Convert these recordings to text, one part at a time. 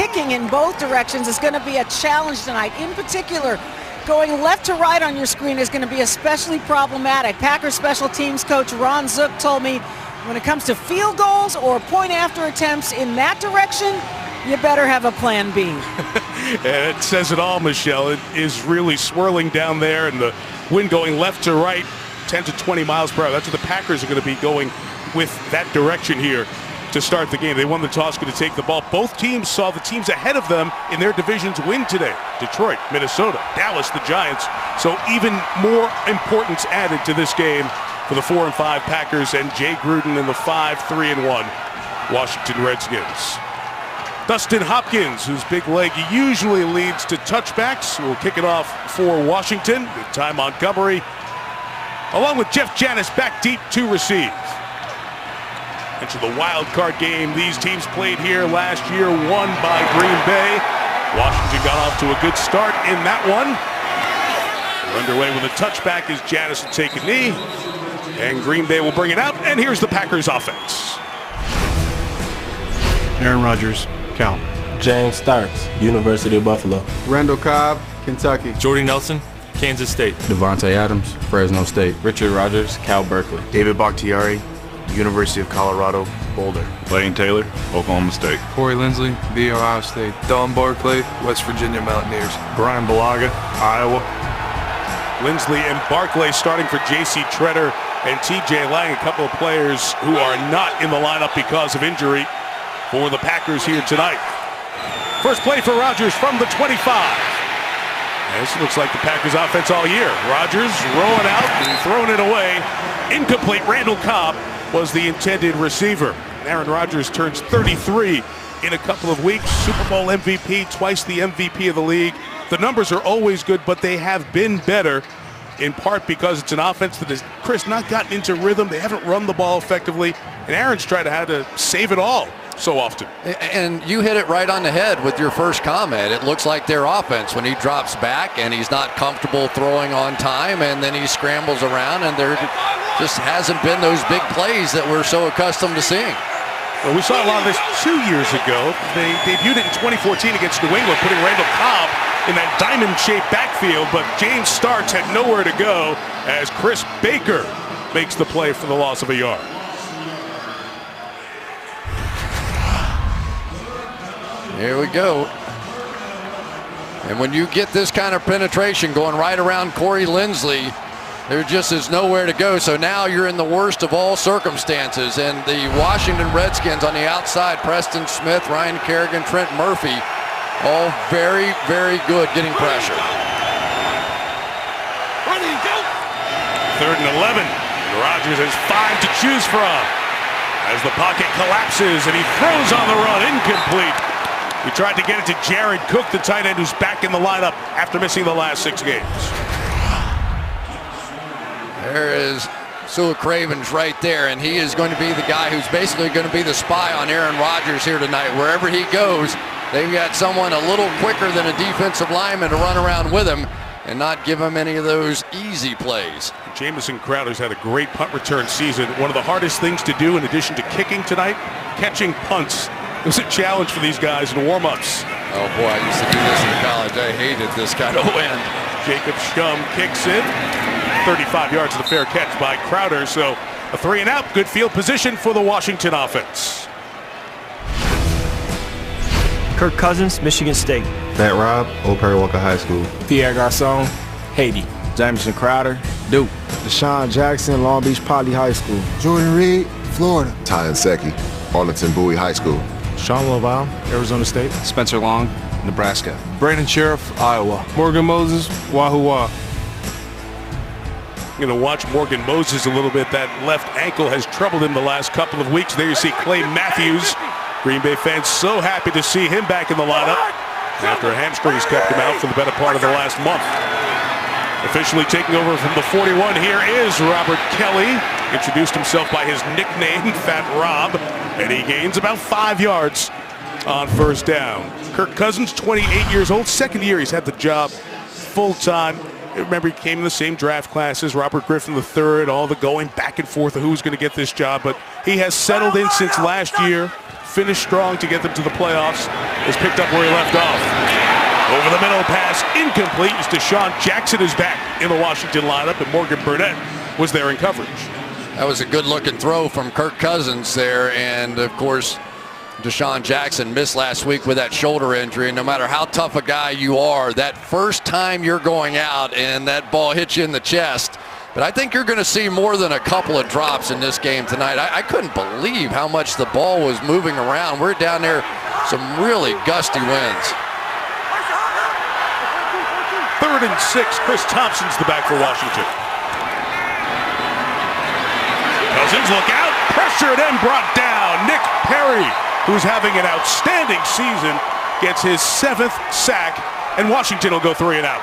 kicking in both directions is going to be a challenge tonight. In particular, going left to right on your screen is going to be especially problematic. Packers special teams coach Ron Zook told me when it comes to field goals or point after attempts in that direction, you better have a plan B. And it says it all, Michelle. It is really swirling down there, and the wind going left to right, 10 to 20 miles per hour. That's what the Packers are going to be going with that direction here to start the game. They won the toss, going to take the ball. Both teams saw the teams ahead of them in their divisions win today. Detroit, Minnesota, Dallas, the Giants. So even more importance added to this game for the 4-5 Packers and Jay Gruden and the 5-3-1 Washington Redskins. Dustin Hopkins, whose big leg usually leads to touchbacks, will kick it off for Washington. Ty Montgomery, along with Jeff Janis, back deep to receive. Into the wild card game these teams played here last year, won by Green Bay. Washington got off to a good start in that one. They're underway with a touchback as Janis will take a knee. And Green Bay will bring it out, and here's the Packers offense. Aaron Rodgers, Cal. James Starks, University of Buffalo. Randall Cobb, Kentucky. Jordy Nelson, Kansas State. Devontae Adams, Fresno State. Richard Rodgers, Cal Berkeley. David Bakhtiari, University of Colorado, Boulder. Lane Taylor, Oklahoma State. Corey Lindsley, The Ohio State. Don Barclay, West Virginia Mountaineers. Brian Balaga, Iowa. Lindsley and Barclay starting for J.C. Treader and T.J. Lang, a couple of players who are not in the lineup because of injury for the Packers here tonight. First play for Rodgers from the 25. And this looks like the Packers offense all year. Rodgers rolling out and throwing it away. Incomplete. Randall Cobb was the intended receiver. Aaron Rodgers turns 33 in a couple of weeks. Super Bowl MVP, twice the MVP of the league. The numbers are always good, but they have been better, in part because it's an offense that has, Chris, not gotten into rhythm. They haven't run the ball effectively, and Aaron's tried to have to save it all so often. And you hit it right on the head with your first comment. It looks like their offense when he drops back and he's not comfortable throwing on time, and then he scrambles around, and there just hasn't been those big plays that we're so accustomed to seeing. Well, we saw a lot of this 2 years ago. They debuted it in 2014 against New England, putting Randall Cobb in that diamond-shaped backfield, but James Starks had nowhere to go as Chris Baker makes the play for the loss of a yard. Here we go. And when you get this kind of penetration going right around Corey Lindsley, there just is nowhere to go. So now you're in the worst of all circumstances. And the Washington Redskins on the outside, Preston Smith, Ryan Kerrigan, Trent Murphy, all very, very good getting pressure. 3rd and 11. Rodgers has 5 to choose from as the pocket collapses and he throws on the run, incomplete. He tried to get it to Jared Cook, the tight end, who's back in the lineup after missing the last 6 games. There is Sua Cravens right there, and he is going to be the guy who's basically going to be the spy on Aaron Rodgers here tonight. Wherever he goes, they've got someone a little quicker than a defensive lineman to run around with him and not give him any of those easy plays. Jamison Crowder's had a great punt return season. One of the hardest things to do in addition to kicking tonight, catching punts. It was a challenge for these guys in warm-ups. Oh boy, I used to do this in college. I hated this kind of wind. Jacob Schum kicks in. 35 yards of the fair catch by Crowder. So a 3-and-out, good field position for the Washington offense. Kirk Cousins, Michigan State. Matt Robb, Old Perry Walker High School. Pierre Garçon, Haiti. Jamison Crowder, Duke. Deshaun Jackson, Long Beach Poly High School. Jordan Reed, Florida. Ty Secchi, Arlington Bowie High School. Sean Laval, Arizona State. Spencer Long, Nebraska. Brandon Sheriff, Iowa. Morgan Moses, Wahoo. Going to watch Morgan Moses a little bit. That left ankle has troubled him the last couple of weeks. There you see Clay Matthews. Green Bay fans so happy to see him back in the lineup after a hamstrings kept him out for the better part of the last month. Officially taking over from the 41, here is Robert Kelly. Introduced himself by his nickname, Fat Rob, and he gains about 5 yards on first down. Kirk Cousins, 28 years old, second year he's had the job full-time. Remember, he came in the same draft class as Robert Griffin III, all the going back and forth of who's going to get this job, but he has settled in since last year, finished strong to get them to the playoffs, is picked up where he left off. Over the middle pass, incomplete. As Deshaun Jackson is back in the Washington lineup, and Morgan Burnett was there in coverage. That was a good-looking throw from Kirk Cousins there, and of course, Deshaun Jackson missed last week with that shoulder injury. And no matter how tough a guy you are, that first time you're going out and that ball hits you in the chest. But I think you're going to see more than a couple of drops in this game tonight. I couldn't believe how much the ball was moving around. We're down there, some really gusty winds. 3rd and 6. Chris Thompson's the back for Washington. Cousins, look out. Pressured and brought down. Nick Perry, who's having an outstanding season, gets his 7th sack, and Washington will go 3 and out.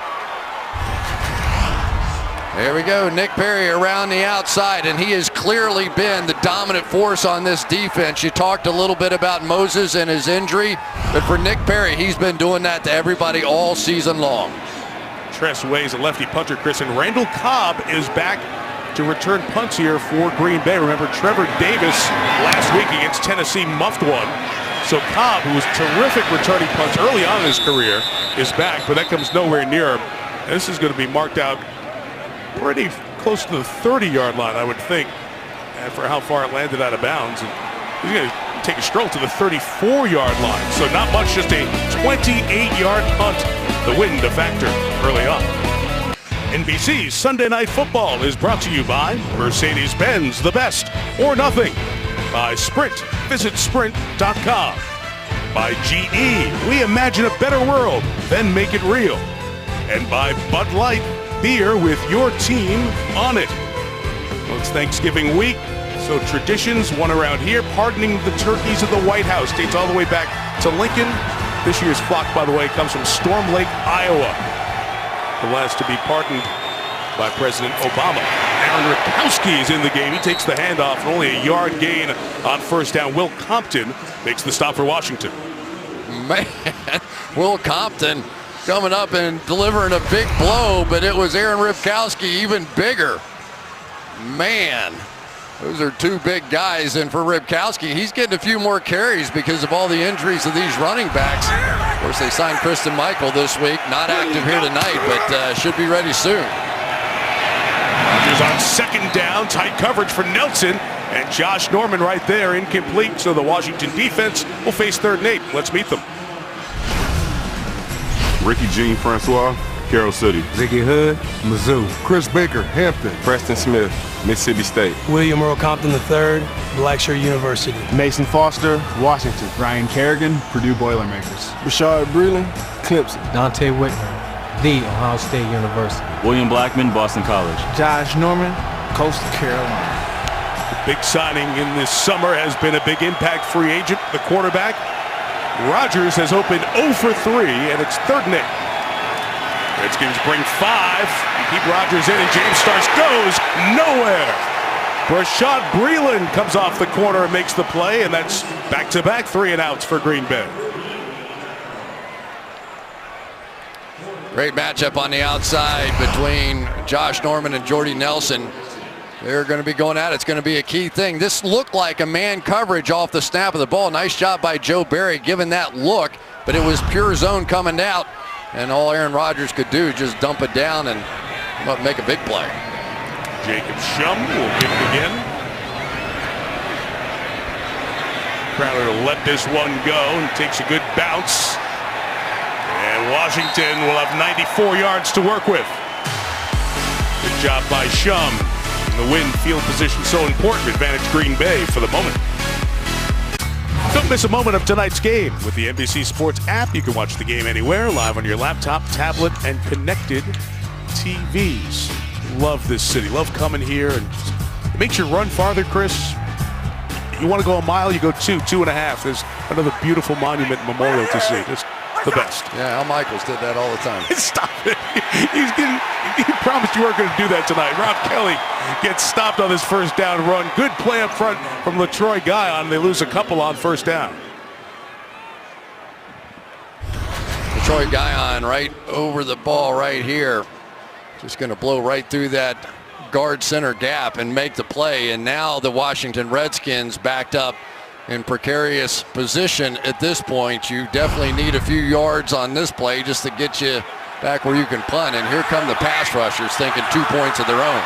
There we go, Nick Perry around the outside, and he has clearly been the dominant force on this defense. You talked a little bit about Moses and his injury, but for Nick Perry, he's been doing that to everybody all season long. Tress Way's a lefty punter, Chris, and Randall Cobb is back to return punts here for Green Bay. Remember, Trevor Davis last week against Tennessee muffed one. So Cobb, who was terrific returning punts early on in his career, is back, but that comes nowhere near him. And this is going to be marked out pretty close to the 30-yard line, I would think, for how far it landed out of bounds. And he's going to take a stroll to the 34-yard line. So not much, just a 28-yard punt. The wind a factor early on. NBC's Sunday Night Football is brought to you by Mercedes-Benz, the best or nothing. By Sprint, visit sprint.com. By GE, we imagine a better world, then make it real. And by Bud Light, beer with your team on it. Well, it's Thanksgiving week, so traditions, one around here, pardoning the turkeys at the White House, dates all the way back to Lincoln. This year's flock, by the way, comes from Storm Lake, Iowa. The last to be pardoned by President Obama. Aaron Rakowski is in the game. He takes the handoff, and only a yard gain on first down. Will Compton makes the stop for Washington. Man, Will Compton coming up and delivering a big blow, but it was Aaron Ripkowski even bigger. Man, those are two big guys, and for Ripkowski, he's getting a few more carries because of all the injuries of these running backs. Of course, they signed Kristen Michael this week, not active here tonight, but should be ready soon. Rodgers on 2nd down, tight coverage for Nelson, and Josh Norman right there, incomplete, so the Washington defense will face 3rd and 8. Let's meet them. Ricky Jean Francois, Carroll City. Ziggy Hood, Mizzou. Chris Baker, Hampton. Preston Smith, Mississippi State. William Earl Compton III, Blackshear University. Mason Foster, Washington. Ryan Kerrigan, Purdue Boilermakers. Rashard Breland, Clemson. Dante Whitmer, The Ohio State University. William Blackman, Boston College. Josh Norman, Coastal Carolina. The big signing in this summer has been a big impact free agent, the quarterback. Rodgers has opened 0 for 3, and it's 3rd and 8. Redskins bring 5, keep Rodgers in, and James Starks goes nowhere. Rashad Breeland comes off the corner and makes the play, and that's back-to-back 3 and outs for Green Bay. Great matchup on the outside between Josh Norman and Jordy Nelson. They're going to be going at it. It's going to be a key thing. This looked like a man coverage off the snap of the ball. Nice job by Joe Barry giving that look, but it was pure zone coming out, and all Aaron Rodgers could do just dump it down and make a big play. Jacob Shum will kick it again. Crowder let this one go and takes a good bounce. And Washington will have 94 yards to work with. Good job by Shum. The wind field position so important. Advantage Green Bay for the moment. Don't miss a moment of tonight's game. With the NBC Sports app, you can watch the game anywhere, live on your laptop, tablet, and connected TVs. Love this city. Love coming here. And it makes you run farther, Chris. You want to go a mile, you go 2.5. There's another beautiful monument memorial to see. It's the best. Yeah, Al Michaels did that all the time. Stop it. He promised you weren't going to do that tonight. Rob Kelly gets stopped on this first down run. Good play up front from LaTroy Guion. They lose a couple on first down. LaTroy Guion right over the ball right here. Just going to blow right through that guard center gap and make the play. And now the Washington Redskins backed up in precarious position at this point. You definitely need a few yards on this play just to get you back where you can punt. And here come the pass rushers thinking 2 points of their own.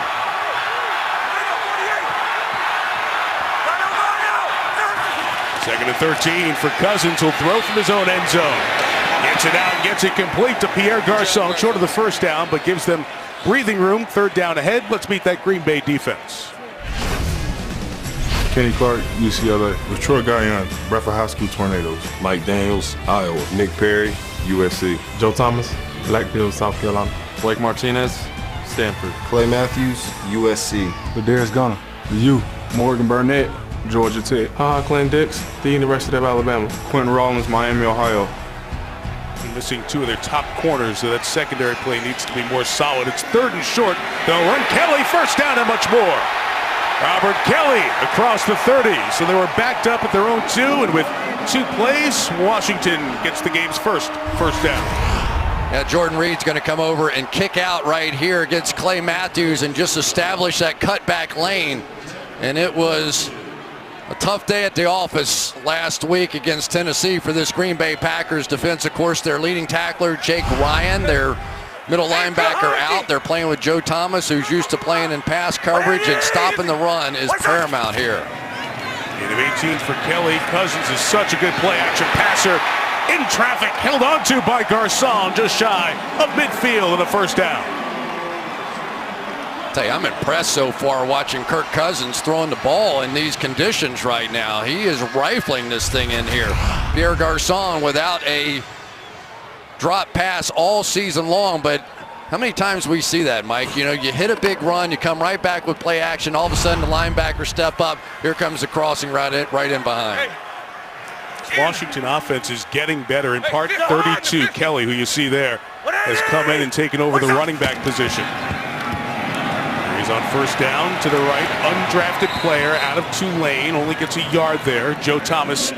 Second and 13 for Cousins. He'll throw from his own end zone. Gets it out, gets it complete to Pierre Garçon, short of the first down, but gives them breathing room. Third down ahead. Let's meet that Green Bay defense. Kenny Clark, UCLA. Detroit Guyon, Bradford High School Tornadoes. Mike Daniels, Iowa. Nick Perry, USC. Joe Thomas, Blackfield, South Carolina. Blake Martinez, Stanford. Clay Matthews, USC. Ladarius Gunner, the U. Morgan Burnett, Georgia Tech. Clint Dix, the University of Alabama. Quentin Rollins, Miami, Ohio. Missing two of their top corners, so that secondary play needs to be more solid. It's third and short. They'll run Kelly, first down and much more. Robert Kelly across the 30. So they were backed up at their own 2, and with 2 plays, Washington gets the game's first down. Yeah, Jordan Reed's going to come over and kick out right here against Clay Matthews and just establish that cutback lane. And it was a tough day at the office last week against Tennessee for this Green Bay Packers defense. Of course, their leading tackler, Jake Ryan, their middle linebacker out. They're playing with Joe Thomas, who's used to playing in pass coverage, and stopping the run is paramount here. Gain of 18 for Kelly. Cousins is such a good play-action passer. In traffic, held onto by Garçon, just shy of midfield and a first down. Tell you, I'm impressed so far watching Kirk Cousins throwing the ball in these conditions right now. He is rifling this thing in here. Pierre Garçon without a drop pass all season long, but how many times we see that, Mike? You know, you hit a big run, you come right back with play action, all of a sudden the linebacker step up, here comes the crossing right in behind. Washington offense is getting better, in part 32. Kelly, who you see there, has come in and taken over the running back position. He's on first down to the right, undrafted player out of Tulane, only gets a yard there. Joe Thomas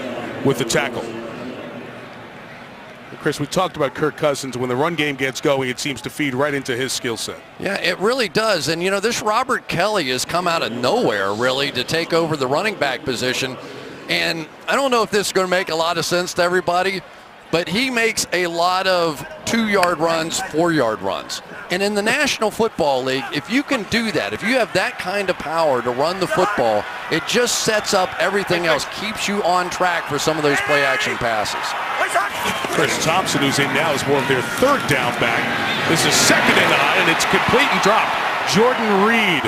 with the tackle. Chris, we talked about Kirk Cousins. When the run game gets going, it seems to feed right into his skill set. Yeah, it really does. And, you know, this Robert Kelly has come out of nowhere, really, to take over the running back position. And I don't know if this is going to make a lot of sense to everybody, but he makes a lot of 2-yard runs, 4-yard runs. And in the National Football League, if you can do that, if you have that kind of power to run the football, it just sets up everything else, keeps you on track for some of those play-action passes. Chris Thompson, who's in now, is more of their third down back. This is second and 9, and it's complete and dropped. Jordan Reed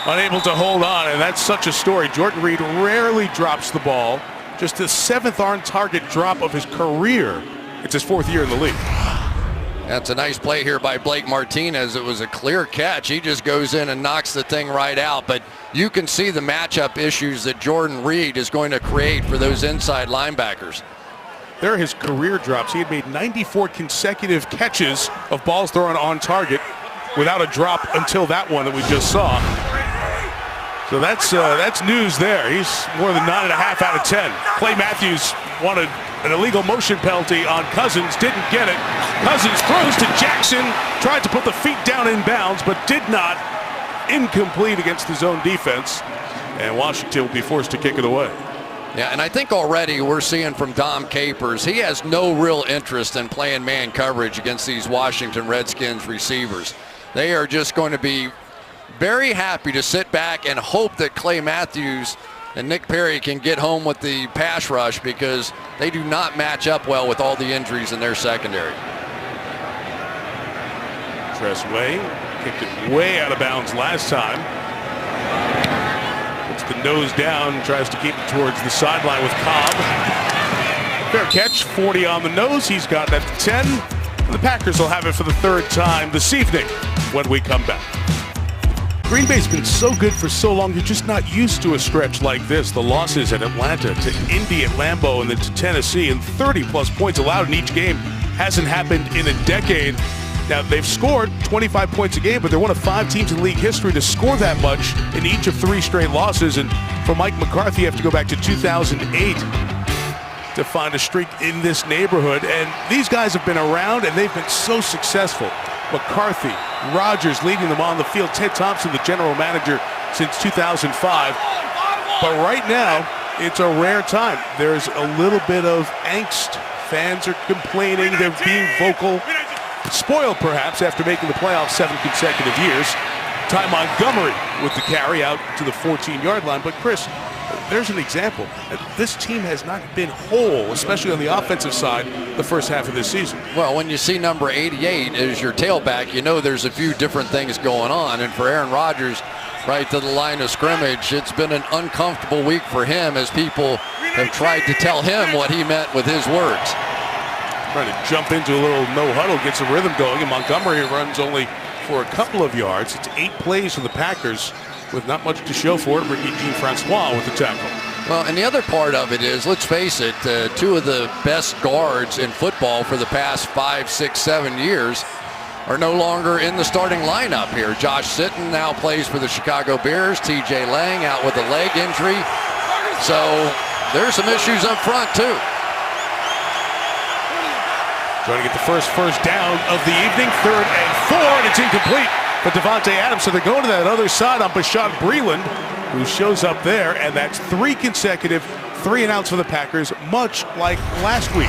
unable to hold on, and that's such a story. Jordan Reed rarely drops the ball. Just the 7th on-target drop of his career. It's his 4th year in the league. That's a nice play here by Blake Martinez. It was a clear catch. He just goes in and knocks the thing right out. But you can see the matchup issues that Jordan Reed is going to create for those inside linebackers. There are his career drops. He had made 94 consecutive catches of balls thrown on target without a drop until that one that we just saw. So that's news there. He's more than 9.5 out of 10. Clay Matthews wanted an illegal motion penalty on Cousins, didn't get it. Cousins throws to Jackson, tried to put the feet down in bounds, but did not. Incomplete against the zone defense, and Washington will be forced to kick it away. Yeah, and I think already we're seeing from Dom Capers, he has no real interest in playing man coverage against these Washington Redskins receivers. They are just going to be very happy to sit back and hope that Clay Matthews and Nick Perry can get home with the pass rush, because they do not match up well with all the injuries in their secondary. Tressway kicked it way out of bounds last time. Puts the nose down, tries to keep it towards the sideline with Cobb. Fair catch, 40 on the nose. He's got that to 10. And the Packers will have it for the 3rd time this evening when we come back. Green Bay's been so good for so long, you're just not used to a stretch like this. The losses at Atlanta, to Indy at Lambeau, and then to Tennessee, and 30-plus points allowed in each game hasn't happened in a decade. Now, they've scored 25 points a game, but they're one of 5 teams in league history to score that much in each of 3 straight losses. And for Mike McCarthy, you have to go back to 2008 to find a streak in this neighborhood. And these guys have been around, and they've been so successful. McCarthy, Rodgers leading them on the field, Ted Thompson, the general manager since 2005. But right now, it's a rare time. There's a little bit of angst. Fans are complaining. They're being vocal. Spoiled, perhaps, after making the playoffs 7 consecutive years. Ty Montgomery with the carry out to the 14-yard line. But, Chris, there's an example. This team has not been whole, especially on the offensive side, the first half of this season. Well, when you see number 88 as your tailback, you know there's a few different things going on. And for Aaron Rodgers, right to the line of scrimmage, it's been an uncomfortable week for him as people have tried to tell him what he meant with his words. Trying to jump into a little no huddle, gets a rhythm going, and Montgomery runs only for a couple of yards. It's 8 plays for the Packers with not much to show for it. Ricky Jean-Francois with the tackle. Well, and the other part of it is, let's face it, 2 of the best guards in football for the past 5, 6, 7 years are no longer in the starting lineup here. Josh Sitton now plays for the Chicago Bears. TJ Lang out with a leg injury. So there's some issues up front, too. Trying to get the first down of the evening. 3rd and 4, and it's incomplete for Devontae Adams. So they're going to that other side on Bashaud Breeland, who shows up there, and that's 3 consecutive 3-and-outs for the Packers, much like last week.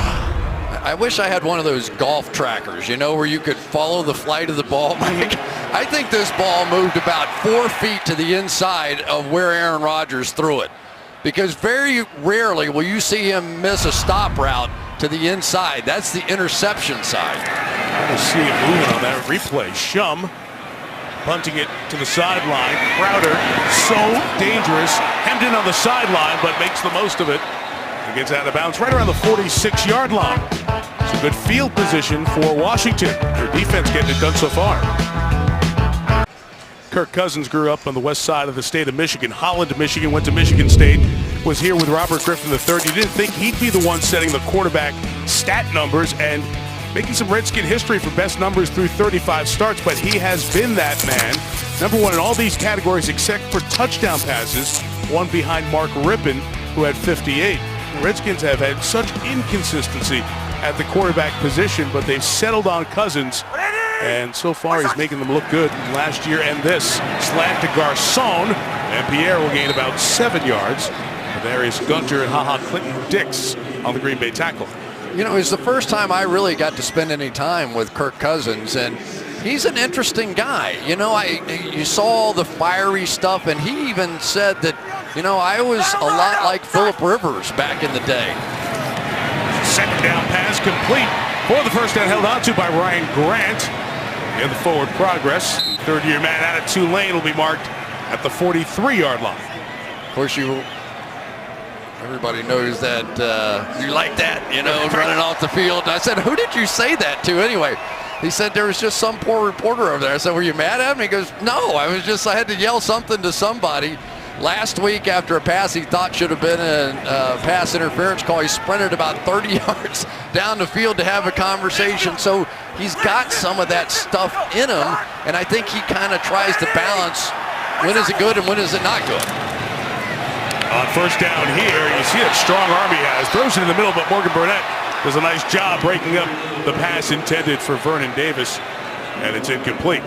I wish I had one of those golf trackers, you know, where you could follow the flight of the ball, Mike. I think this ball moved about 4 feet to the inside of where Aaron Rodgers threw it, because very rarely will you see him miss a stop route to the inside. That's the interception side. I don't see him moving on that replay. Shum punting it to the sideline. Crowder, so dangerous, hemmed in on the sideline, but makes the most of it. It gets out of bounds right around the 46-yard line. It's a good field position for Washington. Their defense getting it done so far. Kirk Cousins grew up on the west side of the state of Michigan. Holland, Michigan, went to Michigan State, was here with Robert Griffin III. You didn't think he'd be the one setting the quarterback stat numbers and making some Redskin history for best numbers through 35 starts, but he has been that man. #1 in all these categories except for touchdown passes, one behind Mark Rippon, who had 58. The Redskins have had such inconsistency at the quarterback position, but they've settled on Cousins, and so far he's making them look good last year and this. Slant to Garcon, and Pierre will gain about 7 yards. And there is Gunter and HaHa Clinton-Dix on the Green Bay tackle. You know, it's the first time I really got to spend any time with Kirk Cousins, and he's an interesting guy. You know, you saw the fiery stuff, and he even said that, you know, I was a lot like Phillip Rivers back in the day. Second down pass complete for the first down, held on to by Ryan Grant. And the forward progress. 3rd-year man out of Tulane will be marked at the 43-yard line. Of course, everybody knows that you like that, you know, running off the field. I said, who did you say that to anyway? He said there was just some poor reporter over there. I said, were you mad at him? He goes, no, I had to yell something to somebody. Last week, after a pass he thought should have been a pass interference call, he sprinted about 30 yards down the field to have a conversation. So he's got some of that stuff in him, and I think he kind of tries to balance when is it good and when is it not good. On first down here, you see that strong arm he has. Throws it in the middle, but Morgan Burnett does a nice job breaking up the pass intended for Vernon Davis, and it's incomplete.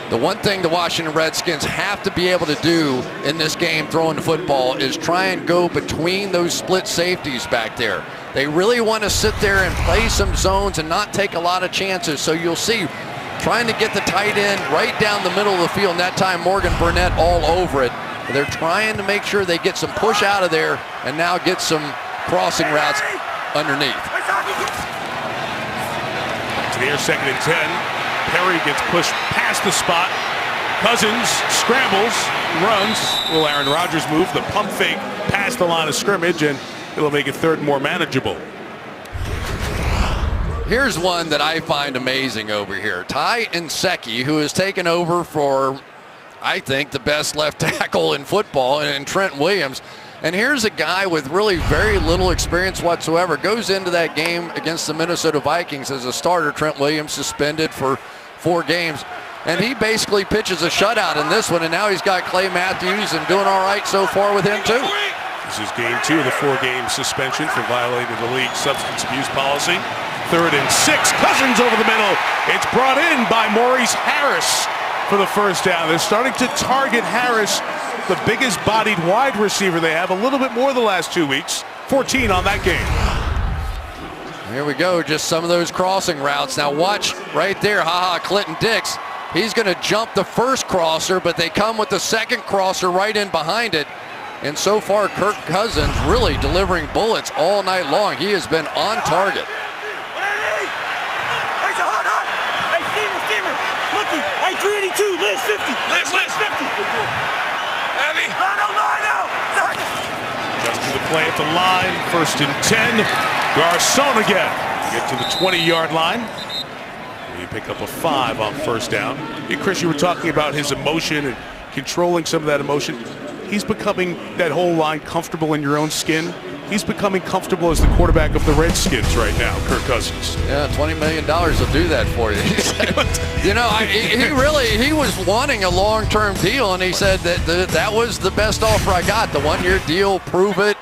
The one thing the Washington Redskins have to be able to do in this game throwing the football is try and go between those split safeties back there. They really want to sit there and play some zones and not take a lot of chances. So you'll see trying to get the tight end right down the middle of the field, and that time Morgan Burnett all over it. They're trying to make sure they get some push out of there and now get some crossing routes underneath. To the air, 2nd and 10. Perry gets pushed past the spot. Cousins scrambles, runs. Will Aaron Rodgers move the pump fake past the line of scrimmage, and it'll make it 3rd more manageable. Here's one that I find amazing over here. Ty Nsekhe, who has taken over for, I think, the best left tackle in football, and Trent Williams. And here's a guy with really very little experience whatsoever. Goes into that game against the Minnesota Vikings as a starter. Trent Williams suspended for 4 games. And he basically pitches a shutout in this one, and now he's got Clay Matthews and doing all right so far with him too. This is game 2 of the 4-game suspension for violating the league's substance abuse policy. 3rd and 6, Cousins over the middle. It's brought in by Maurice Harris for the first down. They're starting to target Harris the biggest bodied wide receiver they have, a little bit more the last 2 weeks. 14 on that game. Here we go, just some of those crossing routes. Now watch right there, Clinton Dix. He's going to jump the first crosser, but they come with the second crosser right in behind it. And so far, Kirk Cousins really delivering bullets all night long. He has been on target. Hey, 382, Liz 50. Liz 50. Heavy. Just to the play at the line, 1st and 10. Garcon again. Get to the 20-yard line. You pick up a 5 on 1st down. Hey, Chris, you were talking about his emotion and controlling some of that emotion. He's becoming, that whole line, comfortable in your own skin. He's becoming comfortable as the quarterback of the Redskins right now, Kirk Cousins. Yeah, $20 million will do that for you. You know, he was wanting a long-term deal, and he said that was the best offer I got. The one-year deal, prove it.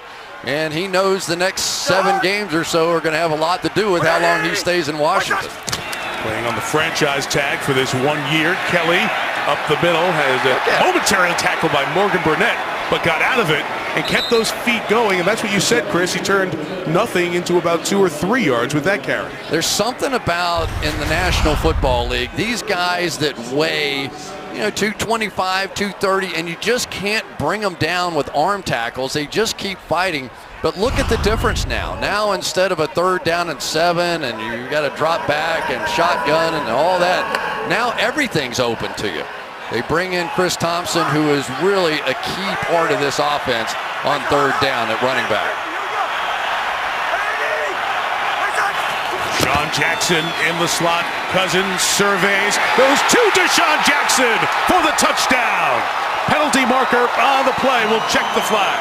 And he knows the next 7 games or so are going to have a lot to do with how long he stays in Washington. Playing on the franchise tag for this 1 year, Kelly up the middle has a momentary tackle by Morgan Burnett, but got out of it and kept those feet going. And that's what you said, Chris. He turned nothing into about 2 or 3 yards with that carry. There's something about in the National Football League, these guys that weigh, 225, 230, and you just can't bring them down with arm tackles. They just keep fighting. But look at the difference now. Now instead of a 3rd down and 7 and you got to drop back and shotgun and all that, now everything's open to you. They bring in Chris Thompson, who is really a key part of this offense on 3rd down at running back. Deshaun Jackson in the slot. Cousins surveys. Goes to Deshaun Jackson for the touchdown. Penalty marker on the play. We'll check the flag.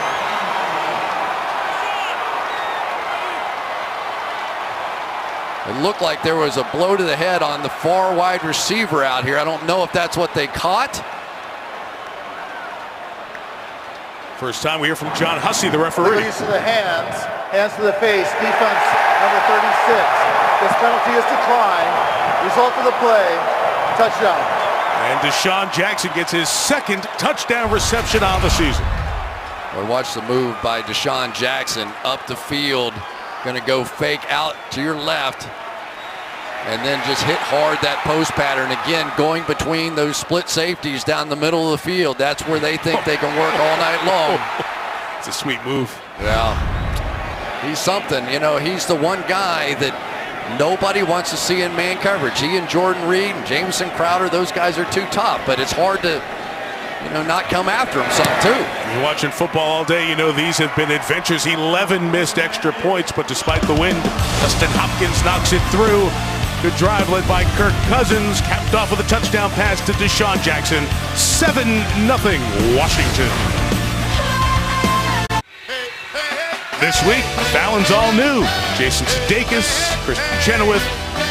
It looked like there was a blow to the head on the far wide receiver out here. I don't know if that's what they caught. First time we hear from John Hussey, the referee. Release of the hands to the face, defense number 36. This penalty is declined. Result of the play, touchdown. And Deshaun Jackson gets his 2nd touchdown reception on the season. Well, watch the move by Deshaun Jackson up the field. Going to go fake out to your left and then just hit hard that post pattern. Again, going between those split safeties down the middle of the field. That's where they think they can work all night long. It's a sweet move. Yeah. He's something. He's the one guy that nobody wants to see in man coverage. He and Jordan Reed and Jamison Crowder, those guys are too tough, but it's hard to not come after him some too. You're watching football all day, these have been adventures. 11 missed extra points, but despite the wind, Dustin Hopkins knocks it through. Good drive led by Kirk Cousins, capped off with a touchdown pass to Deshaun Jackson. 7-0 Washington. This week, Fallon's all new. Jason Sudeikis, Kristen Chenoweth,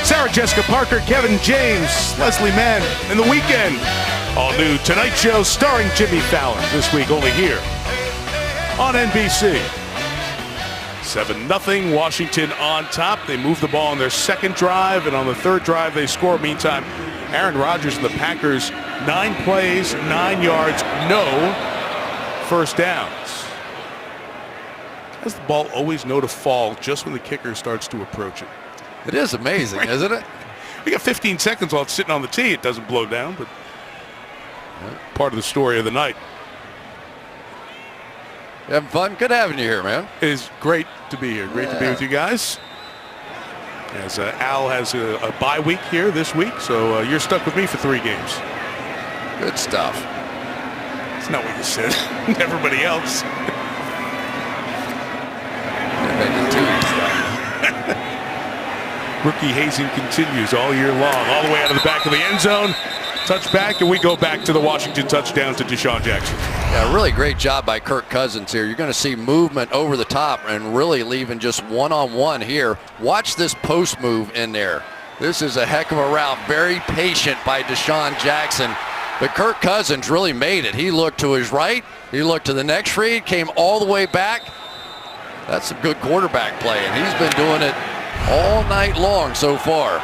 Sarah Jessica Parker, Kevin James, Leslie Mann, and The Weeknd. All new Tonight Show starring Jimmy Fallon. This week only here on NBC. 7-0 Washington on top. They move the ball on their 2nd drive, and on the 3rd drive they score. Meantime, Aaron Rodgers and the Packers, 9 plays, 9 yards, no first downs. How does the ball always know to fall just when the kicker starts to approach it? It is amazing, isn't it? We got 15 seconds while it's sitting on the tee. It doesn't blow down, but part of the story of the night. You having fun? Good having you here, man. It is great to be here. Great to be with you guys. As Al has a bye week here this week, so you're stuck with me for 3 games. Good stuff. It's not what you said. Everybody else. Rookie hazing continues all year long, all the way out of the back of the end zone. Touchback, and we go back to the Washington touchdown to Deshaun Jackson. Yeah, really great job by Kirk Cousins here. You're going to see movement over the top and really leaving just one-on-one here. Watch this post move in there. This is a heck of a route. Very patient by Deshaun Jackson. But Kirk Cousins really made it. He looked to his right. He looked to the next read, came all the way back. That's some good quarterback play, and he's been doing it all night long so far.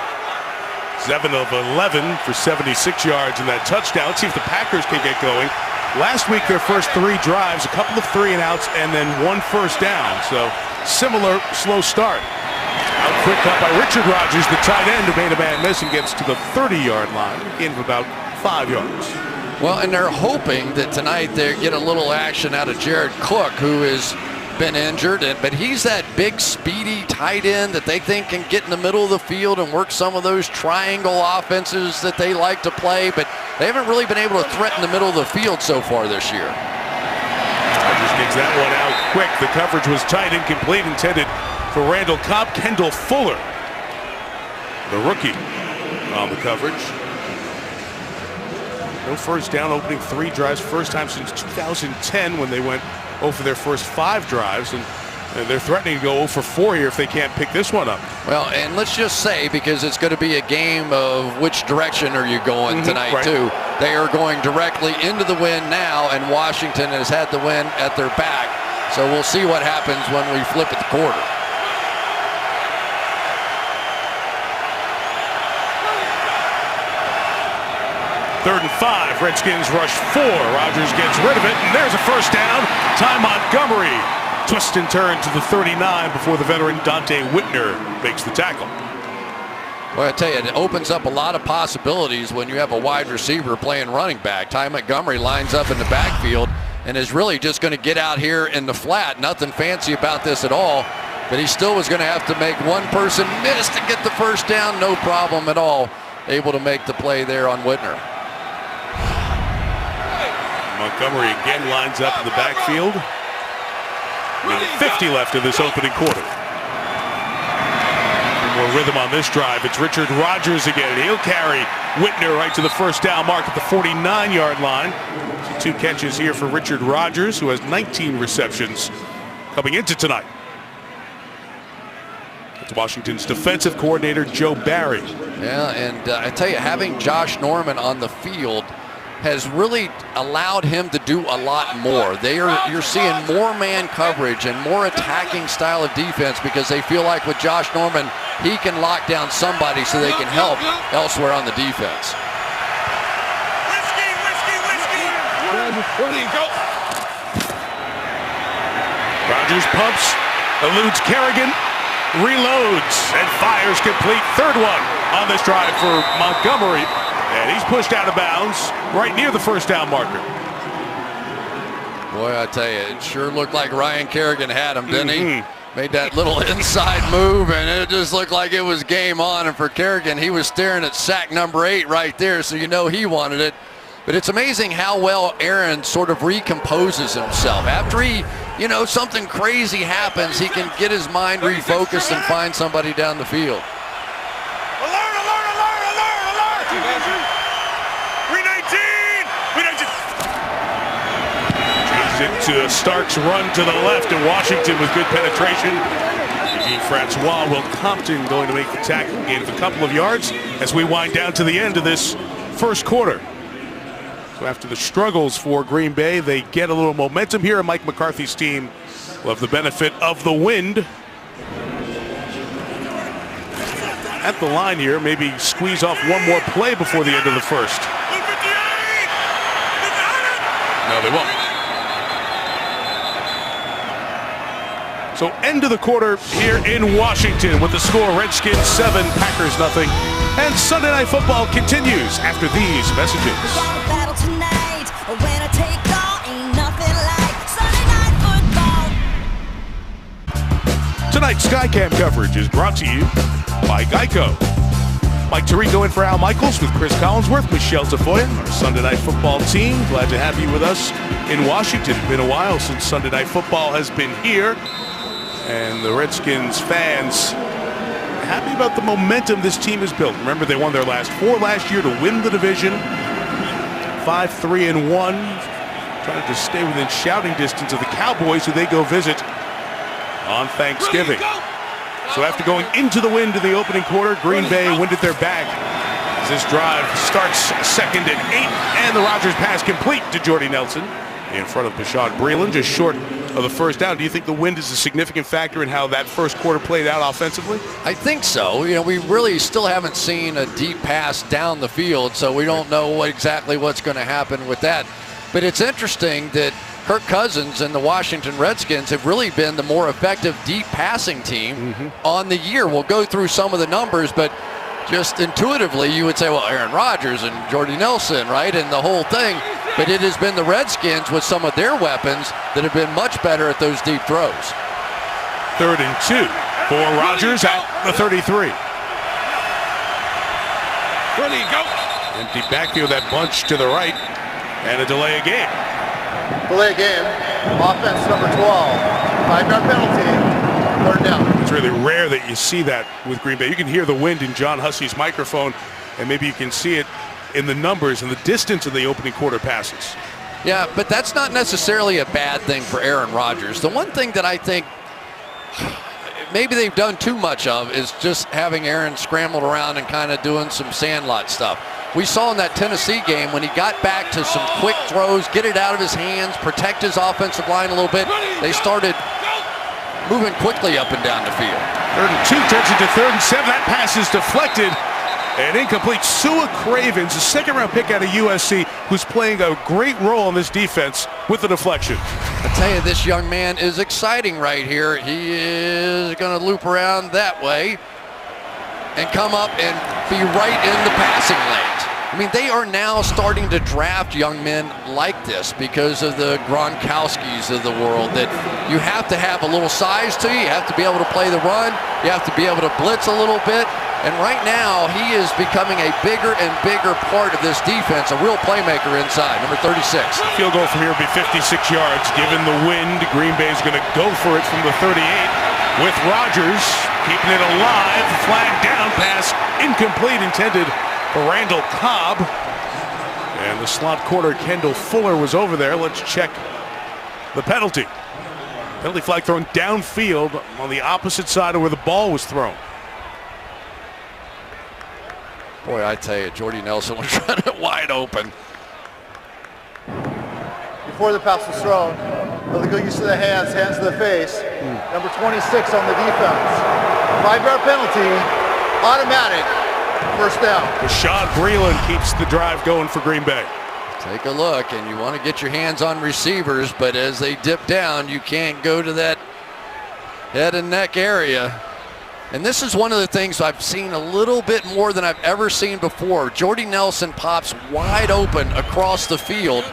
7 of 11 for 76 yards in that touchdown. Let's see if the Packers can get going. Last week, their first 3 drives, a couple of 3-and-outs, and then 1 first down. So similar slow start. Out quick cut by Richard Rodgers, the tight end, who made a man miss and gets to the 30-yard line, gain of about 5 yards. Well, and they're hoping that tonight they get a little action out of Jared Cook, who has been injured, but he's that big, speedy tight end that they think can get in the middle of the field and work some of those triangle offenses that they like to play, but they haven't really been able to threaten the middle of the field so far this year. Rodgers digs that one out quick. The coverage was tight, incomplete, intended for Randall Cobb. Kendall Fuller, the rookie, on the coverage. No first down, opening 3 drives, first time since 2010 when they went 0 for their first 5 drives, and they're threatening to go 0 for 4 here if they can't pick this one up. Well, and let's just say, because it's going to be a game of which direction are you going tonight, right. too. They are going directly into the wind now, and Washington has had the wind at their back. So we'll see what happens when we flip at the quarter. Third and 5, Redskins rush 4. Rodgers gets rid of it, and there's a first down. Ty Montgomery, twist and turn to the 39 before the veteran Dante Whitner makes the tackle. Well, I tell you, it opens up a lot of possibilities when you have a wide receiver playing running back. Ty Montgomery lines up in the backfield and is really just going to get out here in the flat. Nothing fancy about this at all, but he still was going to have to make one person miss to get the first down. No problem at all. Able to make the play there on Whitner. Montgomery again lines up in the backfield. 50 left in this opening quarter. More rhythm on this drive. It's Richard Rodgers again. He'll carry Whitner right to the first down mark at the 49-yard line. So 2 catches here for Richard Rodgers, who has 19 receptions coming into tonight. It's Washington's defensive coordinator, Joe Barry. Yeah, and I tell you, having Josh Norman on the field has really allowed him to do a lot more. You're seeing more man coverage and more attacking style of defense because they feel like with Josh Norman, he can lock down somebody so they can help elsewhere on the defense. Rodgers pumps, eludes Kerrigan, reloads, and fires complete. Third one on this drive for Montgomery. And he's pushed out of bounds right near the first down marker. Boy, I tell you, it sure looked like Ryan Kerrigan had him, didn't he? Made that little inside move, and it just looked like it was game on. And for Kerrigan, he was staring at sack number 8 right there, so you know he wanted it. But it's amazing how well Aaron sort of recomposes himself. After he, something crazy happens, he can get his mind refocused and find somebody down the field. To Stark's run to the left, and Washington with good penetration. Eugene Francois, Will Compton going to make the tackle, gain of a couple of yards as we wind down to the end of this first quarter. So after the struggles for Green Bay, they get a little momentum here, and Mike McCarthy's team will have the benefit of the wind. At the line here, maybe squeeze off one more play before the end of the first. No, they won't. So end of the quarter here in Washington with the score Redskins 7, Packers 0. And Sunday Night Football continues after these messages. Tonight's Skycam coverage is brought to you by Geico. Mike Tirico in for Al Michaels with Chris Collinsworth, Michelle Tafoya, our Sunday Night Football team. Glad to have you with us in Washington. It's been a while since Sunday Night Football has been here. And the Redskins fans happy about the momentum this team has built. Remember, they won their last 4 last year to win the division. 5-3-1. Trying to stay within shouting distance of the Cowboys, who they go visit on Thanksgiving. So after going into the wind in the opening quarter, Green Bay wind at their back. As this drive starts second and 8, and the Rodgers pass complete to Jordy Nelson in front of Bashaud Breeland, just short of the first down. Do you think the wind is a significant factor in how that first quarter played out offensively? I think so. We really still haven't seen a deep pass down the field, so we don't know exactly what's going to happen with that. But it's interesting that Kirk Cousins and the Washington Redskins have really been the more effective deep passing team on the year. We'll go through some of the numbers, but just intuitively you would say, well, Aaron Rodgers and Jordy Nelson, right, and the whole thing. But it has been the Redskins with some of their weapons that have been much better at those deep throws. 3rd and 2 for Rodgers at the 33. Where do you go? Empty backfield, that bunch to the right, and a delay of game. Delay of game, offense number 12. 5-yard penalty, 3rd down. It's really rare that you see that with Green Bay. You can hear the wind in John Hussey's microphone, and maybe you can see it in the numbers and the distance of the opening quarter passes. Yeah, but that's not necessarily a bad thing for Aaron Rodgers. The one thing that I think maybe they've done too much of is just having Aaron scrambled around and kind of doing some sandlot stuff. We saw in that Tennessee game when he got back to some quick throws, get it out of his hands, protect his offensive line a little bit, they started moving quickly up and down the field. 3rd and 2 turns into 3rd and 7. That pass is deflected and incomplete. Sua Cravens, a 2nd-round pick out of USC, who's playing a great role in this defense with the deflection. I tell you, this young man is exciting right here. He is going to loop around that way and come up and be right in the passing lanes. I mean, they are now starting to draft young men like this because of the Gronkowskis of the world, that you have to have a little size to you. You have to be able to play the run. You have to be able to blitz a little bit. And right now, he is becoming a bigger and bigger part of this defense, a real playmaker inside, number 36. Field goal from here would be 56 yards. Given the wind, Green Bay is going to go for it from the 38 with Rodgers keeping it alive. Flag down, pass incomplete, intended for Randall Cobb. And the slot corner, Kendall Fuller, was over there. Let's check the penalty. Penalty flag thrown downfield on the opposite side of where the ball was thrown. Boy, I tell you, Jordy Nelson was running it wide open. Before the pass was thrown, illegal use of the hands, hands to the face. Number 26 on the defense. 5-yard penalty, automatic, 1st down. Rashad Breeland keeps the drive going for Green Bay. Take a look, and you want to get your hands on receivers, but as they dip down, you can't go to that head and neck area. And this is one of the things I've seen a little bit more than I've ever seen before. Jordy Nelson pops wide open across the field,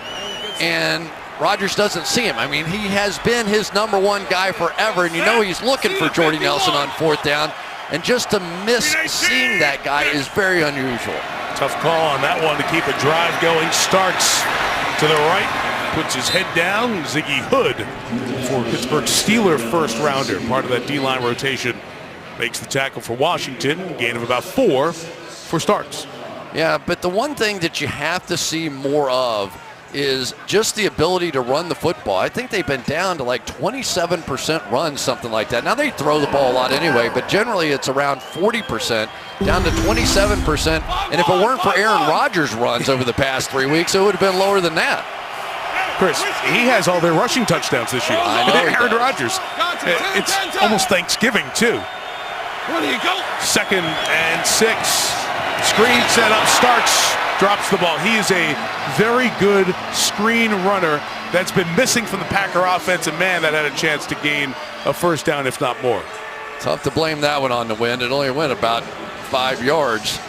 and Rodgers doesn't see him. I mean, he has been his number 1 guy forever, and you know he's looking for Jordy Nelson on 4th down. And just to miss seeing that guy is very unusual. Tough call on that one to keep a drive going. Starts to the right, puts his head down. Ziggy Hood for Pittsburgh Steelers 1st rounder, part of that D-line rotation. Makes the tackle for Washington, gain of about 4 for Starks. Yeah, but the one thing that you have to see more of is just the ability to run the football. I think they've been down to like 27% runs, something like that. Now they throw the ball a lot anyway, but generally it's around 40%, down to 27%. And if it weren't for Aaron Rodgers' runs over the past 3 weeks, it would have been lower than that. Chris, he has all their rushing touchdowns this year. I know. Aaron Rodgers. It's almost Thanksgiving, too. Where do you go? 2nd and 6. Screen set up. Starks drops the ball. He is a very good screen runner that's been missing from the Packer offense, and man, that had a chance to gain a 1st down, if not more. Tough to blame that one on the wind. It only went about 5 yards.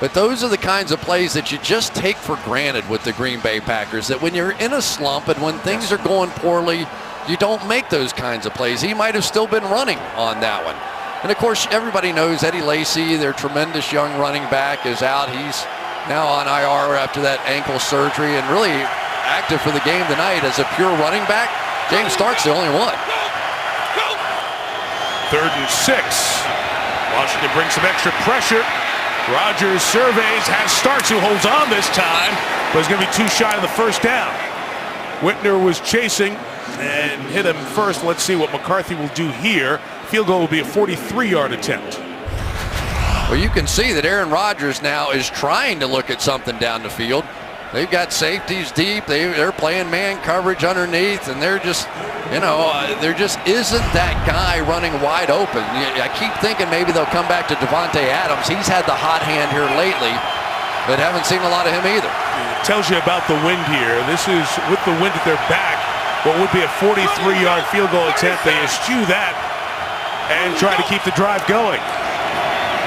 But those are the kinds of plays that you just take for granted with the Green Bay Packers, that when you're in a slump and when things are going poorly, you don't make those kinds of plays. He might have still been running on that one. And of course, everybody knows Eddie Lacy, their tremendous young running back, is out. He's now on IR after that ankle surgery and really active for the game tonight as a pure running back. James Starks the only one. 3rd and 6. Washington brings some extra pressure. Rodgers surveys, has Starks, who holds on this time, but is going to be too shy of the 1st down. Whitner was chasing and hit him first. Let's see what McCarthy will do here. Field goal will be a 43-yard attempt. Well, you can see that Aaron Rodgers now is trying to look at something down the field. They've got safeties deep. They're playing man coverage underneath, and they're just, you know, there just isn't that guy running wide open. I keep thinking maybe they'll come back to Devontae Adams. He's had the hot hand here lately, but haven't seen a lot of him either. tells you about the wind here. This is with the wind at their back. What would be a 43-yard field goal attempt. They eschew that and try to keep the drive going.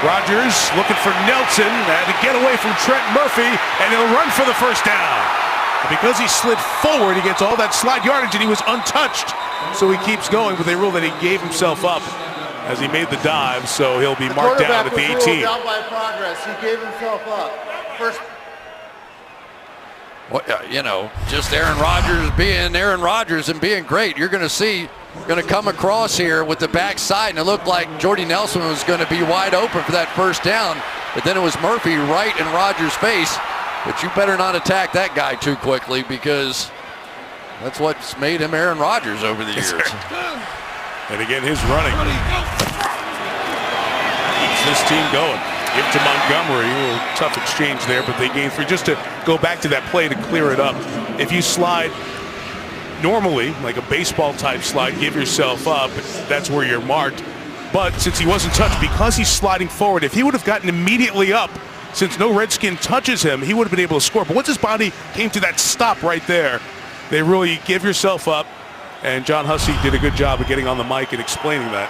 Rodgers looking for Nelson to get away from Trent Murphy, and he'll run for the first down. And because he slid forward, he gets all that slide yardage, and he was untouched. So he keeps going, but they rule that he gave himself up as he made the dive, so he'll be marked down at the 18. Down by progress. He gave himself up. First. Well, you know, just Aaron Rodgers being Aaron Rodgers and being great. You're going to see, going to come across here with the backside, and it looked like Jordy Nelson was going to be wide open for that first down, but then it was Murphy right in Rodgers' face. But you better not attack that guy too quickly, because that's what's made him Aaron Rodgers over the years. And again, his running keeps this team going. Give to Montgomery, a little tough exchange there, but they gain 3. Just to go back to that play to clear it up. If you slide normally, like a baseball type slide, give yourself up, that's where you're marked. But since he wasn't touched, because he's sliding forward, if he would have gotten immediately up, since no Redskin touches him, he would have been able to score. But once his body came to that stop right there, they really give yourself up. And John Hussey did a good job of getting on the mic and explaining that.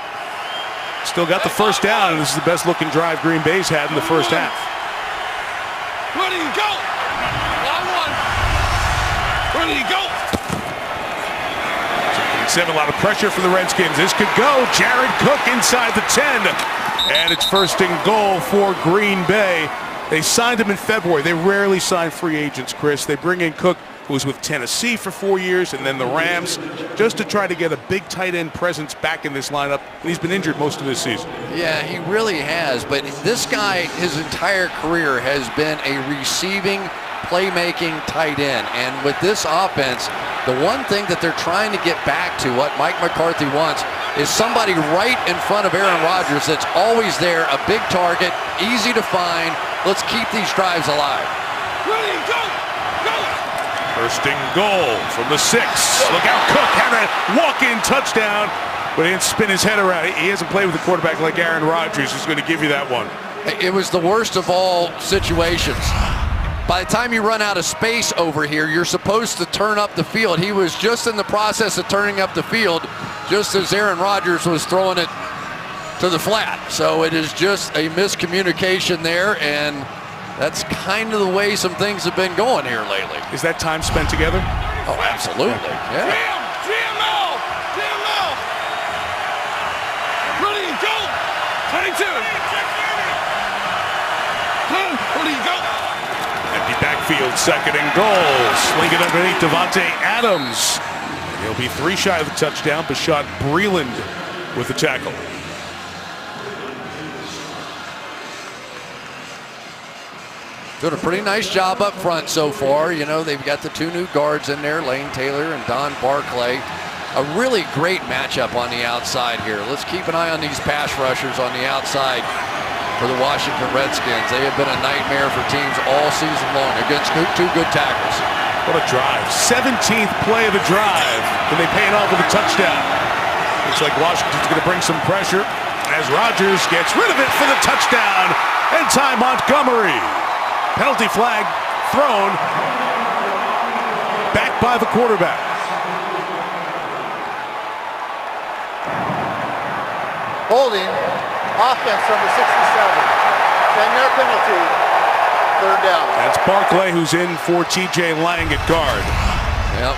Still got the first down, and this is the best looking drive Green Bay's had in the first half. Where did he go? Line one. Where did he go? 7, a lot of pressure for the Redskins. This could go. Jared Cook inside the 10. And it's first and goal for Green Bay. They signed him in February. They rarely sign free agents, Chris. They bring in Cook, who was with Tennessee for 4 years, and then the Rams, just to try to get a big tight end presence back in this lineup. And he's been injured most of this season. Yeah, he really has. But this guy, his entire career has been a receiving, playmaking tight end. And with this offense, the one thing that they're trying to get back to, what Mike McCarthy wants, is somebody right in front of Aaron Rodgers that's always there, a big target, easy to find. Let's keep these drives alive. Ready, go! Go! First and goal from the 6. Look out, Cook had a walk-in touchdown, but he didn't spin his head around. He hasn't played with a quarterback like Aaron Rodgers, who's going to give you that one. It was the worst of all situations. By the time you run out of space over here, you're supposed to turn up the field. He was just in the process of turning up the field just as Aaron Rodgers was throwing it to the flat. So it is just a miscommunication there, and that's kind of the way some things have been going here lately. Is that time spent together? Oh, absolutely. Yeah. GML! GML! Ready, go! 22! Ready, go! Empty backfield, second and goal. Sling it underneath Devontae Adams. And he'll be 3 shy of the touchdown. Bashad Breeland with the tackle. Doing a pretty nice job up front so far. You know, they've got the 2 new guards in there, Lane Taylor and Don Barclay. A really great matchup on the outside here. Let's keep an eye on these pass rushers on the outside for the Washington Redskins. They have been a nightmare for teams all season long against 2 good tackles. What a drive. 17th play of the drive. Can they pay it off with a touchdown? Looks like Washington's going to bring some pressure as Rodgers gets rid of it for the touchdown. And Ty Montgomery. Penalty flag thrown back by the quarterback. Holding, offense number 67. 10-yard penalty, 3rd down. That's Barclay, who's in for TJ Lang at guard. Yep,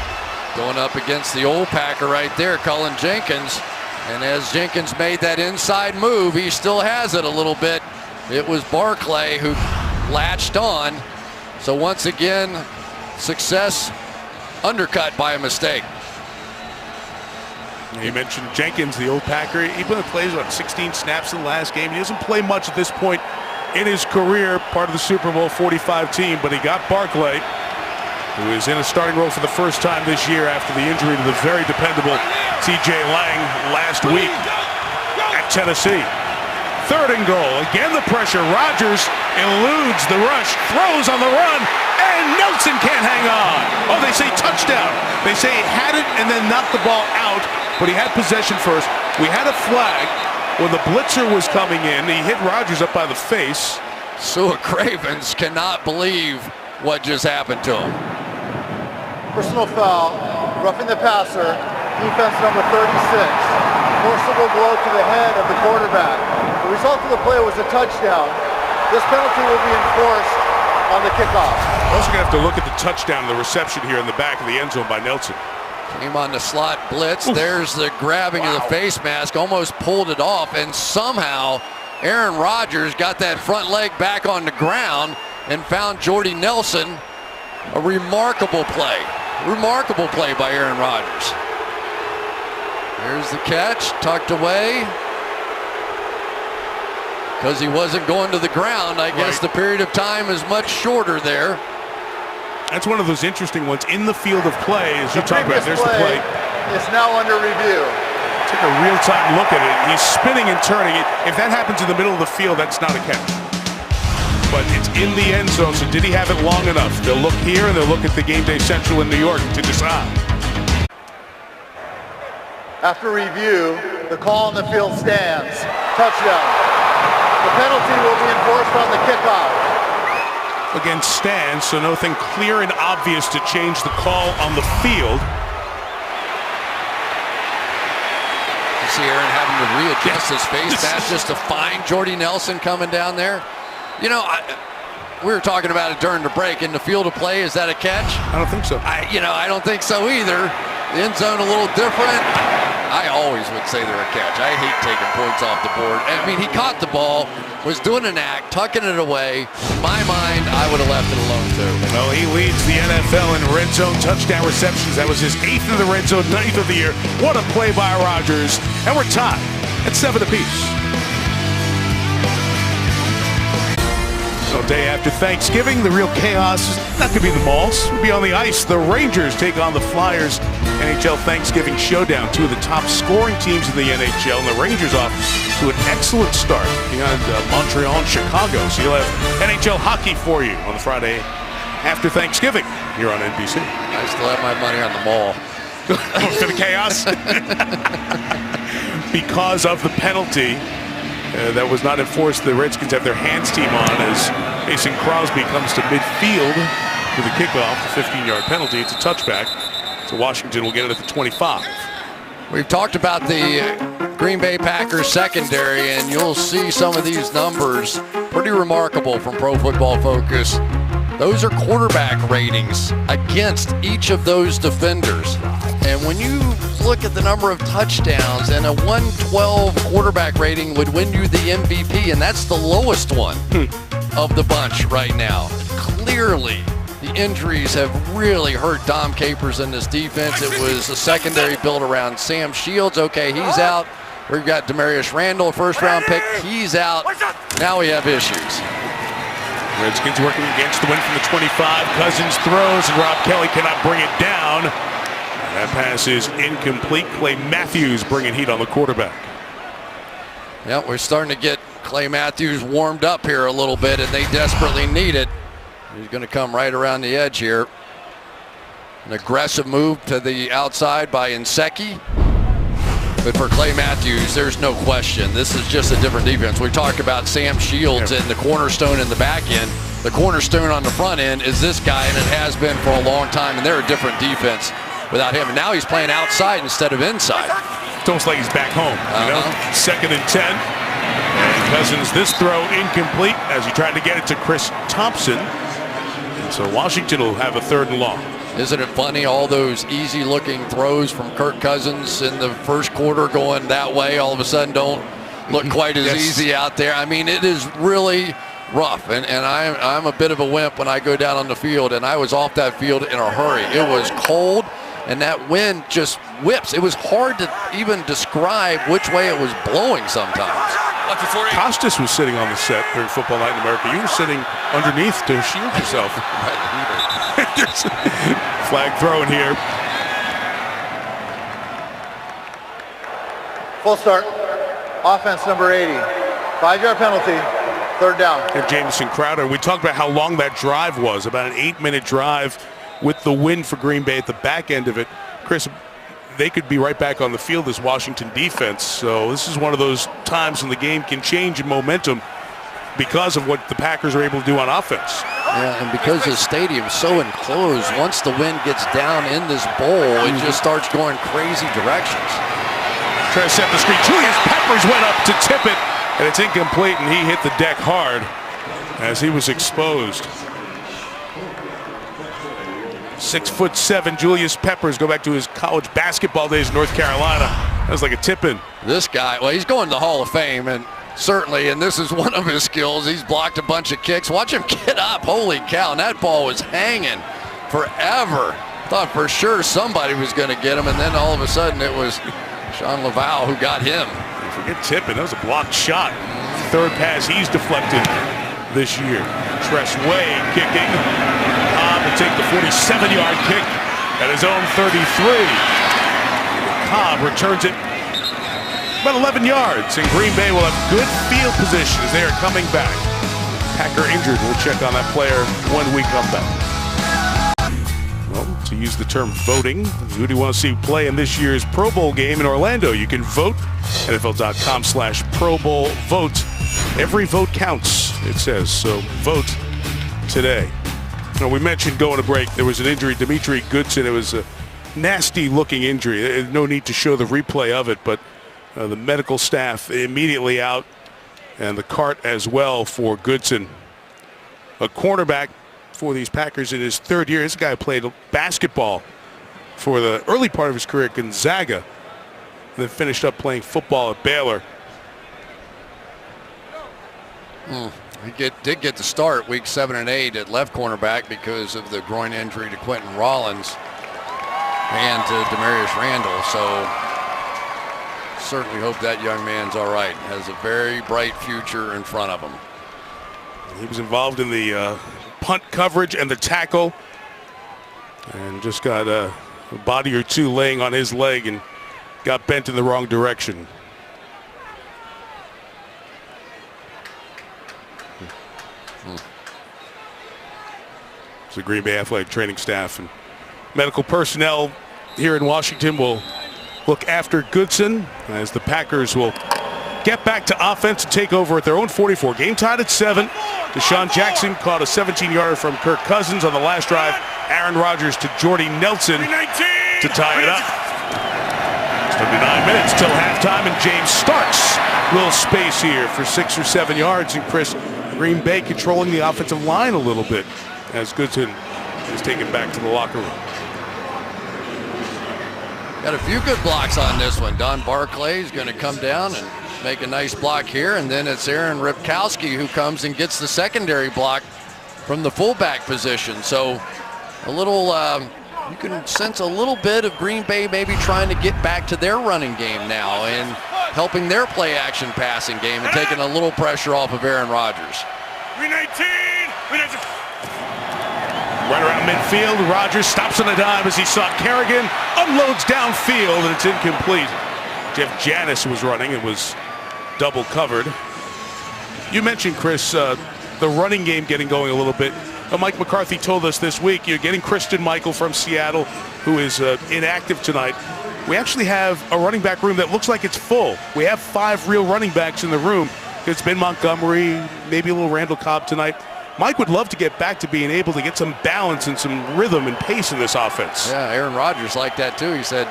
going up against the old Packer right there, Cullen Jenkins. And as Jenkins made that inside move, he still has it a little bit. It was Barclay who latched on. So once again, success undercut by a mistake. You mentioned Jenkins, the old Packer. He plays about 16 snaps in the last game. He doesn't play much at this point in his career, part of the Super Bowl 45 team, but he got Barclay, who is in a starting role for the first time this year after the injury to the very dependable TJ Lang last week at Tennessee. 3rd and goal. Again the pressure. Rodgers eludes the rush, throws on the run, and Nelson can't hang on. Oh, they say touchdown. They say he had it and then knocked the ball out, but he had possession first. We had a flag when the blitzer was coming in. He hit Rodgers up by the face. Sua Cravens cannot believe what just happened to him. Personal foul, roughing the passer, defense number 36. Forcible blow to the head of the quarterback. The result of the play was a touchdown. This penalty will be enforced on the kickoff. We're also going to have to look at the touchdown, the reception here in the back of the end zone by Nelson. Came on the slot blitz. Oof. There's the grabbing of the face mask, almost pulled it off, and somehow Aaron Rodgers got that front leg back on the ground and found Jordy Nelson. A remarkable play. Remarkable play by Aaron Rodgers. There's the catch, tucked away. Because he wasn't going to the ground, I guess the period of time is much shorter there. That's one of those interesting ones in the field of play, as you talk about. There's the play. It's now under review. Take a real-time look at it. He's spinning and turning it. If that happens in the middle of the field, that's not a catch. But it's in the end zone, so did he have it long enough? They'll look here and they'll look at the Game Day Central in New York to decide. After review, the call on the field stands. Touchdown. The penalty will be enforced on the kickoff. Again, stands, so nothing clear and obvious to change the call on the field. You see Aaron having to readjust his face mask just to find Jordy Nelson coming down there. You know, we were talking about it during the break. In the field of play, is that a catch? I don't think so. I don't think so either. The end zone a little different. I always would say they're a catch. I hate taking points off the board. I mean, he caught the ball, was doing an act, tucking it away. In my mind, I would have left it alone too. Well, he leads the NFL in red zone touchdown receptions. That was his 8th in the red zone, 9th of the year. What a play by Rodgers. And we're tied at 7 apiece. So day after Thanksgiving, the real chaos is not going to be the Malls. We'll be on the ice. The Rangers take on the Flyers. NHL Thanksgiving Showdown. Two of the top scoring teams in the NHL. And the Rangers off to an excellent start behind Montreal and Chicago. So you'll have NHL hockey for you on the Friday after Thanksgiving here on NBC. I still have my money on the Mall. For the chaos? Because of the penalty that was not enforced, the Redskins have their hands team on as Mason Crosby comes to midfield with a kickoff, a 15-yard penalty. It's a touchback. So Washington will get it at the 25. We've talked about the Green Bay Packers secondary, and you'll see some of these numbers pretty remarkable from Pro Football Focus. Those are quarterback ratings against each of those defenders. And when you look at the number of touchdowns, and a 112 quarterback rating would win you the MVP, and that's the lowest one of the bunch right now. Clearly, the injuries have really hurt Dom Capers in this defense. It was a secondary built around Sam Shields. Okay, he's out. We've got Demarius Randall, first-round pick. He's out. Now we have issues. Redskins working against the win from the 25. Cousins throws, and Rob Kelly cannot bring it down. That pass is incomplete. Clay Matthews bringing heat on the quarterback. Yeah, we're starting to get Clay Matthews warmed up here a little bit, and they desperately need it. He's going to come right around the edge here. An aggressive move to the outside by Inseki. But for Clay Matthews, there's no question. This is just a different defense. We talk about Sam Shields and the cornerstone in the back end. The cornerstone on the front end is this guy, and it has been for a long time, and they're a different defense without him. And now he's playing outside instead of inside. It's almost like he's back home, you know? 2nd and 10. And Cousins, this throw incomplete as he tried to get it to Chris Thompson. And so Washington will have a 3rd and long. Isn't it funny, all those easy-looking throws from Kirk Cousins in the first quarter going that way all of a sudden don't look quite as easy out there. I mean, it is really rough, and I'm a bit of a wimp when I go down on the field, and I was off that field in a hurry. It was cold, and that wind just whips. It was hard to even describe which way it was blowing sometimes. Costas was sitting on the set during Football Night in America. You were sitting underneath to shield yourself. Flag thrown here. Full start. Offense number 80. 5-yard penalty. 3rd down. And Jamison Crowder. We talked about how long that drive was. About an 8-minute drive with the win for Green Bay at the back end of it. Chris, they could be right back on the field as Washington defense. So this is one of those times when the game can change in momentum. because of what the Packers are able to do on offense. Yeah, and because the stadium's so enclosed, once the wind gets down in this bowl, it just starts going crazy directions. Try to set the screen. Julius Peppers went up to tip it, and it's incomplete, and he hit the deck hard as he was exposed. 6'7", Julius Peppers. Go back to his college basketball days in North Carolina. That was like a tip-in. This guy, well, he's going to the Hall of Fame, and certainly, and this is one of his skills. He's blocked a bunch of kicks. Watch him get up. Holy cow, and that ball was hanging forever. Thought for sure somebody was going to get him, and then all of a sudden it was Sean Laval who got him. Forget tipping. That was a blocked shot. Third pass he's deflected this year. Tress Way kicking. Cobb will take the 47-yard kick at his own 33. Cobb returns it about 11 yards, and Green Bay will have good field position as they are coming back. Packer injured. We'll check on that player when we come back. Well, to use the term voting, who do you want to see play in this year's Pro Bowl game in Orlando? You can vote. NFL.com/Pro Bowl vote. Every vote counts, it says, so vote today. Now, we mentioned going to break, there was an injury, Dimitri Goodson. It was a nasty-looking injury. There's no need to show the replay of it, but the medical staff immediately out, and the cart as well for Goodson. A cornerback for these Packers in his third year. This guy played basketball for the early part of his career at Gonzaga, and then finished up playing football at Baylor. He did get the start week 7 and 8 at left cornerback because of the groin injury to Quentin Rollins and to Demarius Randall. So certainly hope that young man's all right. Has a very bright future in front of him. He was involved in the punt coverage and the tackle, and just got a body or two laying on his leg and got bent in the wrong direction. So the Green Bay athletic training staff and medical personnel here in Washington will look after Goodson as the Packers will get back to offense and take over at their own 44. Game tied at 7. Deshaun Jackson caught a 17-yarder from Kirk Cousins on the last drive. Aaron Rodgers to Jordy Nelson to tie it up. It's 39 minutes till halftime, and James Starks will space here for 6 or 7 yards. And Chris, Green Bay controlling the offensive line a little bit as Goodson is taken back to the locker room. Got a few good blocks on this one. Don Barclay is going to come down and make a nice block here, and then it's Aaron Ripkowski who comes and gets the secondary block from the fullback position. So a little, you can sense a little bit of Green Bay maybe trying to get back to their running game now and helping their play action passing game and taking a little pressure off of Aaron Rodgers. Right around midfield, Rodgers stops on a dime as he saw Kerrigan, unloads downfield, and it's incomplete. Jeff Janis was running and was double covered. You mentioned, Chris, the running game getting going a little bit. Mike McCarthy told us this week, you're getting Christian Michael from Seattle, who is inactive tonight. We actually have a running back room that looks like it's full. We have 5 real running backs in the room. It's been Montgomery, maybe a little Randall Cobb tonight. Mike would love to get back to being able to get some balance and some rhythm and pace in this offense. Yeah, Aaron Rodgers liked that too. He said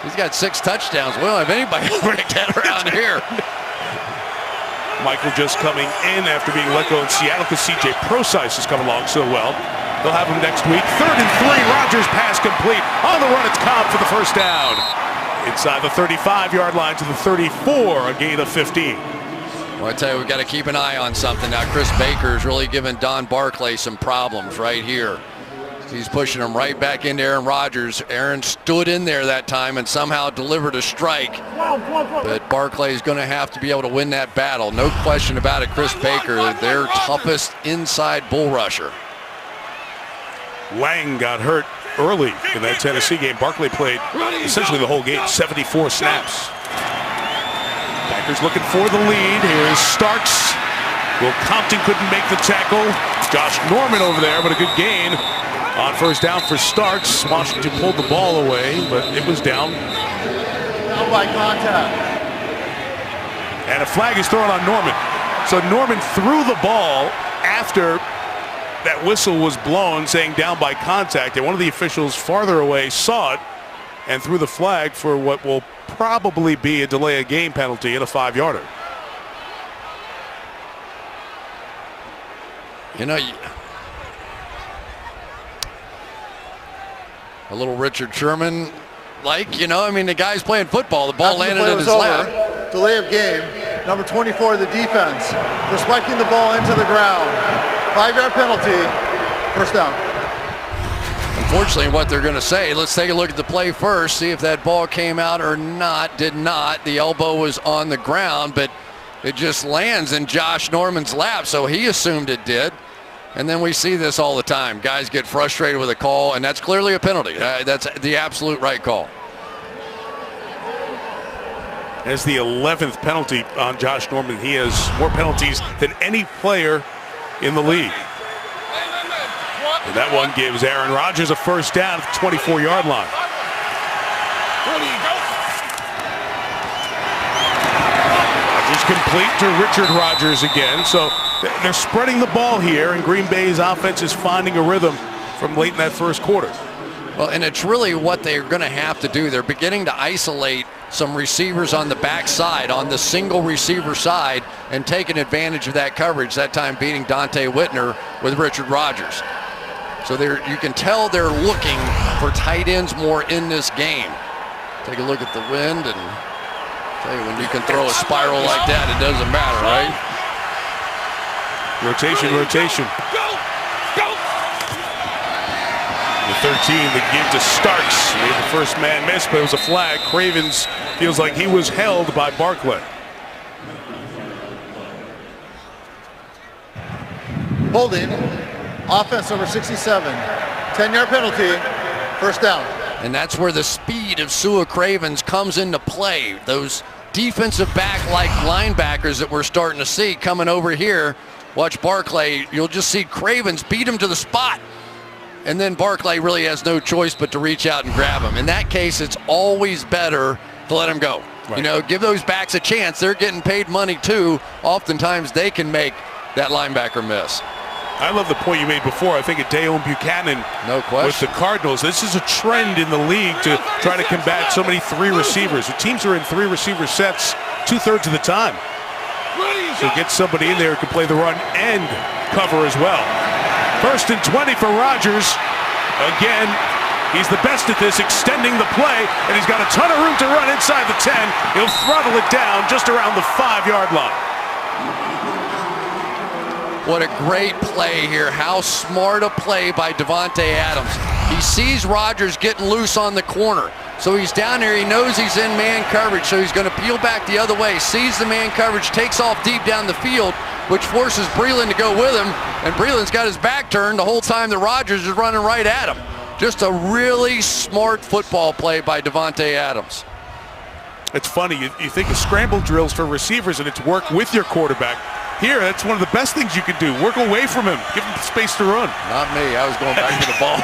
he's got 6 touchdowns. We don't have anybody like that around here. Michael just coming in after being let go in Seattle because C.J. Prosise has come along so well. They'll have him next week. 3rd and 3. Rodgers pass complete. On the run, it's Cobb for the first down. Inside the 35-yard line to the 34, a gain of 15. Well, I tell you, we've got to keep an eye on something now. Chris Baker's really giving Don Barclay some problems right here. He's pushing him right back into Aaron Rodgers. Aaron stood in there that time and somehow delivered a strike. But Barclay's going to have to be able to win that battle. No question about it, Chris Baker, their toughest inside bull rusher. Lang got hurt early in that Tennessee game. Barclay played essentially the whole game, 74 snaps. Packers looking for the lead. Here is Starks. Will Compton couldn't make the tackle. Josh Norman over there, but a good gain on first down for Starks. Washington pulled the ball away, but it was down. Down by contact. And a flag is thrown on Norman. So Norman threw the ball after that whistle was blown, saying down by contact, and one of the officials farther away saw it and threw the flag for what will probably be a delay of game penalty and a 5-yarder. You know, a little Richard Sherman, I mean, the guy's playing football. The ball landed in his lap. Delay of game. Number 24, the defense, for spiking the ball into the ground. 5-yard penalty, first down. Unfortunately, what they're going to say, let's take a look at the play first, see if that ball came out or not. Did not. The elbow was on the ground, but it just lands in Josh Norman's lap, so he assumed it did. And then we see this all the time. Guys get frustrated with a call, and that's clearly a penalty. That's the absolute right call. As the 11th penalty on Josh Norman. He has more penalties than any player in the league. And that one gives Aaron Rodgers a first down at the 24-yard line. Rodgers complete to Richard Rodgers again. So they're spreading the ball here, and Green Bay's offense is finding a rhythm from late in that first quarter. Well, and it's really what they're going to have to do. They're beginning to isolate some receivers on the backside, on the single receiver side, and taking advantage of that coverage, that time beating Dante Whitner with Richard Rodgers. So you can tell they're looking for tight ends more in this game. Take a look at the wind, and tell you, when you can throw a spiral like that, it doesn't matter, right? Rotation, rotation. The 13, the give to Starks. Made the first man miss, but it was a flag. Cravens feels like he was held by Barclay. Holding. Offense number 67. 10-yard penalty. First down. And that's where the speed of Sua Cravens comes into play. Those defensive back-like linebackers that we're starting to see coming over here. Watch Barclay. You'll just see Cravens beat him to the spot. And then Barclay really has no choice but to reach out and grab him. In that case, it's always better to let him go. Right. Give those backs a chance. They're getting paid money too. Oftentimes they can make that linebacker miss. I love the point you made before. I think of Dayon Buchanan with the Cardinals. This is a trend in the league to try to combat so many 3 receivers. The teams are in 3 receiver sets 2/3 of the time. So get somebody in there who can play the run and cover as well. First and 20 for Rodgers. Again, he's the best at this, extending the play, and he's got a ton of room to run inside the 10. He'll throttle it down just around the 5-yard line. What a great play here. How smart a play by Davante Adams. He sees Rodgers getting loose on the corner. So he's down there. He knows he's in man coverage, so he's going to peel back the other way. Sees the man coverage, takes off deep down the field, which forces Breeland to go with him. And Breeland's got his back turned the whole time that Rodgers is running right at him. Just a really smart football play by Davante Adams. It's funny. You think of scramble drills for receivers, and it's work with your quarterback. Here, that's one of the best things you can do. Work away from him. Give him space to run. Not me. I was going back to the ball.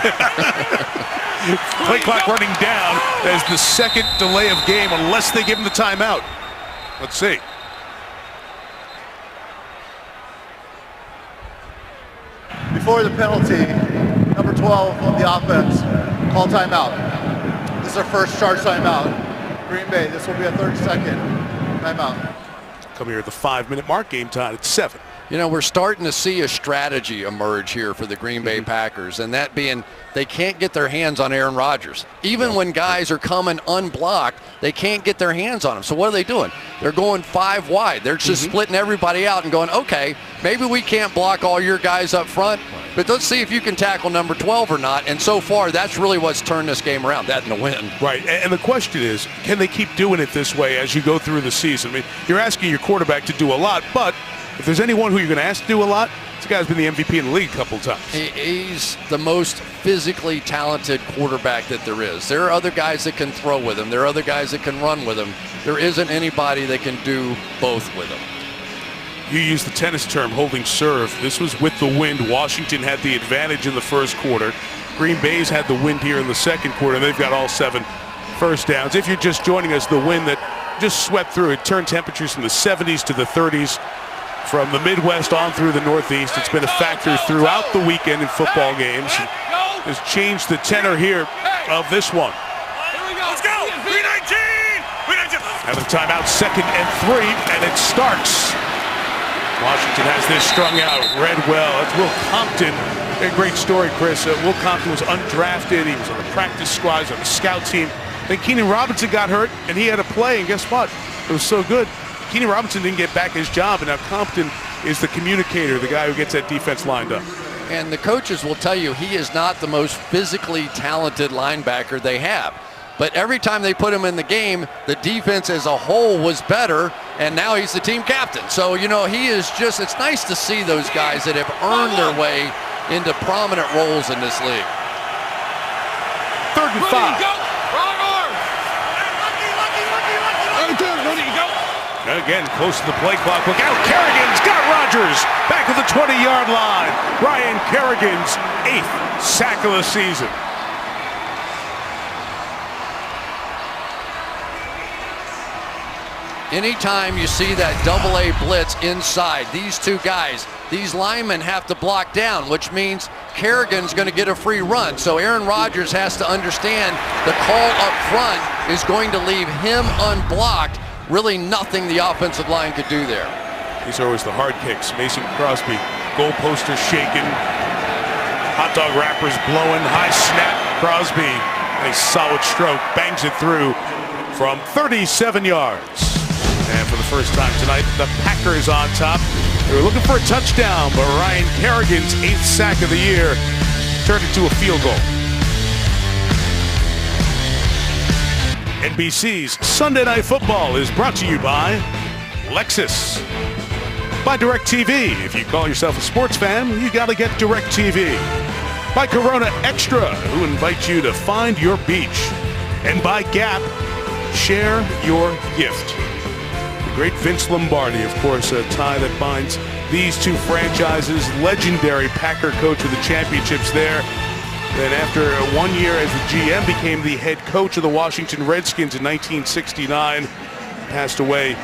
Play clock running down as the second delay of game unless they give him the timeout. Let's see. Before the penalty, number 12 of the offense, call timeout. This is our first charge timeout. Green Bay, this will be a 30-second timeout. Come here at the 5-minute mark, game time at 7. We're starting to see a strategy emerge here for the Green Bay Packers, and that being they can't get their hands on Aaron Rodgers. Even when guys are coming unblocked, they can't get their hands on him. So what are they doing? They're going 5 wide. They're just splitting everybody out and going, okay, maybe we can't block all your guys up front, but let's see if you can tackle number 12 or not. And so far, that's really what's turned this game around, that and the win. Right, and the question is, can they keep doing it this way as you go through the season? I mean, you're asking your quarterback to do a lot, but if there's anyone who you're going to ask to do a lot, this guy's been the MVP in the league a couple of times. He's the most physically talented quarterback that there is. There are other guys that can throw with him. There are other guys that can run with him. There isn't anybody that can do both with him. You used the tennis term, holding serve. This was with the wind. Washington had the advantage in the first quarter. Green Bay's had the wind here in the second quarter. They've got all 7 first downs. If you're just joining us, the wind that just swept through, it turned temperatures from the 70s to the 30s. from the Midwest on through the Northeast. It's been a factor throughout the weekend in football games. Has changed the tenor here of this one. Let's go! 319! Out of timeout, 2nd and 3, and it starts. Washington has this strung out. Read well. That's Will Compton. A great story, Chris. Will Compton was undrafted. He was on the practice squad, on the scout team. Then Keenan Robinson got hurt, and he had to play, and guess what? It was so good. Keenan Robinson didn't get back his job, and now Compton is the communicator, the guy who gets that defense lined up. And the coaches will tell you he is not the most physically talented linebacker they have. But every time they put him in the game, the defense as a whole was better, and now he's the team captain. So, you know, he is just, it's nice to see those guys that have earned their way into prominent roles in this league. 3rd and 5. Again, close to the play clock. Look out, Kerrigan's got Rodgers back at the 20-yard line. Ryan Kerrigan's 8th sack of the season. Anytime you see that double-A blitz inside, these two guys, these linemen have to block down, which means Kerrigan's going to get a free run. So Aaron Rodgers has to understand the call up front is going to leave him unblocked. Really nothing the offensive line could do there. These are always the hard kicks. Mason Crosby, goal posters shaking, hot dog wrappers blowing, high snap. Crosby, a solid stroke, bangs it through from 37 yards. And for the first time tonight, the Packers on top. They were looking for a touchdown, but Ryan Kerrigan's 8th sack of the year turned into a field goal. NBC's Sunday Night Football is brought to you by Lexus. By DirecTV. If you call yourself a sports fan, you gotta get DirecTV. By Corona Extra, who invite you to find your beach. And by Gap, share your gift. The great Vince Lombardi, of course, a tie that binds these two franchises. Legendary Packer coach of the championships there. Then after 1 year as the GM, became the head coach of the Washington Redskins in 1969. Passed away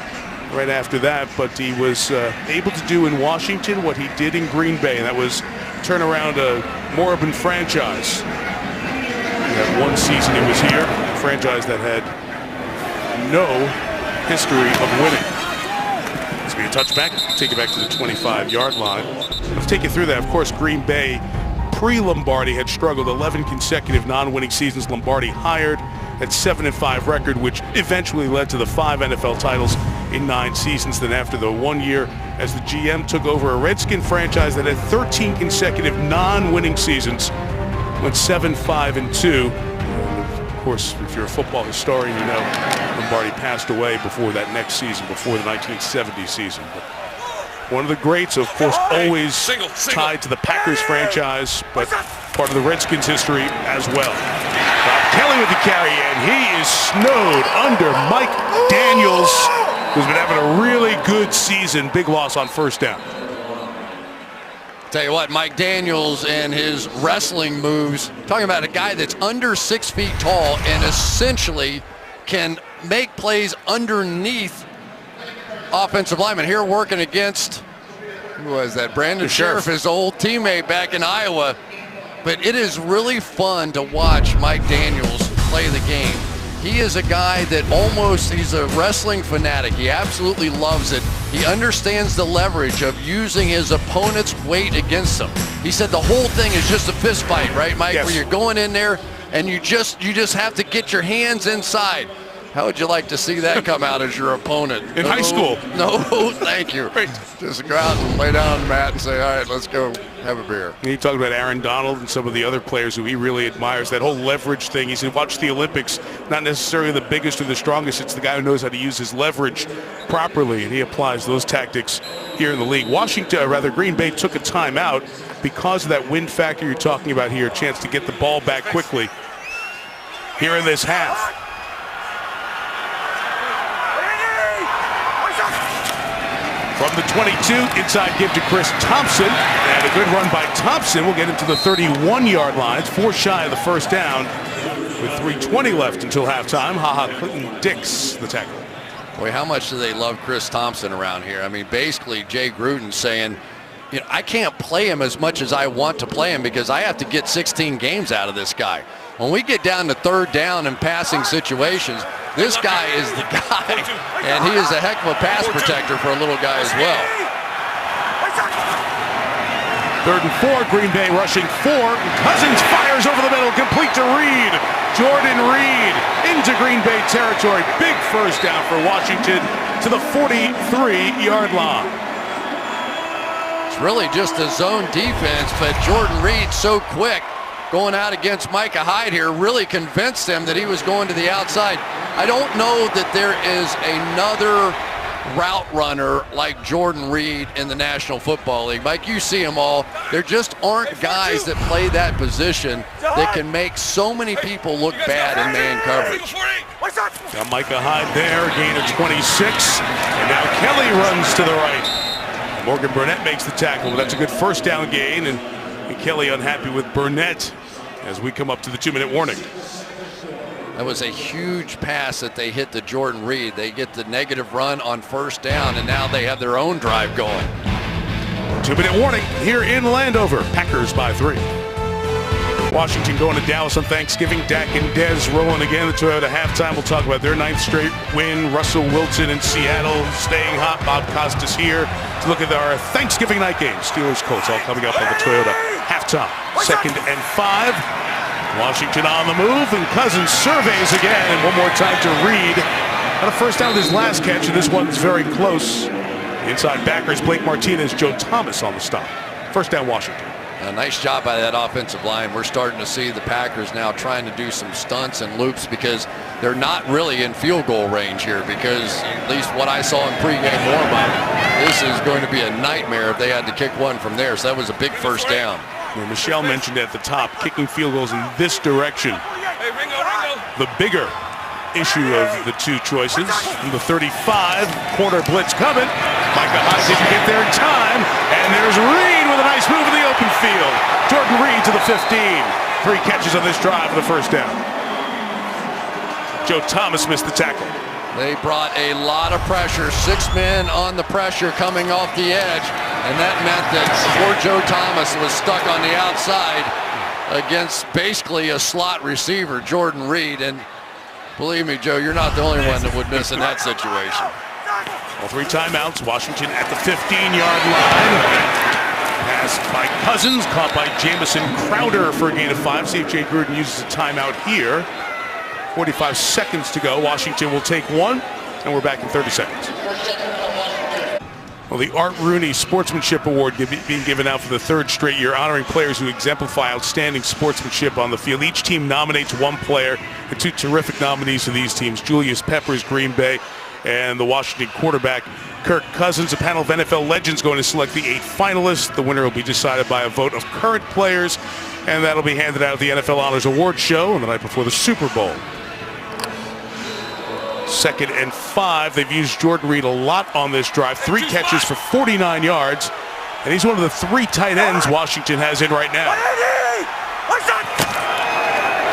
right after that, but he was able to do in Washington what he did in Green Bay, and that was turn around a moribund franchise. That one season he was here, a franchise that had no history of winning. This will be a touchback. Take it back to the 25-yard line. Let's take you through that. Of course, Green Bay pre-Lombardi had struggled 11 consecutive non-winning seasons. Lombardi hired at 7-5 record, which eventually led to the 5 NFL titles in 9 seasons. Then after the 1 year as the GM, took over a Redskin franchise that had 13 consecutive non-winning seasons, went 7-5-2. Of course, if you're a football historian, you know Lombardi passed away before that next season, before the 1970 season. But one of the greats, of course, always tied to the Packers franchise, but part of the Redskins history as well. Bob Kelly with the carry, and he is snowed under Mike Daniels, who's been having a really good season. Big loss on first down. Tell you what, Mike Daniels and his wrestling moves, talking about a guy that's under 6 feet tall and essentially can make plays underneath offensive lineman. Here working against, who was that? Brandon Sheriff, his old teammate back in Iowa. But it is really fun to watch Mike Daniels play the game. He is a guy that he's a wrestling fanatic. He absolutely loves it. He understands the leverage of using his opponent's weight against him. He said the whole thing is just a fist fight, right, Mike? Yes. Where you're going in there and you just have to get your hands inside. How would you like to see that come out as your opponent? In high school. No, thank you. Right. Just go out and lay down on the mat and say, all right, let's go have a beer. And he talked about Aaron Donald and some of the other players who he really admires, that whole leverage thing. He said, watch the Olympics, not necessarily the biggest or the strongest. It's the guy who knows how to use his leverage properly, and he applies those tactics here in the league. Green Bay took a timeout because of that wind factor you're talking about here, a chance to get the ball back quickly here in this half. From the 22, inside give to Chris Thompson, and a good run by Thompson will get him to the 31-yard line. It's 4 shy of the first down with 3:20 left until halftime. Clinton Dix, the tackle. Boy, how much do they love Chris Thompson around here? I mean, basically, Jay Gruden saying, you know, I can't play him as much as I want to play him because I have to get 16 games out of this guy. When we get down to third down and passing situations, this guy is the guy, and he is a heck of a pass protector for a little guy as well. 3rd and 4, Green Bay rushing 4. Cousins fires over the middle, complete to Reed. Jordan Reed into Green Bay territory. Big first down for Washington to the 43-yard line. It's really just a zone defense, but Jordan Reed so quick going out against Micah Hyde here really convinced him that he was going to the outside. I don't know that there is another route runner like Jordan Reed in the National Football League. Mike, you see them all. There just aren't guys that play that position that can make so many people look bad in man coverage. Got Micah Hyde there, gain of 26. And now Kelly runs to the right. Morgan Burnett makes the tackle, but that's a good first down gain. And Kelly unhappy with Burnett as we come up to the 2-minute warning. That was a huge pass that they hit to Jordan Reed. They get the negative run on first down, and now they have their own drive going. 2-minute warning here in Landover. Packers by 3. Washington going to Dallas on Thanksgiving. Dak and Dez rolling again. The Toyota halftime. We'll talk about their 9th straight win. Russell Wilson in Seattle staying hot. Bob Costas here to look at our Thanksgiving night game. Steelers Colts all coming up on the Toyota halftime. 2nd and 5. Washington on the move, and Cousins surveys again, and one more time to Reed. Got a first down with his last catch, and this one's very close. Inside backers, Blake Martinez, Joe Thomas on the stop. First down, Washington. A nice job by that offensive line. We're starting to see the Packers now trying to do some stunts and loops because they're not really in field goal range here, because at least what I saw in pregame warm-up, this is going to be a nightmare if they had to kick one from there. So that was a big first down. Well, Michelle mentioned at the top, kicking field goals in this direction. The bigger issue of the two choices. From the 35, corner blitz coming. Micah Hyde didn't get there in time. And there's Reed with a nice move in the open field. Jordan Reed to the 15. 3 catches on this drive for the first down. Joe Thomas missed the tackle. They brought a lot of pressure, 6 men on the pressure coming off the edge, and that meant that poor Joe Thomas was stuck on the outside against basically a slot receiver, Jordan Reed, and believe me, Joe, you're not the only one that would miss in that situation. All 3 timeouts, Washington at the 15-yard line. Pass by Cousins, caught by Jamison Crowder for a gain of 5. See if Jay Gruden uses a timeout here. 45 seconds to go. Washington will take 1, and we're back in 30 seconds. Well, the Art Rooney Sportsmanship Award being given out for the 3rd straight year, honoring players who exemplify outstanding sportsmanship on the field. Each team nominates 1 player, and 2 terrific nominees for these teams. Julius Peppers, Green Bay, and the Washington quarterback, Kirk Cousins. A panel of NFL legends going to select the 8 finalists. The winner will be decided by a vote of current players, and that'll be handed out at the NFL Honors Award Show on the night before the Super Bowl. 2nd and 5. They've used Jordan Reed a lot on this drive. 3 catches for 49 yards. And he's one of the 3 tight ends Washington has in right now.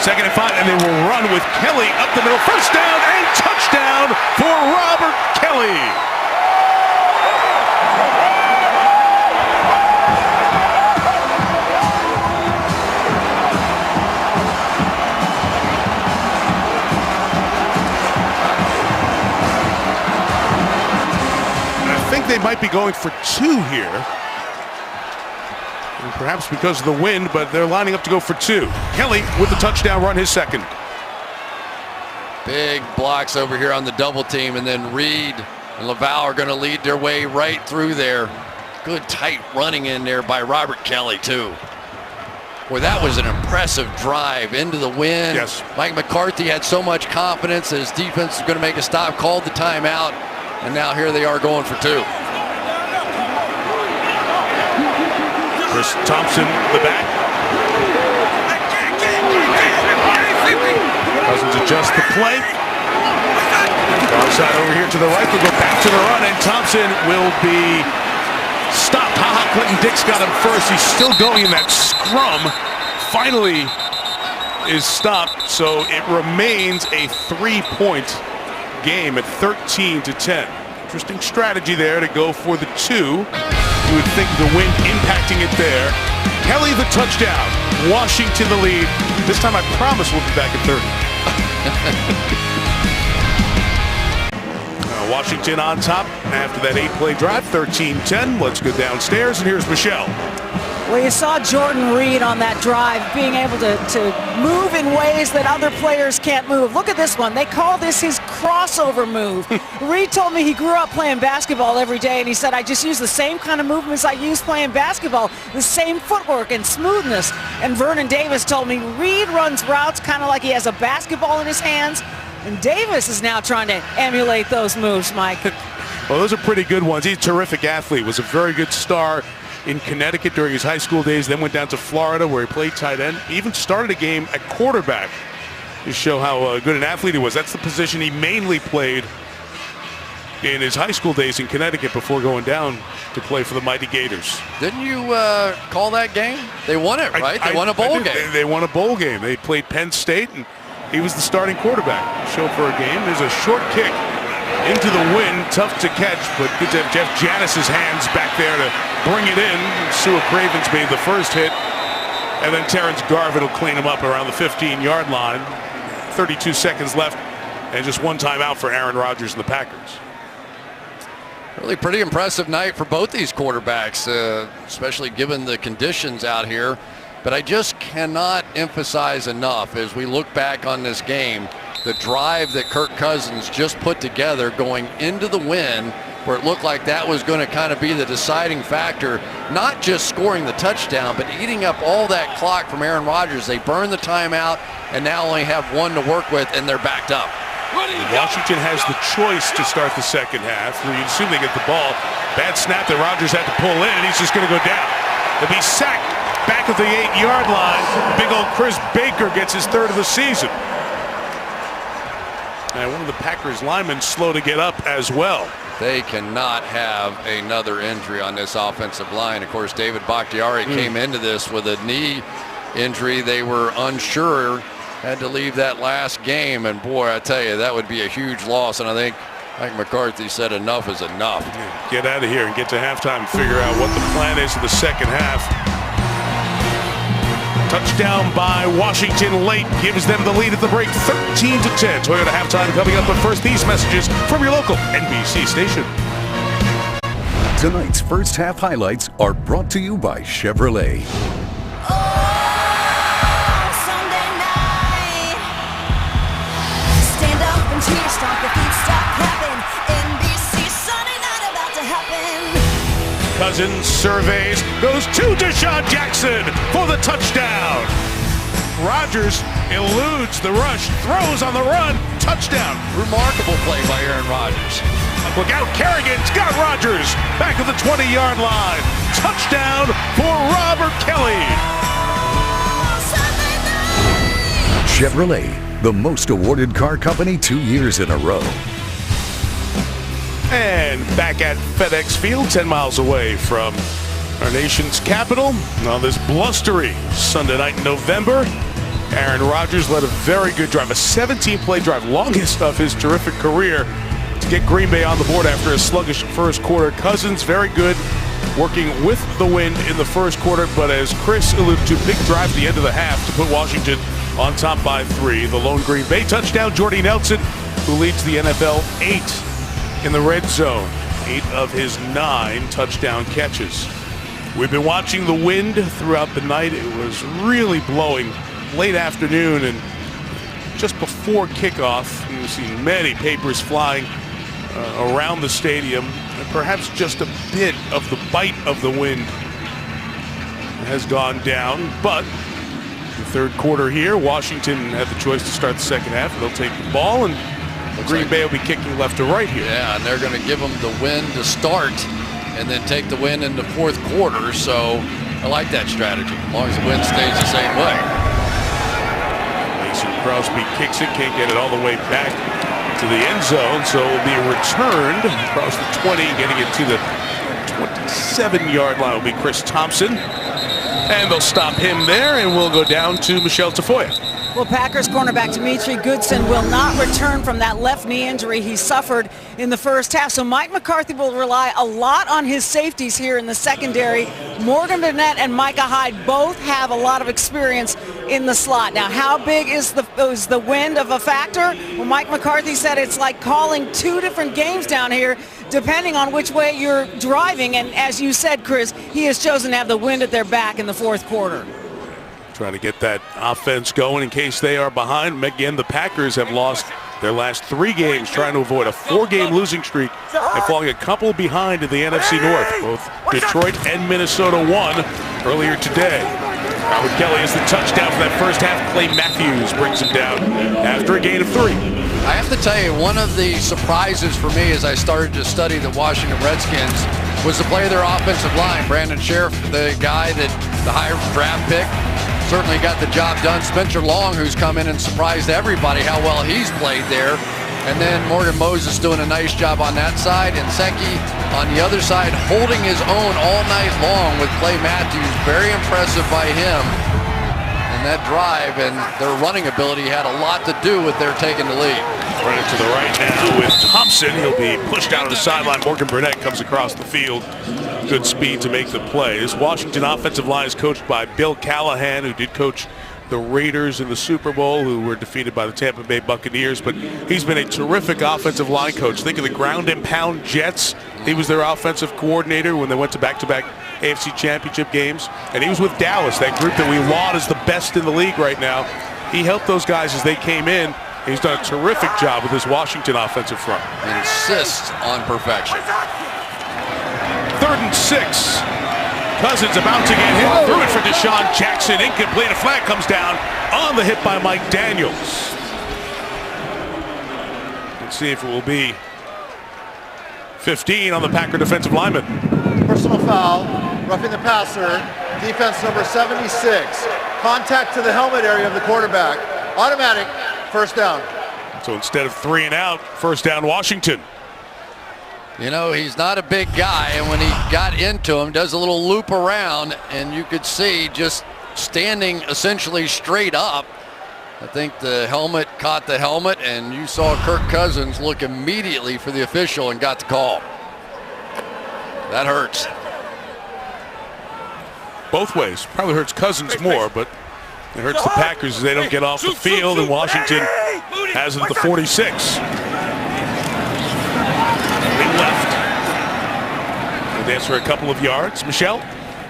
2nd and 5, and they will run with Kelly up the middle. First down and touchdown for Robert Kelly. They might be going for 2 here, and perhaps because of the wind, but they're lining up to go for 2. Kelly with the touchdown run, his 2nd. Big blocks over here on the double team, and then Reed and Laval are going to lead their way right through there. Good tight running in there by Robert Kelly too. Boy, that was an impressive drive into the wind. Yes. Mike McCarthy had so much confidence that his defense was going to make a stop, called the timeout, and now here they are going for 2. Chris Thompson, the back. Cousins adjust the play. Far side over here to the right. We'll go back to the run, and Thompson will be stopped. Clinton Dix got him first. He's still going in that scrum. Finally is stopped, so it remains a 3-point game at 13-10. Interesting strategy there to go for the 2. You would think the wind impacting it there. Kelly the touchdown. Washington the lead. This time I promise we'll be back at 30. Washington on top after that 8-play drive, 13-10. Let's go downstairs, and here's Michelle. Well, you saw Jordan Reed on that drive being able to move in ways that other players can't move. Look at this one. They call this his crossover move. Reed told me he grew up playing basketball every day, and he said, I just use the same kind of movements I use playing basketball, the same footwork and smoothness. And Vernon Davis told me Reed runs routes kind of like he has a basketball in his hands, and Davis is now trying to emulate those moves, Mike. Well, those are pretty good ones. He's a terrific athlete. Was a very good star in Connecticut during his high school days, then went down to Florida where he played tight end. He even started a game at quarterback to show how good an athlete he was. That's the position he mainly played in his high school days in Connecticut before going down to play for the Mighty Gators. Didn't you call that game? They won it, right? They won a bowl game. They won a bowl game. They played Penn State, and he was the starting quarterback. Show for a game. There's a short kick into the wind, tough to catch, but good to have Jeff Janis's hands back there to bring it in. Sua Cravens made the first hit, and then Terrence Garvin will clean him up around the 15-yard line. 32 seconds left, and just one timeout for Aaron Rodgers and the Packers. Really pretty impressive night for both these quarterbacks, especially given the conditions out here. But I just cannot emphasize enough as we look back on this game, the drive that Kirk Cousins just put together going into the wind, where it looked like that was going to kind of be the deciding factor, not just scoring the touchdown, but eating up all that clock from Aaron Rodgers. They burned the timeout and now only have one to work with, and they're backed up. Washington has the choice to start the second half. You assume they get the ball. Bad snap that Rodgers had to pull in, and he's just going to go down. He'll be sacked back at the 8-yard line. Big old Chris Baker gets his third of the season. And one of the Packers linemen slow to get up as well. They cannot have another injury on this offensive line. Of course, David Bakhtiari came into this with a knee injury. They were unsure, had to leave that last game, and boy, I tell you, that would be a huge loss. And I think Mike McCarthy said enough is enough. Get out of here and get to halftime and figure out what the plan is for the second half. Touchdown by Washington late gives them the lead at the break, 13-10. Toyota halftime coming up, but first these messages from your local NBC station. Tonight's first half highlights are brought to you by Chevrolet. Sunday night. Stand up and cheer, stomp your feet, stop clapping. NBC Sunday night about to happen. Cousins surveys, goes to Deshaun Jackson for the touchdown. Rodgers eludes the rush, throws on the run, touchdown. Remarkable play by Aaron Rodgers. Look out, Kerrigan's got Rodgers back at the 20-yard line. Touchdown for Robert Kelly. Chevrolet, the most awarded car company 2 years in a row. And back at FedEx Field, 10 miles away from our nation's capital, on this blustery Sunday night in November, Aaron Rodgers led a very good drive, a 17-play drive, longest of his terrific career, to get Green Bay on the board after a sluggish first quarter. Cousins, very good, working with the wind in the first quarter, but as Chris alluded to, big drive at the end of the half to put Washington on top by 3. The lone Green Bay touchdown, Jordy Nelson, who leads the NFL 8 in the red zone, 8 of his 9 touchdown catches. We've been watching the wind throughout the night. It was really blowing late afternoon and just before kickoff. You've seen many papers flying around the stadium, and perhaps just a bit of the bite of the wind has gone down. But the third quarter here, Washington had the choice to start the second half. They'll take the ball, and Green Bay will be kicking left to right here. Yeah, and they're going to give them the win to start and then take the win in the fourth quarter. So I like that strategy, as long as the win stays the same way. Mason Crosby kicks it, can't get it all the way back to the end zone, so it will be returned across the 20, getting it to the 27-yard line will be Chris Thompson. And they'll stop him there, and we'll go down to Michelle Tafoya. Well, Packers cornerback Demetri Goodson will not return from that left knee injury he suffered in the first half. So Mike McCarthy will rely a lot on his safeties here in the secondary. Morgan Burnett and Micah Hyde both have a lot of experience in the slot. Now, how big is the wind of a factor? Well, Mike McCarthy said it's like calling two different games down here, depending on which way you're driving. And as you said, Chris, he has chosen to have the wind at their back in the fourth quarter. Trying to get that offense going in case they are behind. Again, the Packers have lost their last 3 games, trying to avoid a 4-game losing streak and falling a couple behind in the NFC North. Both Detroit and Minnesota won earlier today. Howard Kelly has the touchdown for that first half. Clay Matthews brings him down after a gain of 3. I have to tell you, one of the surprises for me as I started to study the Washington Redskins was the play of their offensive line. Brandon Sheriff, the guy that the high draft pick, certainly got the job done. Spencer Long, who's come in and surprised everybody how well he's played there. And then Morgan Moses doing a nice job on that side. And Secchi on the other side holding his own all night long with Clay Matthews. Very impressive by him. And that drive and their running ability had a lot to do with their taking the lead. Running to the right now with Thompson. He'll be pushed out of the sideline. Morgan Burnett comes across the field. Good speed to make the play. This Washington offensive line is coached by Bill Callahan, who did coach the Raiders in the Super Bowl, who were defeated by the Tampa Bay Buccaneers. But he's been a terrific offensive line coach. Think of the ground and pound Jets. He was their offensive coordinator when they went to back-to-back AFC Championship games. And he was with Dallas, that group that we laud as the best in the league right now. He helped those guys as they came in. He's done a terrific job with this Washington offensive front. Insists on perfection. 3rd and 6. Cousins about to get hit. Threw it for Deshaun Jackson. Incomplete. A flag comes down on the hit by Mike Daniels. Let's see if it will be 15 on the Packer defensive lineman. Personal foul. Roughing the passer. Defense number 76. Contact to the helmet area of the quarterback. Automatic. First down. So instead of 3 and out, first down Washington. You know, he's not a big guy, and when he got into him, does a little loop around, and you could see just standing essentially straight up. I think the helmet caught the helmet, and you saw Kirk Cousins look immediately for the official and got the call. That hurts. Both ways. Probably hurts Cousins more, but it hurts the Packers as they don't get off the field, and Washington has it at the 46. Left. And dance for a couple of yards. Michelle?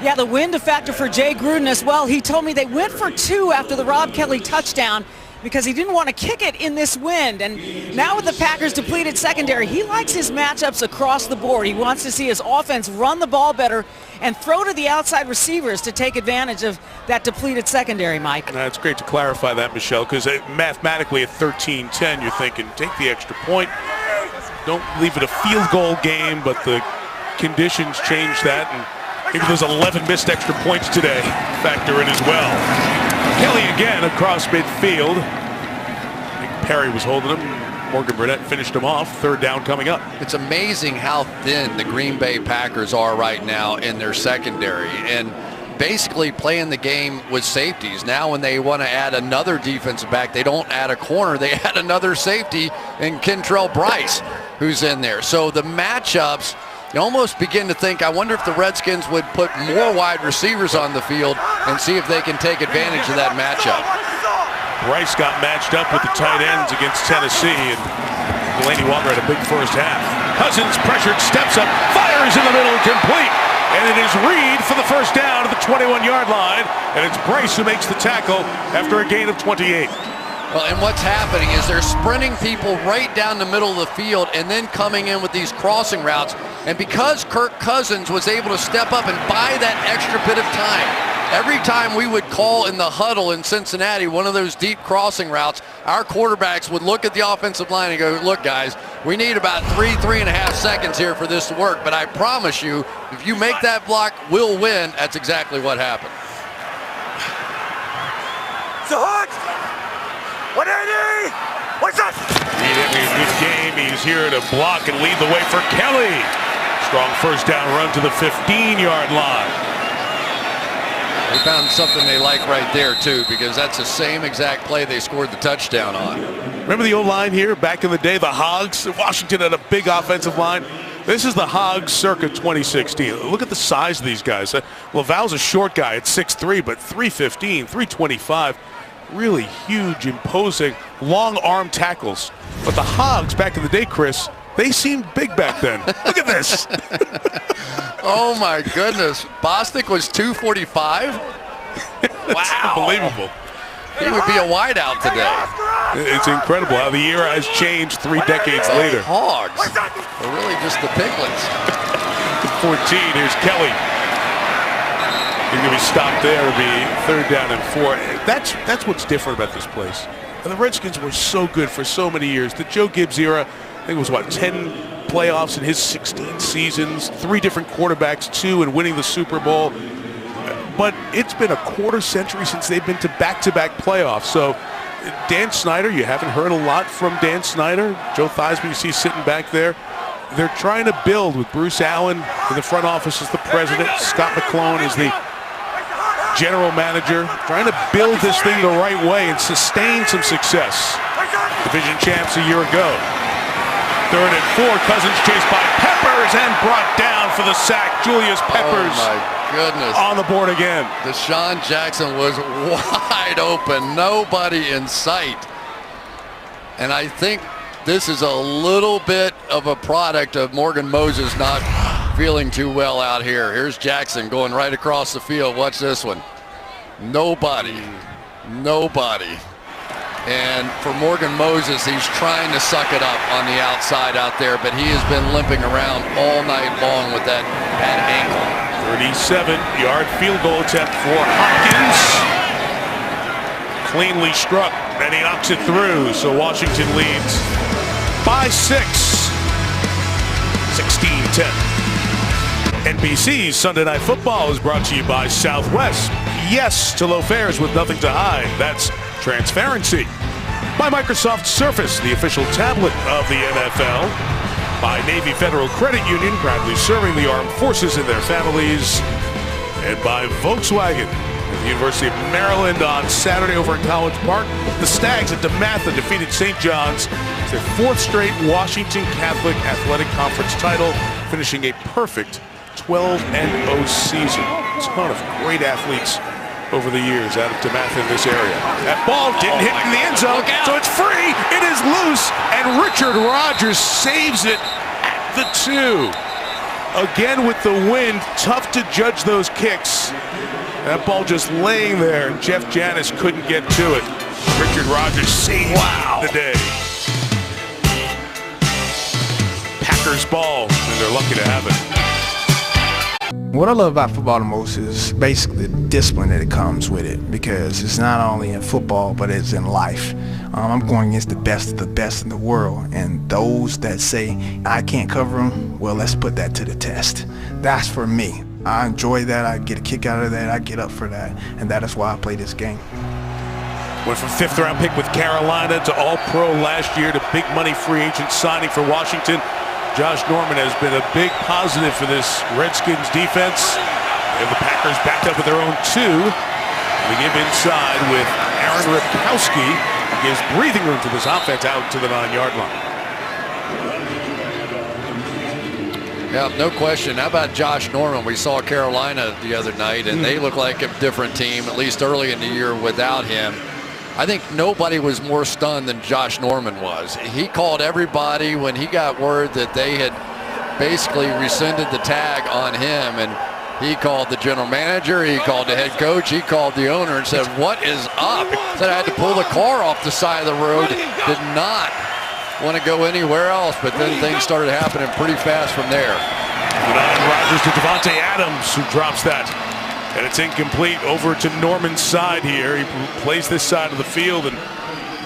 Yeah, the wind a factor for Jay Gruden as well. He told me they went for 2 after the Rob Kelly touchdown because he didn't want to kick it in this wind. And now with the Packers' depleted secondary, he likes his matchups across the board. He wants to see his offense run the ball better and throw to the outside receivers to take advantage of that depleted secondary, Mike. It's great to clarify that, Michelle, because mathematically at 13-10, you're thinking, take the extra point. Don't leave it a field goal game, but the conditions change that, and maybe those 11 missed extra points today factor in as well. Kelly again across midfield. I think Perry was holding him. Morgan Burnett finished him off. 3rd down coming up. It's amazing how thin the Green Bay Packers are right now in their secondary, and basically playing the game with safeties. Now when they want to add another defensive back, they don't add a corner, they add another safety in Kentrell Bryce, who's in there. So the matchups, you almost begin to think, I wonder if the Redskins would put more wide receivers on the field and see if they can take advantage of that matchup. Bryce got matched up with the tight ends against Tennessee, and Delaney Walker had a big first half. Cousins pressured, steps up, fires in the middle, complete. And it is Reed for the first down at the 21-yard line. And it's Bryce who makes the tackle after a gain of 28. Well, and what's happening is they're sprinting people right down the middle of the field and then coming in with these crossing routes. And because Kirk Cousins was able to step up and buy that extra bit of time, every time we would call in the huddle in Cincinnati one of those deep crossing routes, our quarterbacks would look at the offensive line and go, look, guys, we need about 3.5 seconds here for this to work. But I promise you, if you make that block, we'll win. That's exactly what happened. So hot! 180! What's up? Good game. He's here to block and lead the way for Kelly. Strong first down run to the 15-yard line. They found something they like right there, too, because that's the same exact play they scored the touchdown on. Remember the O-line here back in the day, the Hogs? Washington had a big offensive line. This is the Hogs circa 2016. Look at the size of these guys. Laval's a short guy at 6'3", but 315, 325. Really huge, imposing, long arm tackles. But the Hogs back in the day, Chris, they seemed big back then. Look at this. Oh, my goodness. Bostic was 245? Wow. Unbelievable. He would be a wideout today. It's incredible how the era has changed 3 decades later. Hogs. They're really just the piglets. 14, here's Kelly. He's going to be stopped there. It'll be 3rd down and 4. That's what's different about this place. And the Redskins were so good for so many years. The Joe Gibbs era, I think it was, 10 playoffs in his 16 seasons, 3 different quarterbacks, 2, and winning the Super Bowl. But it's been a quarter century since they've been to back-to-back playoffs. So Dan Snyder, you haven't heard a lot from Dan Snyder. Joe Theismann, you see sitting back there. They're trying to build with Bruce Allen in the front office as the president. Scott McClone is the general manager. Trying to build this thing the right way and sustain some success. Division champs a year ago. 3rd and 4, Cousins chased by Peppers and brought down for the sack. Julius Peppers. Oh my goodness. On the board again. Deshaun Jackson was wide open. Nobody in sight. And I think this is a little bit of a product of Morgan Moses not feeling too well out here. Here's Jackson going right across the field. Watch this one. Nobody. And for Morgan Moses, he's trying to suck it up on the outside out there, but he has been limping around all night long with that bad ankle. 37-yard field goal attempt for Hopkins. Cleanly struck, and he knocks it through, so Washington leads by 6. 16-10. NBC's Sunday Night Football is brought to you by Southwest. Yes to low fares with nothing to hide. That's transparency. By Microsoft Surface, the official tablet of the NFL. By Navy Federal Credit Union, proudly serving the armed forces and their families. And by Volkswagen. At the University of Maryland on Saturday over in College Park, the Stags at DeMatha defeated St. John's. It's their 4th straight Washington Catholic Athletic Conference title, finishing a perfect 12-0 season. A ton of great athletes over the years out of DeMatha in this area. That ball didn't hit in the end zone, so it's free. It is loose, and Richard Rodgers saves it at the 2. Again with the wind, tough to judge those kicks. That ball just laying there, and Jeff Janis couldn't get to it. Richard Rodgers saved the day. Packers ball, and they're lucky to have it. What I love about football the most is basically the discipline that it comes with it, because it's not only in football, but it's in life. I'm going against the best of the best in the world, and those that say I can't cover them, well, let's put that to the test. That's for me. I enjoy that. I get a kick out of that. I get up for that, and that is why I play this game. Went from 5th round pick with Carolina to All-Pro last year to big money free agent signing for Washington. Josh Norman has been a big positive for this Redskins defense. They have the Packers backed up with their own 2. They give inside with Aaron Ripkowski. He gives breathing room to this offense out to the 9-yard line. Yeah, no question. How about Josh Norman? We saw Carolina the other night, and they look like a different team, at least early in the year without him. I think nobody was more stunned than Josh Norman was. He called everybody when he got word that they had basically rescinded the tag on him, and he called the general manager, he called the head coach, he called the owner and said, "What is up?" Said I had to pull the car off the side of the road. Did not want to go anywhere else, but then things started happening pretty fast from there. Rodgers to Devontae Adams, who drops that. And it's incomplete over to Norman's side here. He plays this side of the field and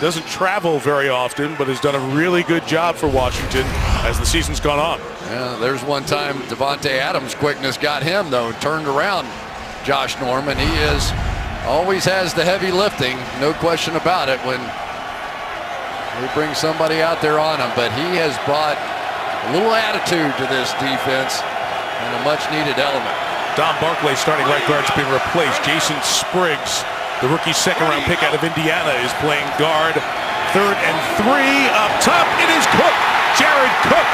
doesn't travel very often, but has done a really good job for Washington as the season's gone on. Yeah, there's one time Devontae Adams' quickness got him, though, turned around Josh Norman. He always has the heavy lifting, no question about it, when we bring somebody out there on him. But he has brought a little attitude to this defense and a much-needed element. Don Barclay, starting right guard, has been replaced. Jason Spriggs, the rookie second-round pick out of Indiana, is playing guard. 3rd and 3 up top. It is Cook, Jared Cook,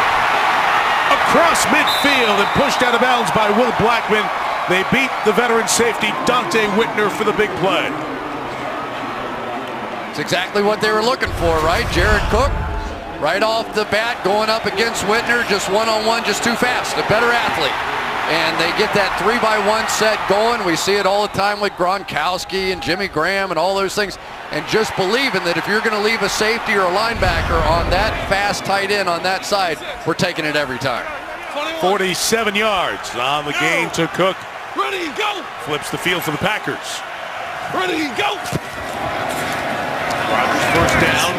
across midfield and pushed out of bounds by Will Blackman. They beat the veteran safety Dante Whitner for the big play. It's exactly what they were looking for, right? Jared Cook, right off the bat, going up against Whitner, just one-on-one, just too fast, a better athlete. And they get that 3-by-1 set going. We see it all the time with Gronkowski and Jimmy Graham and all those things. And just believing that if you're going to leave a safety or a linebacker on that fast tight end on that side, we're taking it every time. 47 yards on the gain to Cook. Ready, go! Flips the field for the Packers. Ready, go! Rodgers first down.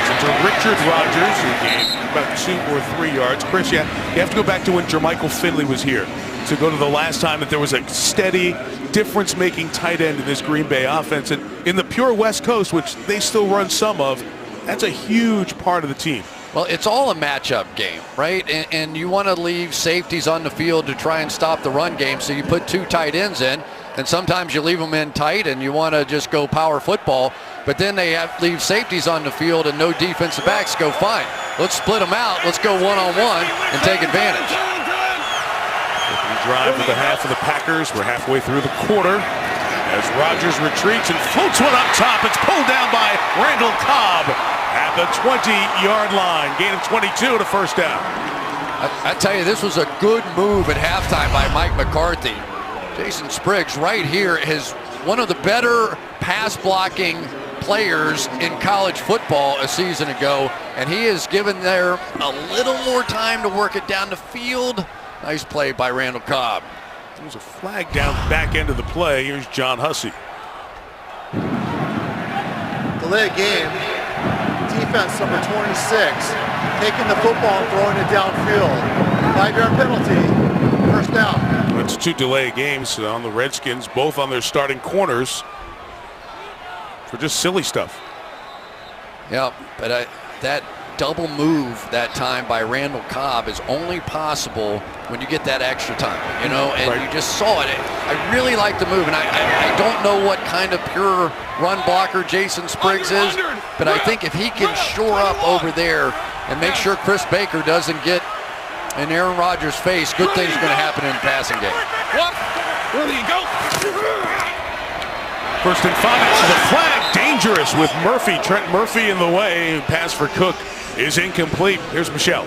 It's into Richard Rodgers, who gained about 2 or 3 yards. Chris, you have to go back to when Jermichael Finley was here to go to the last time that there was a steady, difference-making tight end in this Green Bay offense. And in the pure West Coast, which they still run some of, that's a huge part of the team. Well, it's all a matchup game, right? And you want to leave safeties on the field to try and stop the run game, so you put 2 tight ends in, and sometimes you leave them in tight and you want to just go power football, but then they leave safeties on the field and no defensive backs. Go, fine, let's split them out, let's go one-on-one and take advantage. Drive for the half of the Packers. We're halfway through the quarter as Rodgers retreats and floats one up top. It's pulled down by Randall Cobb at the 20-yard line. Gain of 22 to first down. I tell you, this was a good move at halftime by Mike McCarthy. Jason Spriggs right here is one of the better pass blocking players in college football a season ago, and he is given there a little more time to work it down the field. Nice play by Randall Cobb. There's a flag down the back end of the play. Here's John Hussey. Delay of game. Defense number 26, taking the football and throwing it downfield. 5-yard penalty, first down. It's 2 delay games on the Redskins, both on their starting corners for just silly stuff. Yeah, but that double move that time by Randall Cobb is only possible when you get that extra time, you know, and right. You just saw it. I really like the move, and I don't know what kind of pure run blocker Jason Spriggs is, but I think if he can shore up over there and make sure Chris Baker doesn't get in Aaron Rodgers' face, good things are going to happen in the passing game. Where do you go? First and 5, this is a flag, dangerous with Murphy. Trent Murphy in the way. Pass for Cook is incomplete. Here's Michelle.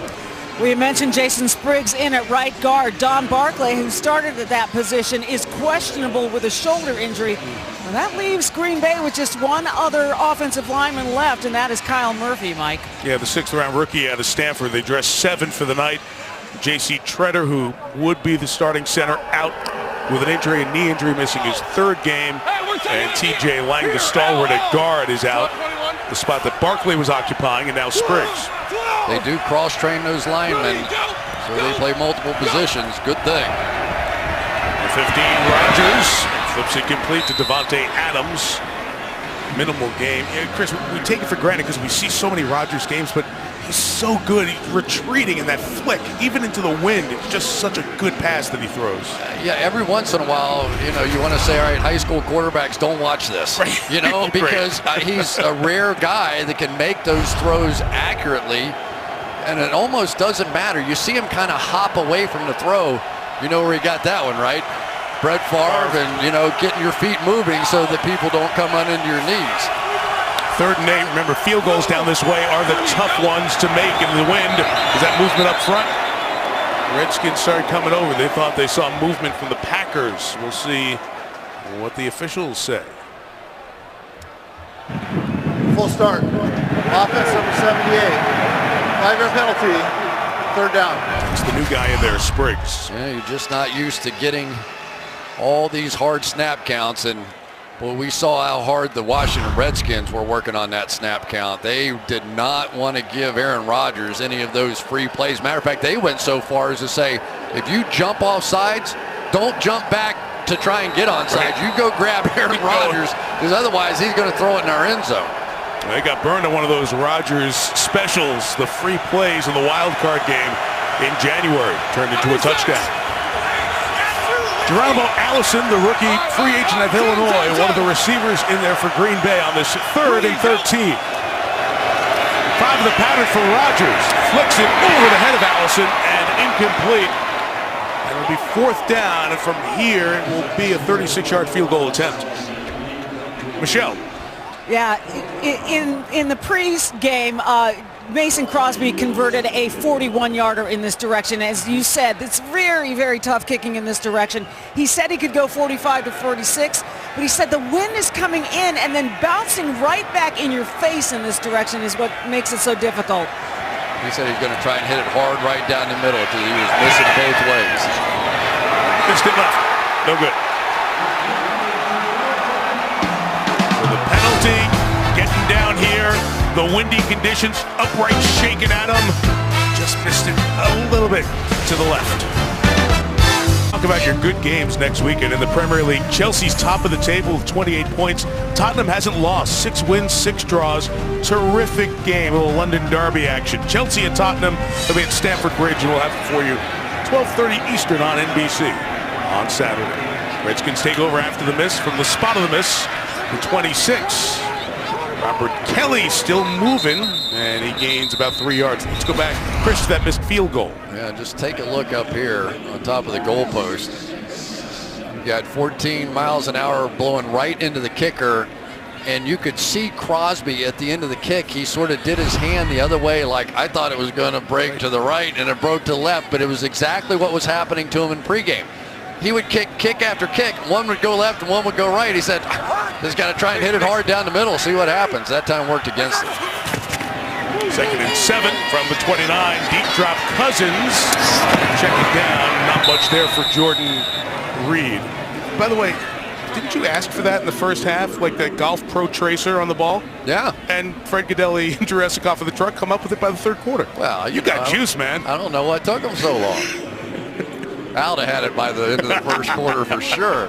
We mentioned Jason Spriggs in at right guard. Don Barclay, who started at that position, is questionable with a shoulder injury. Well, that leaves Green Bay with just one other offensive lineman left, and that is Kyle Murphy, Mike. Yeah, the 6th-round rookie out of Stanford. They dressed 7 for the night. J.C. Treader, who would be the starting center, out with an injury, a knee injury, missing his 3rd game. And T.J. Lang, the stalwart at guard, is out. The spot that Barkley was occupying, and now Spriggs. They do cross-train those linemen, so they play multiple positions. Good thing. The 15, Rodgers flips it complete to Devontae Adams. Minimal game. Yeah, Chris, we take it for granted because we see so many Rodgers games, but he's so good. He's retreating in that flick, even into the wind. It's just such a good pass that he throws. Yeah, every once in a while, you know, you want to say, all right, high school quarterbacks, don't watch this. Right. You know, because he's a rare guy that can make those throws accurately, and it almost doesn't matter. You see him kind of hop away from the throw. You know where he got that one, right? Brett Favre, and, you know, getting your feet moving so that people don't come on into your knees. 3rd and 8. Remember, field goals down this way are the tough ones to make in the wind. Is that movement up front? Redskins started coming over. They thought they saw movement from the Packers. We'll see what the officials say. Full start. Offense number 78. 5-yard penalty. 3rd down. It's the new guy in there, Spriggs. Yeah, you're just not used to getting all these hard snap counts, and well, we saw how hard the Washington Redskins were working on that snap count. They did not want to give Aaron Rodgers any of those free plays. Matter of fact, they went so far as to say, if you jump off sides, don't jump back to try and get on sides. You go grab Aaron Rodgers, because otherwise he's going to throw it in our end zone. They got burned on one of those Rodgers specials, the free plays in the wild card game in January. Turned into a touchdown. Geronimo Allison, the rookie free agent of Illinois, one of the receivers in there for Green Bay on this 3rd and 13. 5 of the pattern for Rodgers. Flicks it over the head of Allison and incomplete. And it'll be 4th down, and from here it will be a 36-yard field goal attempt. Michelle. Yeah, in the pre-game, Mason Crosby converted a 41-yarder in this direction. As you said, it's very, very tough kicking in this direction. He said he could go 45 to 46, but he said the wind is coming in and then bouncing right back in your face in this direction is what makes it so difficult. He said he's going to try and hit it hard right down the middle because he was missing both ways. Missed it left. No good. So the penalty, getting down here. The windy conditions, upright shaking at him. Just missed it a little bit to the left. Talk about your good games next weekend in the Premier League. Chelsea's top of the table with 28 points. Tottenham hasn't lost. 6 wins, 6 draws. Terrific game, a little London derby action. Chelsea and Tottenham will be at Stamford Bridge, and we'll have it for you 12:30 Eastern on NBC on Saturday. Redskins take over after the miss from the spot of the miss, the 26. Robert Kelly still moving, and he gains about 3 yards. Let's go back, Chris, to that missed field goal. Yeah, just take a look up here on top of the goalpost. You got 14 miles an hour blowing right into the kicker, and you could see Crosby at the end of the kick. He sort of did his hand the other way, like I thought it was going to break to the right, and it broke to the left, but it was exactly what was happening to him in pregame. He would kick after kick. One would go left and one would go right. He said, just got to try and hit it hard down the middle, see what happens. That time worked against him. 2nd and 7 from the 29. Deep drop Cousins. Check it down. Not much there for Jordan Reed. By the way, didn't you ask for that in the first half? Like that Golf Pro Tracer on the ball? Yeah. And Fred Gaudelli and Jurassic off of the truck come up with it by the 3rd quarter. Well, you got juice, man. I don't know what took him so long. Alda had it by the end of the 1st quarter for sure.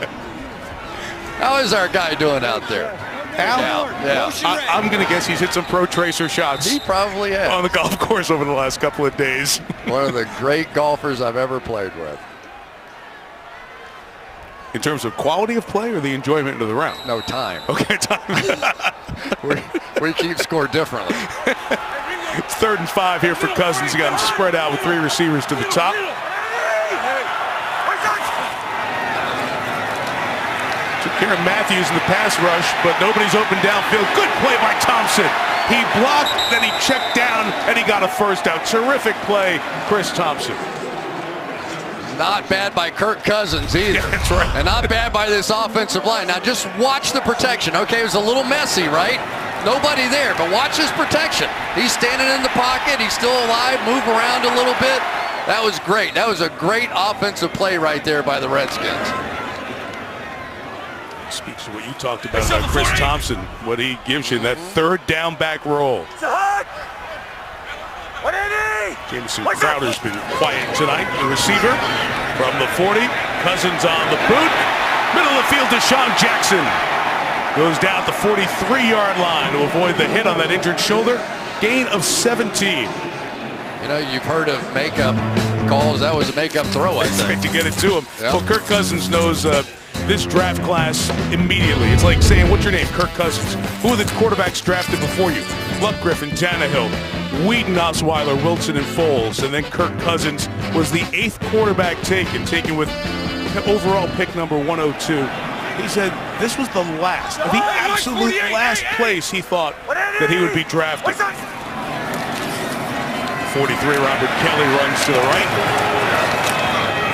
How is our guy doing out there? Al? Yeah. I'm going to guess he's hit some Pro Tracer shots. He probably has. On the golf course over the last couple of days. One of the great golfers I've ever played with. In terms of quality of play or the enjoyment of the round? No, time. Okay, time. we keep score differently. It's 3rd and 5 here for Cousins. He got him spread out with 3 receivers to the top. Took care of Matthews in the pass rush, but nobody's open downfield. Good play by Thompson. He blocked, then he checked down, and he got a 1st down. Terrific play, Chris Thompson. Not bad by Kirk Cousins either. Yeah, that's right. And not bad by this offensive line. Now just watch the protection. Okay, it was a little messy, right? Nobody there, but watch his protection. He's standing in the pocket. He's still alive. Move around a little bit. That was great. That was a great offensive play right there by the Redskins. Speaks to what you talked about Chris Thompson, what he gives you in that 3rd down back roll. Jameson Crowder's been quiet tonight. The receiver from the 40. Cousins on the boot. Middle of the field to Sean Jackson. Goes down at the 43-yard line to avoid the hit on that injured shoulder. Gain of 17. You know, you've heard of makeup calls. That was a makeup throw, I think. To get it to him. Yep. Well, Kirk Cousins knows this draft class immediately. It's like saying, what's your name? Kirk Cousins. Who are the quarterbacks drafted before you? Luck, Griffin, Tannehill, Whedon, Osweiler, Wilson, and Foles. And then Kirk Cousins was the 8th quarterback taken with overall pick number 102. He said this was the absolute last place he thought that he would be drafted. 43, Robert Kelly runs to the right.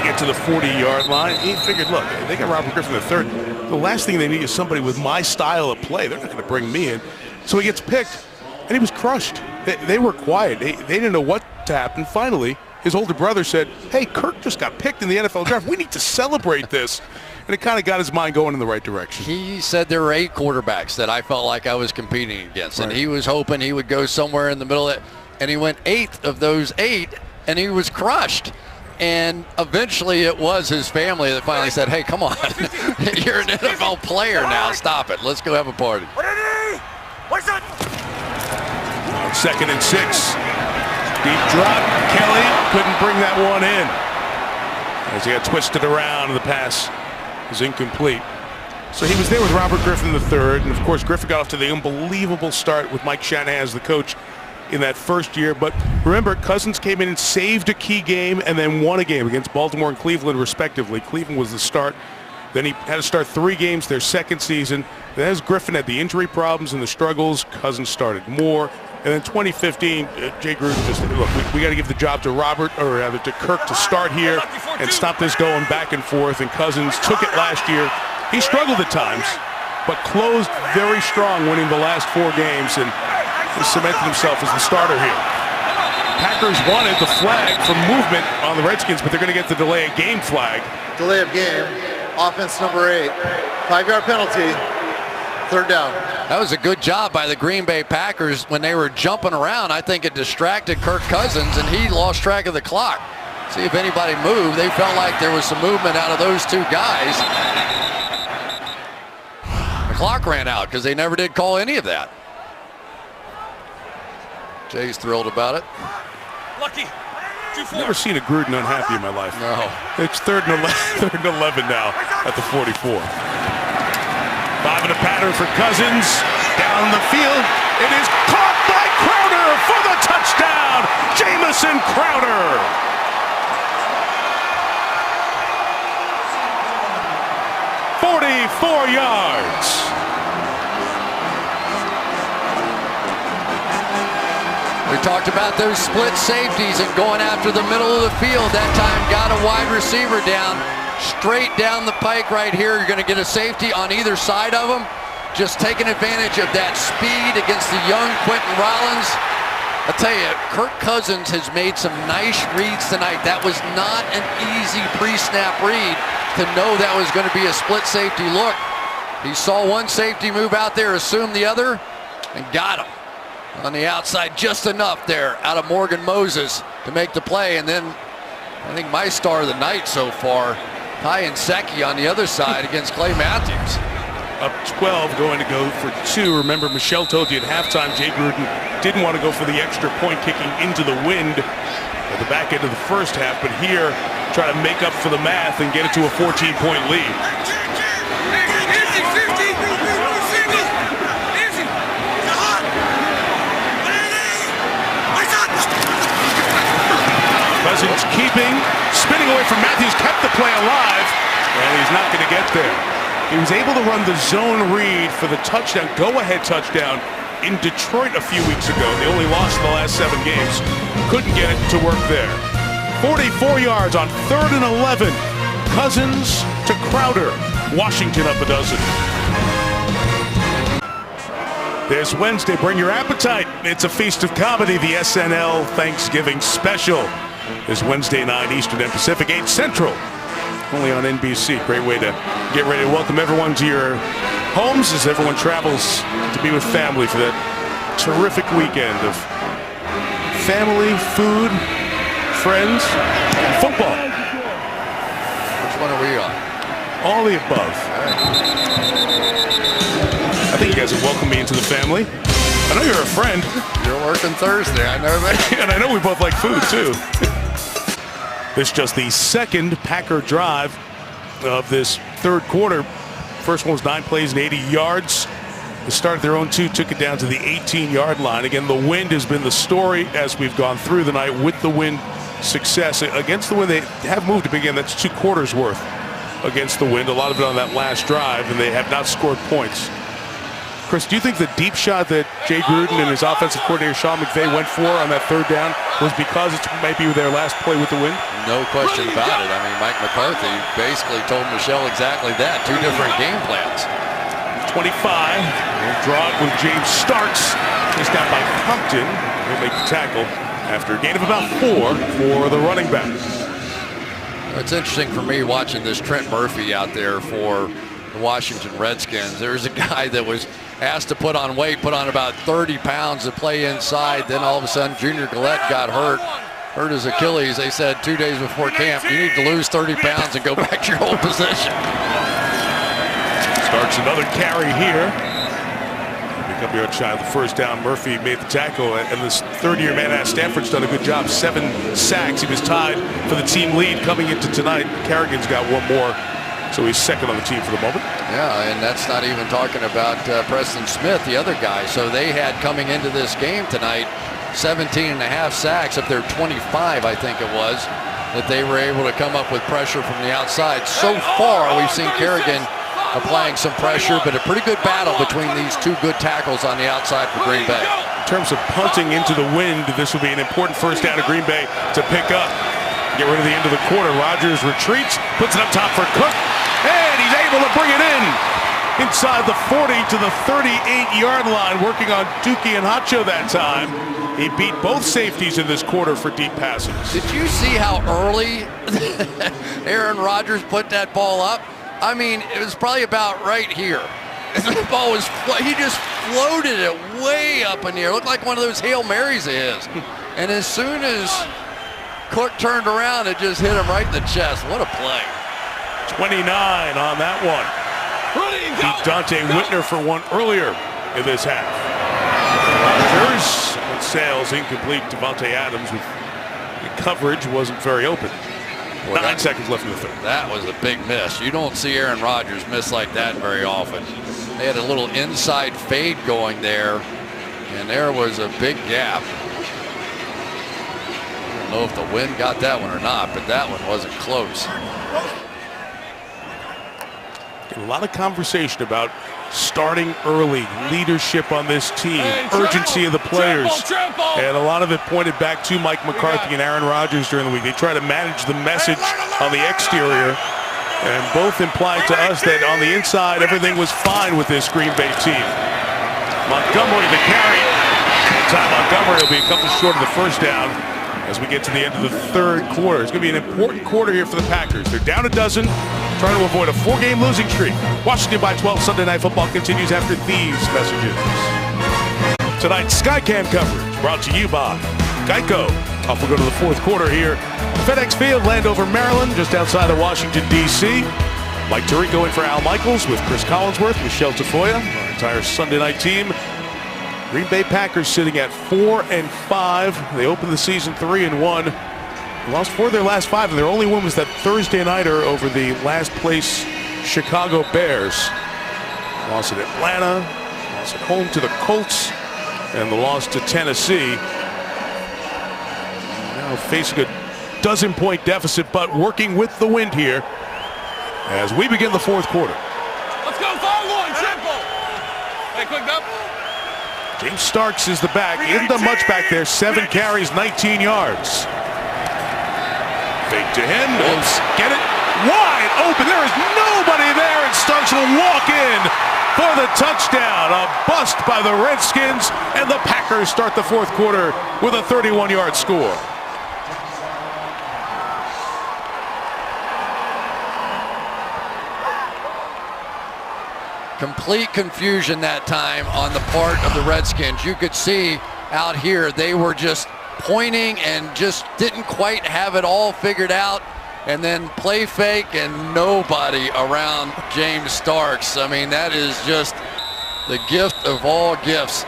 Get to the 40-yard line. He figured, look, they got Robert Griffin III. The last thing they need is somebody with my style of play. They're not going to bring me in. So he gets picked, and he was crushed. They were quiet. They didn't know what to happen. Finally, his older brother said, hey, Kirk just got picked in the NFL draft. We need to celebrate this. And it kind of got his mind going in the right direction. He said there were 8 quarterbacks that I felt like I was competing against. Right. And he was hoping he would go somewhere in the middle of it. And he went 8th of those 8, and he was crushed. And eventually it was his family that finally said, hey, come on. You're an NFL player now. Stop it. Let's go have a party. On 2nd and 6. Deep drop. Kelly couldn't bring that one in. as he got twisted around and the pass was incomplete. So he was there with Robert Griffin III, and of course Griffin got off to the unbelievable start with Mike Shanahan as the coach in that first year. But remember, Cousins came in and saved a key game and then won a game against Baltimore and Cleveland respectively. Cleveland was the start. Then he had to start 3 games their second season. Then as Griffin had the injury problems and the struggles, Cousins started more. And then 2015, Jay Gruden just said, look, we got to give the job to Robert, or rather to Kirk, to start here and stop this going back and forth. And Cousins took it last year. He struggled at times, but closed very strong, winning the last 4 games, and he cemented himself as the starter here. Packers wanted the flag for movement on the Redskins, but they're going to get the delay of game flag. Delay of game, offense number 8. 5-yard penalty, 3rd down. That was a good job by the Green Bay Packers when they were jumping around. I think it distracted Kirk Cousins, and he lost track of the clock. See if anybody moved. They felt like there was some movement out of those 2 guys. The clock ran out because they never did call any of that. Jay's thrilled about it. Lucky. Never seen a Gruden unhappy in my life. No. It's 3rd and 11 now at the 44. 5 in a pattern for Cousins. Down the field. It is caught by Crowder for the touchdown. Jamison Crowder. "44 yards. We talked about those split safeties and going after the middle of the field. That time got a wide receiver down, straight down the pike right here. You're going to get a safety on either side of them. Just taking advantage of that speed against the young Quentin Rollins. I'll tell you, Kirk Cousins has made some nice reads tonight. That was not an easy pre-snap read to know that was going to be a split safety look. He saw one safety move out there, assumed the other, and got him on the outside just enough there out of Morgan Moses to make the play. And then I think my star of the night so far, Ty Nsekhe on the other side against Clay Matthews. Up 12, going to go for 2. Remember, Michelle told you at halftime Jay Gruden didn't want to go for the extra point kicking into the wind at the back end of the first half, but here try to make up for the math and get it to a 14-point lead. Cousins keeping, spinning away from Matthews, kept the play alive, and he's not going to get there. He was able to run the zone read for the touchdown, go-ahead touchdown in Detroit a few weeks ago. They only lost in the last 7 games. Couldn't get it to work there. 44 yards on 3rd and 11. Cousins to Crowder. Washington up a dozen. This Wednesday, bring your appetite. It's a feast of comedy, the SNL Thanksgiving Special. This Wednesday night, Eastern and Pacific, 8 Central. Only on NBC. Great way to get ready to welcome everyone to your homes as everyone travels to be with family for that terrific weekend of family, food, friends, and football. Which one are we on? All the above. I think you guys have welcomed me into the family. I know you're a friend. You're working Thursday, I know that. And I know we both like food, too. This is just the second Packer drive of this 3rd quarter. First one was 9 plays and 80 yards. They started their own 2, took it down to the 18-yard line. Again, the wind has been the story as we've gone through the night with the wind success. Against the wind, they have moved to begin. That's 2 quarters worth against the wind. A lot of it on that last drive, and they have not scored points. Chris, do you think the deep shot that Jay Gruden and his offensive coordinator Sean McVay went for on that 3rd down was because it might be their last play with the wind? No question about it. I mean, Mike McCarthy basically told Michelle exactly that. 2 different game plans. 25. We'll draw it with James Starks. Chased down by Compton. He'll make the tackle after a gain of about 4 for the running back. It's interesting for me watching this Trent Murphy out there for the Washington Redskins. There's a guy that was asked to put on weight, put on about 30 pounds to play inside. Then all of a sudden, Junior Gillette got hurt his Achilles. They said 2 days before camp, you need to lose 30 pounds and go back to your old position. Starts another carry here. A couple yards shy of the first down. Murphy made the tackle, and this third-year man out of Stanford's done a good job. 7 sacks. He was tied for the team lead coming into tonight. Kerrigan's got one more, so he's second on the team for the moment. Yeah, and that's not even talking about Preston Smith, the other guy. So they had coming into this game tonight 17.5 sacks of their 25, I think it was, that they were able to come up with pressure from the outside. So far, we've seen Kerrigan applying some pressure, but a pretty good battle between these two good tackles on the outside for Green Bay. In terms of punting into the wind, this will be an important first down to Green Bay to pick up. Get rid of the end of the quarter. Rodgers retreats, puts it up top for Cook, and he's able to bring it in inside the 40 to the 38-yard line, working on Dookie and Hacho that time. He beat both safeties in this quarter for deep passes. Did you see how early Aaron Rodgers put that ball up? I mean, it was probably about right here. The ball was, he just floated it way up in the air. It looked like one of those Hail Marys of his. And as soon as Cook turned around, it just hit him right in the chest. What a play. 29 on that one. Beat Dante Whitner for one earlier in this half. Rodgers sails incomplete. Devontae Adams with the coverage wasn't very open. 9 seconds left in the third. That was a big miss. You don't see Aaron Rodgers miss like that very often. They had a little inside fade going there, and there was a big gap. I don't know if the wind got that one or not, but that one wasn't close. A lot of conversation about starting early, leadership on this team, urgency of the players, and a lot of it pointed back to Mike McCarthy and Aaron Rodgers during the week. They try to manage the message on the exterior, and both implied to us that on the inside everything was fine with this Green Bay team. Montgomery the carry. Ty Montgomery will be a couple short of the first down as we get to the end of the third quarter. It's going to be an important quarter here for the Packers. They're down a dozen, trying to avoid a 4-game losing streak. Washington by 12. Sunday Night Football continues after these messages. Tonight's Skycam coverage brought to you by Geico. Off we go to the fourth quarter here. FedEx Field, Landover, Maryland, just outside of Washington, D.C. Mike Tirico in for Al Michaels with Chris Collinsworth, Michelle Tafoya, our entire Sunday night team. Green Bay Packers sitting at 4-5. They opened the season 3-1. Lost 4 of their last 5, and their only win was that Thursday nighter over the last place Chicago Bears. Lost at Atlanta, lost at home to the Colts, and the loss to Tennessee. Now facing a dozen-point deficit, but working with the wind here as we begin the fourth quarter. Let's go 5-1, simple. Hey, quick up. James Starks is the back. Isn't done much back there. 7 carries, 19 yards. Fake to him. Oops. Get it wide open. There is nobody there, and Starks will walk in for the touchdown. A bust by the Redskins, and the Packers start the fourth quarter with a 31-yard score. Complete confusion that time on the part of the Redskins. You could see out here they were just pointing and just didn't quite have it all figured out, and then play fake and nobody around James Starks. I mean, that is just the gift of all gifts.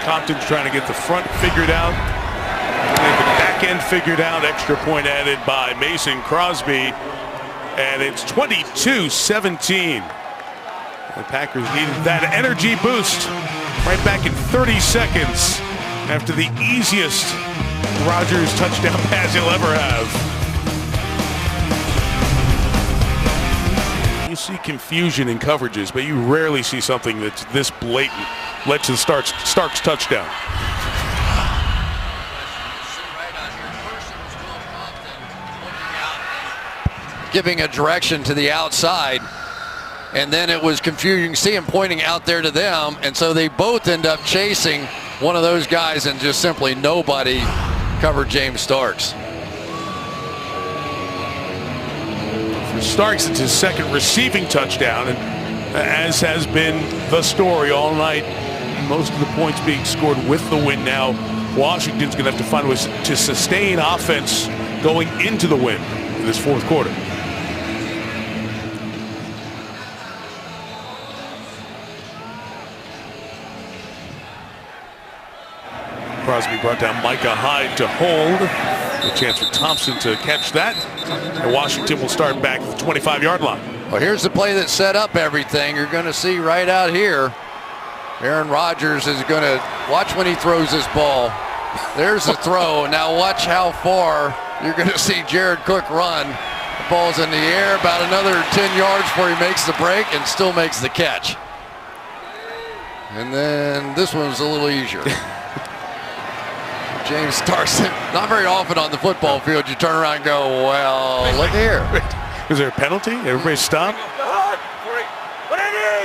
Compton's trying to get the front figured out, and the back end figured out. Extra point added by Mason Crosby, and it's 22-17. The Packers needed that energy boost right back in 30 seconds after the easiest Rodgers touchdown pass he'll ever have. You see confusion in coverages, but you rarely see something that's this blatant. Led to the Starks touchdown. Giving a direction to the outside, and then it was confusing. See him pointing out there to them, and so they both end up chasing one of those guys, and just simply nobody covered James Starks. For Starks, it's his second receiving touchdown, and as has been the story all night, most of the points being scored with the win now. Washington's going to have to find ways to sustain offense going into the win in this fourth quarter. Crosby brought down Micah Hyde to hold. A chance for Thompson to catch that. And Washington will start back at the 25-yard line. Well, here's the play that set up everything. You're going to see right out here. Aaron Rodgers is going to watch when he throws this ball. There's the throw. Now watch how far you're going to see Jared Cook run. The ball's in the air about another 10 yards before he makes the break and still makes the catch. And then this one's a little easier. James Starson, not very often on the football field, you turn around and go, well, look here. Is there a penalty? Everybody stop.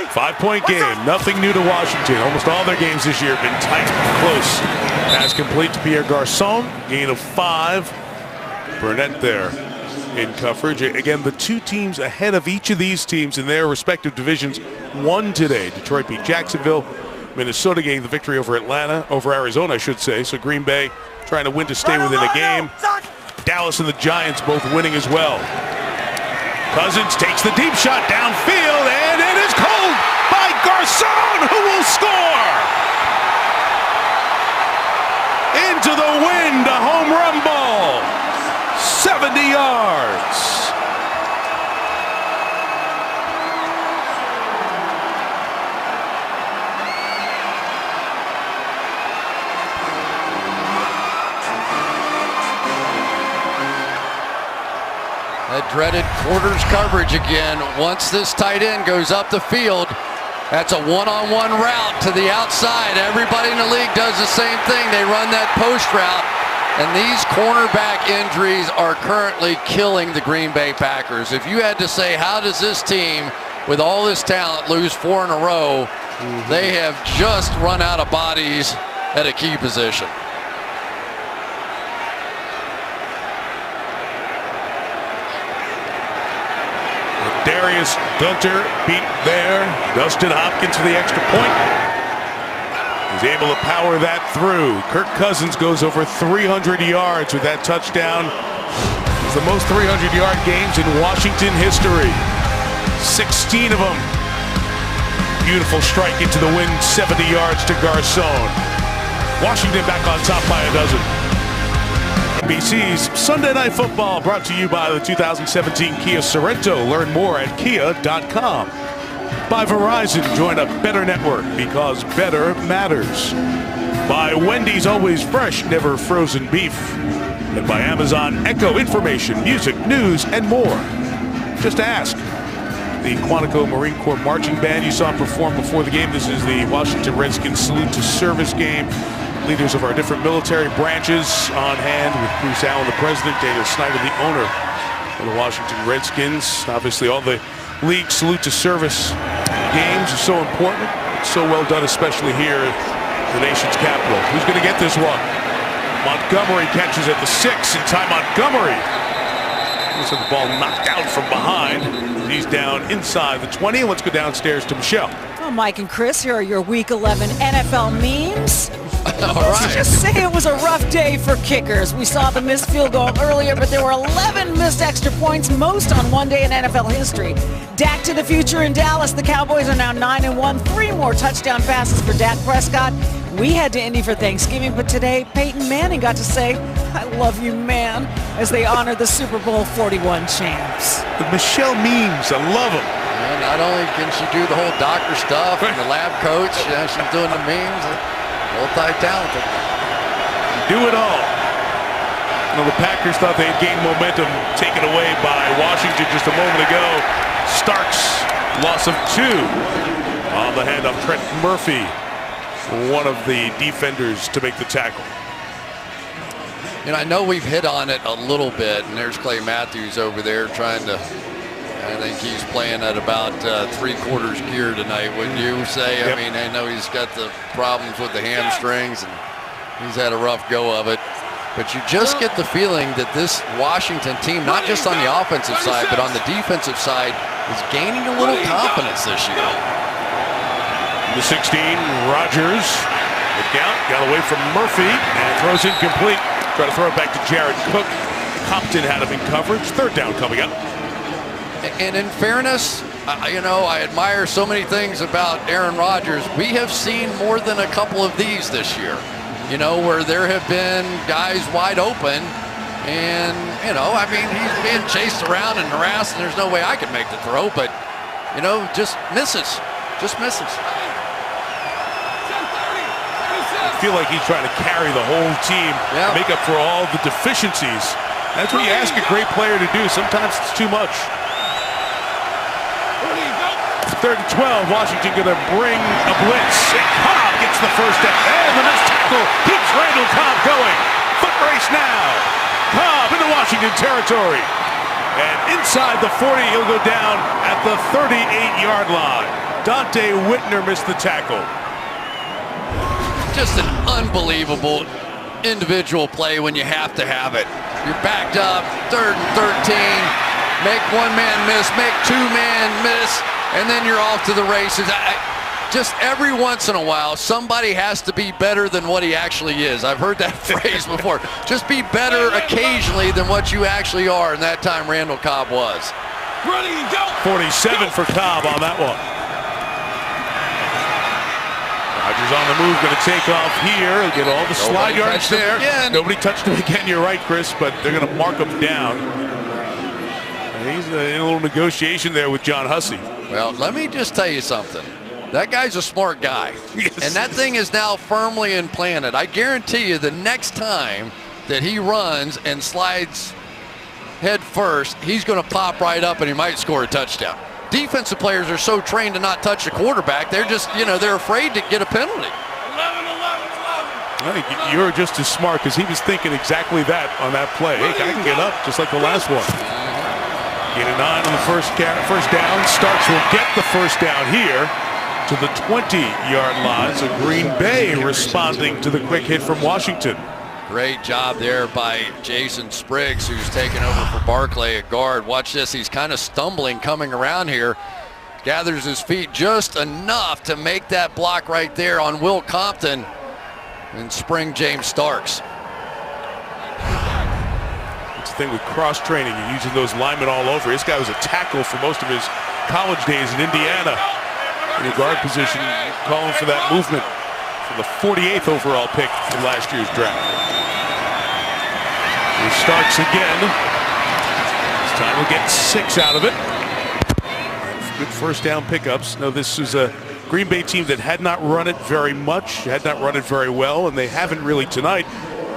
5-point game. Nothing new to Washington. Almost all their games this year have been tight, close. Pass complete to Pierre Garçon. Gain of 5. Burnett there in coverage. Again, the two teams ahead of each of these teams in their respective divisions won today. Detroit beat Jacksonville. Minnesota getting the victory over Arizona, I should say. So Green Bay trying to win to stay within a game. Dallas and the Giants both winning as well. Cousins takes the deep shot downfield, and it is called by Garçon, who will score. Into the wind, a home run ball. 70 yards. That dreaded quarters coverage again. Once this tight end goes up the field, that's a one-on-one route to the outside. Everybody in the league does the same thing. They run that post route. And these cornerback injuries are currently killing the Green Bay Packers. If you had to say, how does this team, with all this talent, lose 4 in a row, they have just run out of bodies at a key position. Darius Gunter beat there. Dustin Hopkins for the extra point. He's able to power that through. Kirk Cousins goes over 300 yards with that touchdown. It's the most 300-yard games in Washington history. 16 of them. Beautiful strike into the wind, 70 yards to Garçon. Washington back on top by a dozen. NBC's Sunday Night Football brought to you by the 2017 Kia Sorento. Learn more at kia.com. By Verizon, join a better network because better matters. By Wendy's Always Fresh, Never Frozen Beef. And by Amazon Echo, information, music, news, and more. Just ask. The Quantico Marine Corps Marching Band you saw perform before the game. This is the Washington Redskins Salute to Service game. Leaders of our different military branches on hand with Bruce Allen, the president, Daniel Snyder, the owner of the Washington Redskins. Obviously, all the league salute to service games are so important. It's so well done, especially here at the nation's capital. Who's going to get this one? Montgomery catches at the 6, and Ty Montgomery. Looks like the ball knocked out from behind. He's down inside the 20. Let's go downstairs to Michelle. Well, Mike and Chris, here are your Week 11 NFL memes. Let's just say it was a rough day for kickers. We saw the missed field goal earlier, but there were 11 missed extra points, most on one day in NFL history. Dak to the future in Dallas. The Cowboys are now 9-1. 3 more touchdown passes for Dak Prescott. We head to Indy for Thanksgiving, but today Peyton Manning got to say, "I love you, man," as they honor the Super Bowl 41 champs. The Michelle memes, I love them. And not only can she do the whole doctor stuff and the lab coach, she's doing the memes. Multi-talented. Do it all. You know, the Packers thought they had gained momentum taken away by Washington just a moment ago. Starks, loss of 2 on the hand of Trent Murphy, one of the defenders to make the tackle. You know, I know we've hit on it a little bit, and there's Clay Matthews over there trying to, I think he's playing at about 3/4 gear tonight, wouldn't you say? Yep. I mean, I know he's got the problems with the hamstrings, and he's had a rough go of it. But you just get the feeling that this Washington team, not just on the offensive side, but on the defensive side, is gaining a little confidence this year. The 16, Rodgers, the count, got away from Murphy, and throws incomplete. Try to throw it back to Jared Cook. Compton had him in coverage. 3rd down coming up. And in fairness, you know, I admire so many things about Aaron Rodgers. We have seen more than a couple of these this year. you know, where there have been guys wide open. And, you know, I mean, he's being chased around and harassed, and there's no way I can make the throw, but, you know, just misses. Just misses. I feel like he's trying to carry the whole team, make up for all the deficiencies. That's what you ask a great player to do. Sometimes it's too much. 3rd and 12, Washington going to bring a blitz. And Cobb gets the first down. And the missed tackle keeps Randall Cobb going. Foot race now. Cobb into Washington territory. And inside the 40, he'll go down at the 38-yard line. Dante Whitner missed the tackle. Just an unbelievable individual play when you have to have it. You're backed up, 3rd and 13. Make one man miss, make two man miss, and then you're off to the races. Just every once in a while, somebody has to be better than what he actually is. I've heard that phrase before. Just be better occasionally than what you actually are, and that time Randall Cobb was. 47 for Cobb on that one. Rodgers on the move, going to take off here. He'll get all the slide yards there. Nobody touched him again, you're right, Chris, but they're going to mark him down. And he's in a little negotiation there with John Hussey. Well, let me just tell you something. That guy's a smart guy. Yes. And that thing is now firmly implanted. I guarantee you the next time that he runs and slides head first, he's going to pop right up and he might score a touchdown. Defensive players are so trained to not touch the quarterback, they're just, you know, they're afraid to get a penalty. I think you're just as smart because he was thinking exactly that on that play. Hey, I can get up just like the last one. Get a 9 on the first down. Starks will get the first down here to the 20-yard line. So Green Bay responding to the quick hit from Washington. Great job there by Jason Spriggs, who's taken over for Barclay at guard. Watch this. He's kind of stumbling coming around here. Gathers his feet just enough to make that block right there on Will Compton and spring James Starks. It's the thing with cross-training. You're using those linemen all over. This guy was a tackle for most of his college days in Indiana. In the guard position, calling for that movement for the 48th overall pick in last year's draft. He starts again. This time we'll get 6 out of it. Good first down pickups. Now this is a Green Bay team that had not run it very much, had not run it very well, and they haven't really tonight.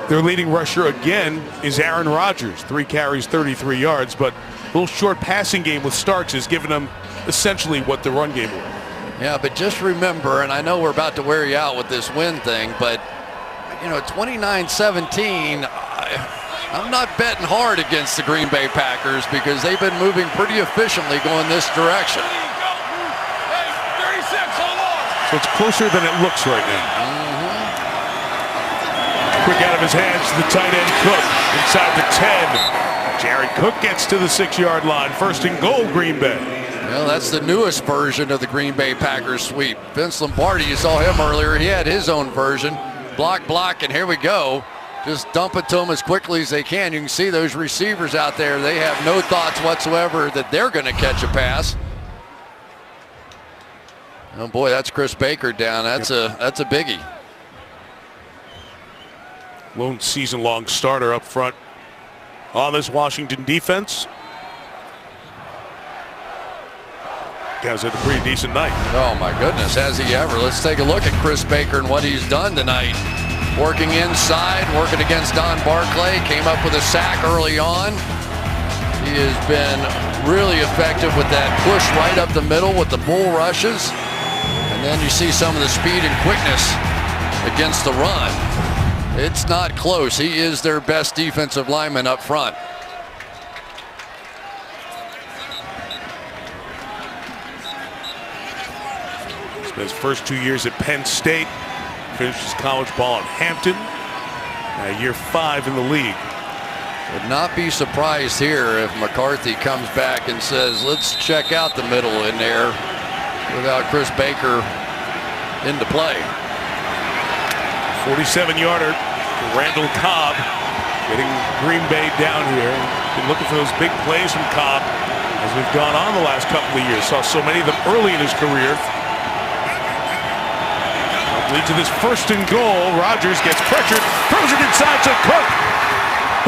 Their leading rusher again is Aaron Rodgers. 3 carries, 33 yards, but a little short passing game with Starks has given them essentially what the run game was. Yeah, but just remember, and I know we're about to wear you out with this win thing, but, you know, 29-17, I'm not betting hard against the Green Bay Packers because they've been moving pretty efficiently going this direction. So it's closer than it looks right now. Quick out of his hands to the tight end Cook inside the 10. Jared Cook gets to the 6-yard line. 1st and goal, Green Bay. Well, that's the newest version of the Green Bay Packers sweep. Vince Lombardi, you saw him earlier. He had his own version. Block, and here we go. Just dump it to them as quickly as they can. You can see those receivers out there. They have no thoughts whatsoever that they're going to catch a pass. Oh boy, that's Chris Baker down. That's a biggie. Lone season-long starter up front on this Washington defense. Guys had a pretty decent night. Oh my goodness, has he ever? Let's take a look at Chris Baker and what he's done tonight. Working inside, working against Don Barclay, came up with a sack early on. He has been really effective with that push right up the middle with the bull rushes. And then you see some of the speed and quickness against the run. It's not close. He is their best defensive lineman up front. His first 2 years at Penn State, finished his college ball in Hampton, year 5 in the league. Would not be surprised here if McCarthy comes back and says, let's check out the middle in there without Chris Baker into play. 47-yarder, Randall Cobb getting Green Bay down here. Been looking for those big plays from Cobb as we've gone on the last couple of years. Saw so many of them early in his career. lead to this 1st and goal. Rodgers gets pressured, throws it inside to Cook,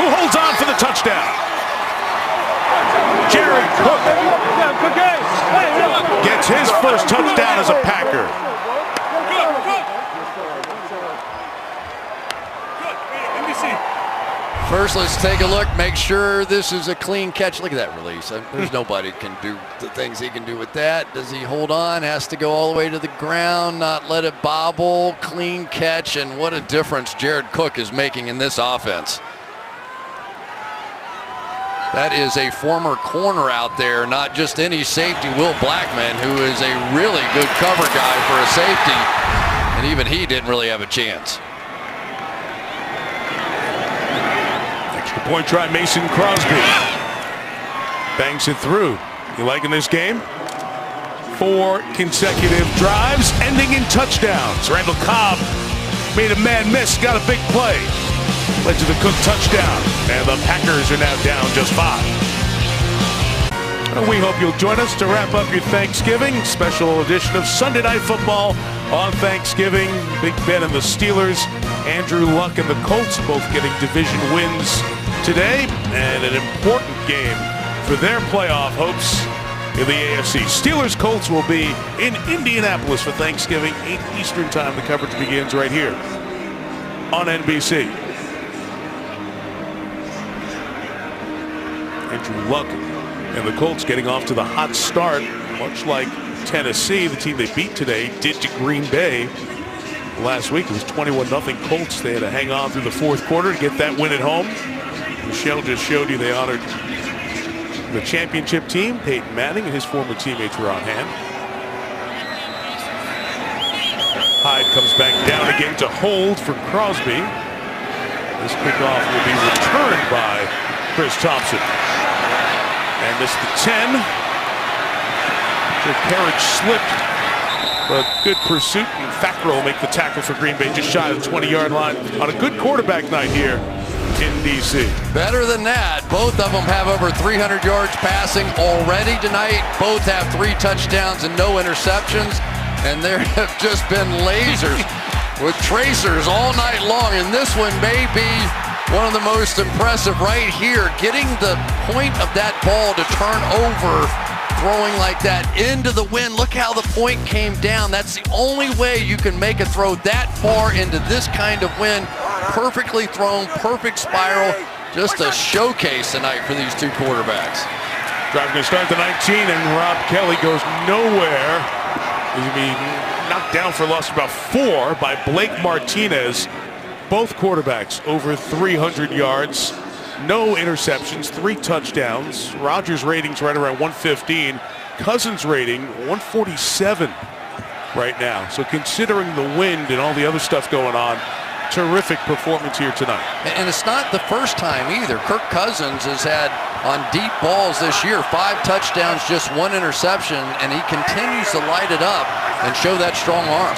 who holds on for the touchdown. Jared Cook gets his first touchdown as a Packer. First, let's take a look, make sure this is a clean catch. Look at that release. There's nobody can do the things he can do with that. Does he hold on? Has to go all the way to the ground, not let it bobble. Clean catch, and what a difference Jared Cook is making in this offense. That is a former corner out there, not just any safety, Will Blackman, who is a really good cover guy for a safety, and even he didn't really have a chance. Extra point try, Mason Crosby. Bangs it through. You liking this game? 4 consecutive drives, ending in touchdowns. Randall Cobb made a man miss, got a big play. Led to the Cook touchdown, and the Packers are now down just 5. We hope you'll join us to wrap up your Thanksgiving. Special edition of Sunday Night Football on Thanksgiving. Big Ben and the Steelers, Andrew Luck and the Colts both getting division wins today, and an important game for their playoff hopes in the AFC. Steelers-Colts will be in Indianapolis for Thanksgiving, 8 Eastern time. The coverage begins right here on NBC. Andrew Luck and the Colts getting off to the hot start, much like Tennessee, the team they beat today, did to Green Bay last week. It was 21-0 Colts. They had to hang on through the 4th quarter to get that win at home. Michelle just showed you they honored the championship team. Peyton Manning and his former teammates were on hand. Hyde comes back down again to hold for Crosby. This kickoff will be returned by Chris Thompson. And this the 10. The carriage slipped, but good pursuit, and Fackrell will make the tackle for Green Bay just shy of the 20-yard line on a good quarterback night here in D.C. Better than that. Both of them have over 300 yards passing already tonight. Both have 3 touchdowns and no interceptions, and there have just been lasers with tracers all night long, and this one may be one of the most impressive right here, getting the point of that ball to turn over, throwing like that into the wind. Look how the point came down. That's the only way you can make a throw that far into this kind of wind. Perfectly thrown, perfect spiral. Just a showcase tonight for these 2 quarterbacks. Drive going to start the 19, and Rob Kelly goes nowhere. He's going to be knocked down for a loss of about 4 by Blake Martinez. Both quarterbacks over 300 yards, no interceptions, 3 touchdowns. Rodgers' ratings right around 115. Cousins' rating 147 right now. So considering the wind and all the other stuff going on, terrific performance here tonight. And it's not the first time either. Kirk Cousins has had on deep balls this year 5 touchdowns, just 1 interception, and he continues to light it up and show that strong arm.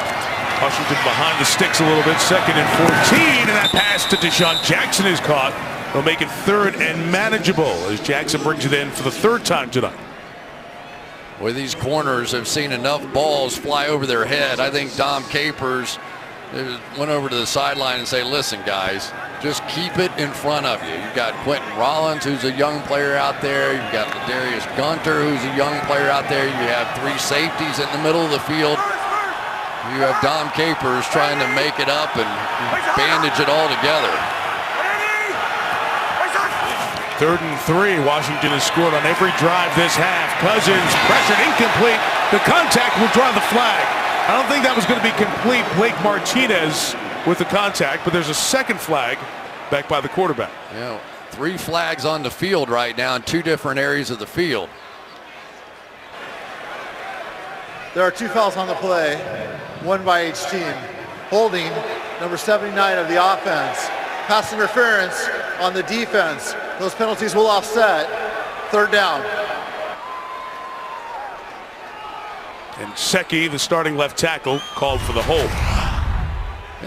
Washington behind the sticks a little bit, 2nd and 14, and that pass to Deshaun Jackson is caught. They'll make it 3rd and manageable as Jackson brings it in for the 3rd time tonight. Well, these corners have seen enough balls fly over their head. I think Dom Capers went over to the sideline and say, listen, guys, just keep it in front of you. You've got Quentin Rollins, who's a young player out there. You've got Ladarius Gunter, who's a young player out there. You have 3 safeties in the middle of the field. You have Dom Capers trying to make it up and bandage it all together. 3rd and 3. Washington has scored on every drive this half. Cousins pressured, incomplete. The contact will draw the flag. I don't think that was going to be complete. Blake Martinez with the contact, but there's a 2nd flag back by the quarterback. Yeah, 3 flags on the field right now in 2 different areas of the field. There are 2 fouls on the play, 1 by each team. Holding, number 79 of the offense. Pass interference on the defense. Those penalties will offset. 3rd down. And Secchi, the starting left tackle, called for the hold.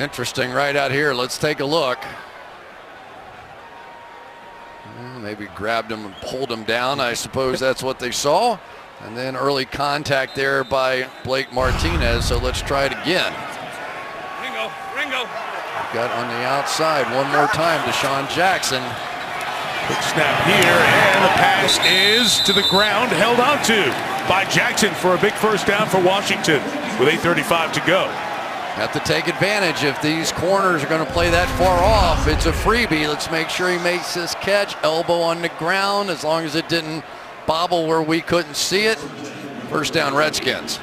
Interesting right out here. Let's take a look. Maybe grabbed him and pulled him down. I suppose that's what they saw. And then early contact there by Blake Martinez. So let's try it again. Bingo. Got on the outside one more time to Sean Jackson. Quick snap here, and the pass is to the ground, held onto by Jackson for a big first down for Washington with 8:35 to go. Have to take advantage if these corners are going to play that far off. It's a freebie. Let's make sure he makes this catch. Elbow on the ground, as long as it didn't bobble where we couldn't see it. First down, Redskins.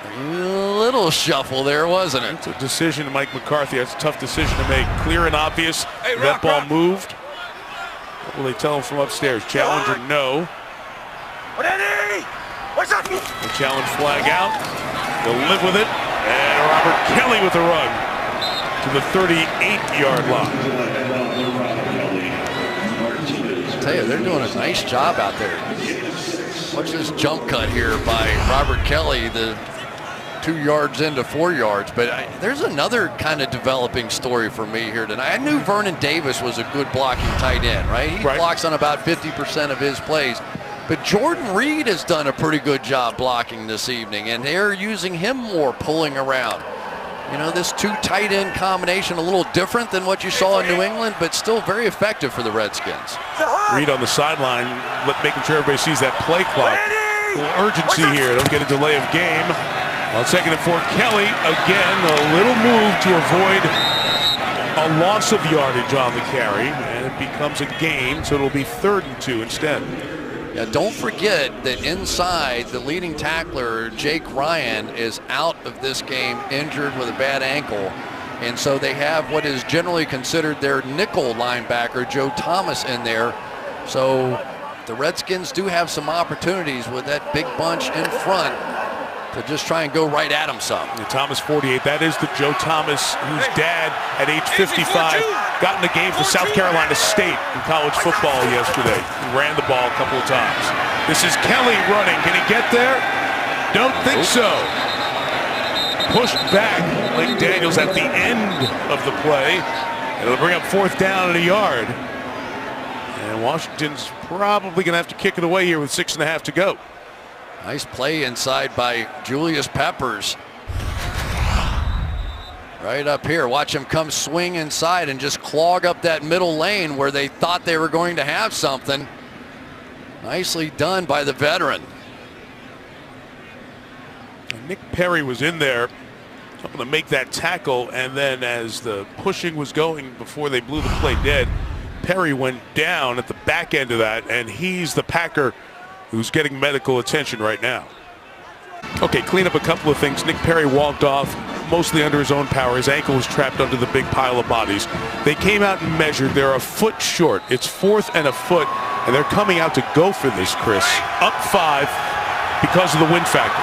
A little shuffle there, wasn't it? It's a decision, Mike McCarthy. That's a tough decision to make. Clear and obvious. That ball moved. What will they tell him from upstairs? Challenge or no? What's up? The challenge flag out. They'll live with it. And Robert Kelly with a run to the 38-yard line. I tell you, they're doing a nice job out there. Watch this jump cut here by Robert Kelly, the 2 yards into 4 yards. But there's another kind of developing story for me here tonight. I knew Vernon Davis was a good blocking tight end, right? He blocks on about 50% of his plays. But Jordan Reed has done a pretty good job blocking this evening, and they're using him more, pulling around. You know, this 2 tight end combination, a little different than what you saw in New England, but still very effective for the Redskins. Reed on the sideline, making sure everybody sees that play clock. A little urgency here. Don't get a delay of game. On 2nd and 4, Kelly again, a little move to avoid a loss of yardage on the carry, and it becomes a gain, so it'll be 3rd and 2 instead. Yeah, don't forget that inside, the leading tackler, Jake Ryan, is out of this game injured with a bad ankle. And so they have what is generally considered their nickel linebacker, Joe Thomas, in there. So the Redskins do have some opportunities with that big bunch in front to just try and go right at him some. And Thomas 48, that is the Joe Thomas whose dad at age 55 got in the game for South Carolina State in college football yesterday. He ran the ball a couple of times. This is Kelly running. Can he get there? Don't think so. Pushed back Lake Daniels at the end of the play. It'll bring up 4th down and a yard. And Washington's probably going to have to kick it away here with 6.5 to go. Nice play inside by Julius Peppers. Right up here. Watch him come swing inside and just clog up that middle lane where they thought they were going to have something. Nicely done by the veteran. And Nick Perry was in there something to make that tackle, and then as the pushing was going before they blew the play dead, Perry went down at the back end of that, and he's the Packer who's getting medical attention right now. Okay, clean up a couple of things. Nick Perry walked off mostly under his own power. His ankle was trapped under the big pile of bodies. They came out and measured. They're a foot short. It's 4th and a foot, and they're coming out to go for this, Chris. Up 5 because of the wind factor.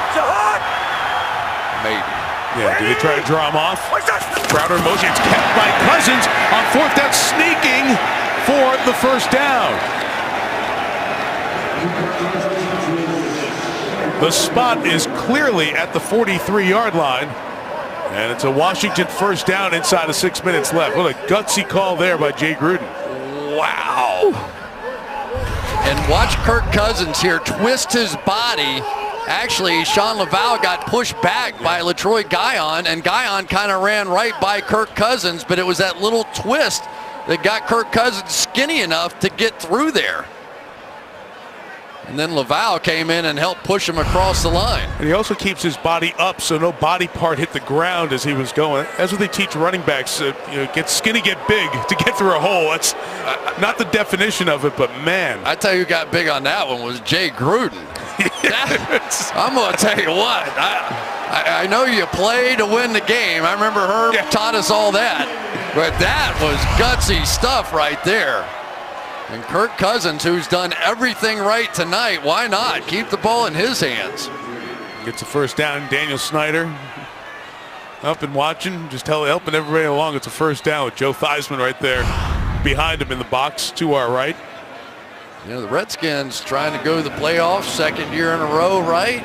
Maybe. Yeah, do they try to draw him off? Crowder in motion. It's kept by Cousins on 4th down, sneaking for the first down. The spot is clearly at the 43-yard line, and it's a Washington first down inside of 6 minutes left. What a gutsy call there by Jay Gruden. Wow. And watch Kirk Cousins here twist his body. Actually, Sean Laval got pushed back by LaTroy Guion, and Guion kind of ran right by Kirk Cousins, but it was that little twist that got Kirk Cousins skinny enough to get through there. And then Laval came in and helped push him across the line. And he also keeps his body up so no body part hit the ground as he was going. That's what they teach running backs. Get skinny, get big to get through a hole. That's not the definition of it, but man. I tell you who got big on that one was Jay Gruden. I'm going to tell you what. I know you play to win the game. I remember Herb taught us all that. But that was gutsy stuff right there. And Kirk Cousins, who's done everything right tonight, why not? Keep the ball in his hands. Gets the first down. Daniel Snyder up and watching, just helping everybody along. It's a first down with Joe Theismann right there behind him in the box to our right. You know, the Redskins trying to go to the playoffs, 2nd year in a row, right?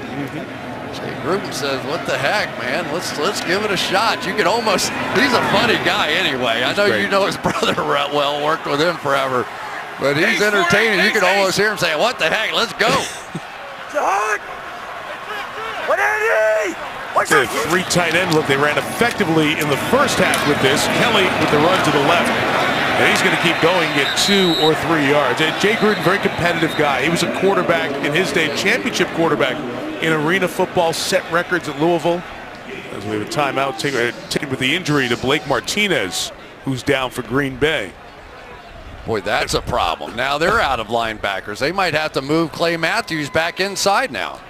Jay Gruden says, what the heck, man? Let's give it a shot. You can almost, he's a funny guy anyway. I know you know his brother well, worked with him forever. But he's entertaining. You can almost hear him say, what the heck, let's go. What is The three tight end look. They ran effectively in the first half with this. Kelly with the run to the left. And he's going to keep going, get 2 or 3 yards. And Jay Gruden, very competitive guy. He was a quarterback in his day, championship quarterback in arena football, set records at Louisville. As we have a timeout taken with the injury to Blake Martinez, who's down for Green Bay. Boy, that's a problem. Now they're out of linebackers. They might have to move Clay Matthews back inside now.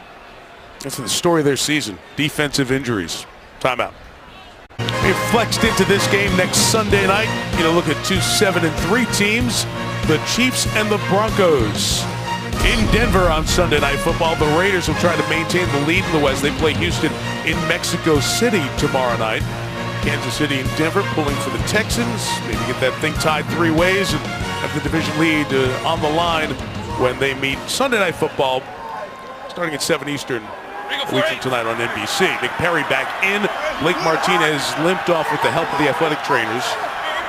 That's the story of their season. Defensive injuries. Timeout. We flexed into this game next Sunday night. You know, look at 2 7-3 teams, the Chiefs and the Broncos. In Denver on Sunday Night Football, the Raiders will try to maintain the lead in the West. They play Houston in Mexico City tomorrow night. Kansas City and Denver pulling for the Texans. Maybe get that thing tied 3 ways and have the division lead on the line when they meet Sunday Night Football starting at 7 Eastern. A week from tonight on NBC. Nick Perry back in. Blake Martinez limped off with the help of the athletic trainers.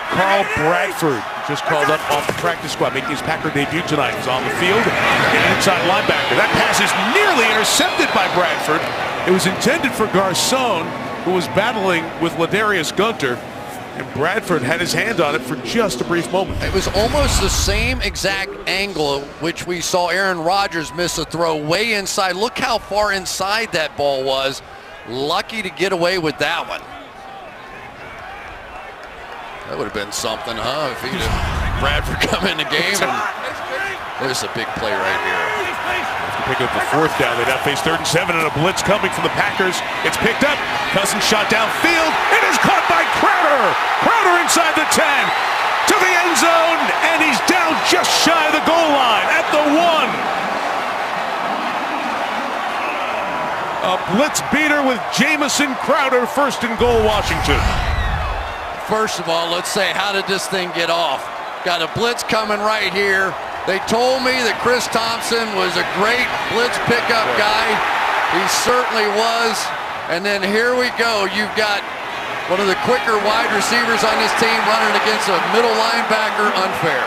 Carl Bradford just called up off the practice squad, making his Packer debut tonight. He's on the field, an inside linebacker. That pass is nearly intercepted by Bradford. It was intended for Garcon, who was battling with Ladarius Gunter, and Bradford had his hand on it for just a brief moment. It was almost the same exact angle which we saw Aaron Rodgers miss a throw way inside. Look how far inside that ball was. Lucky to get away with that one. That would have been something, huh? If he'd have Bradford come in the game. And there's a big play right here. To pick up the 4th down, they now face 3rd and 7 and a blitz coming from the Packers. It's picked up. Cousins shot downfield. It is caught by Crowder. Crowder inside the 10 to the end zone, and he's down just shy of the goal line at the 1. A blitz beater with Jamison Crowder, 1st and goal, Washington. First of all, let's say, how did this thing get off? Got a blitz coming right here. They told me that Chris Thompson was a great blitz pickup guy. He certainly was. And then here we go. You've got one of the quicker wide receivers on this team running against a middle linebacker. Unfair.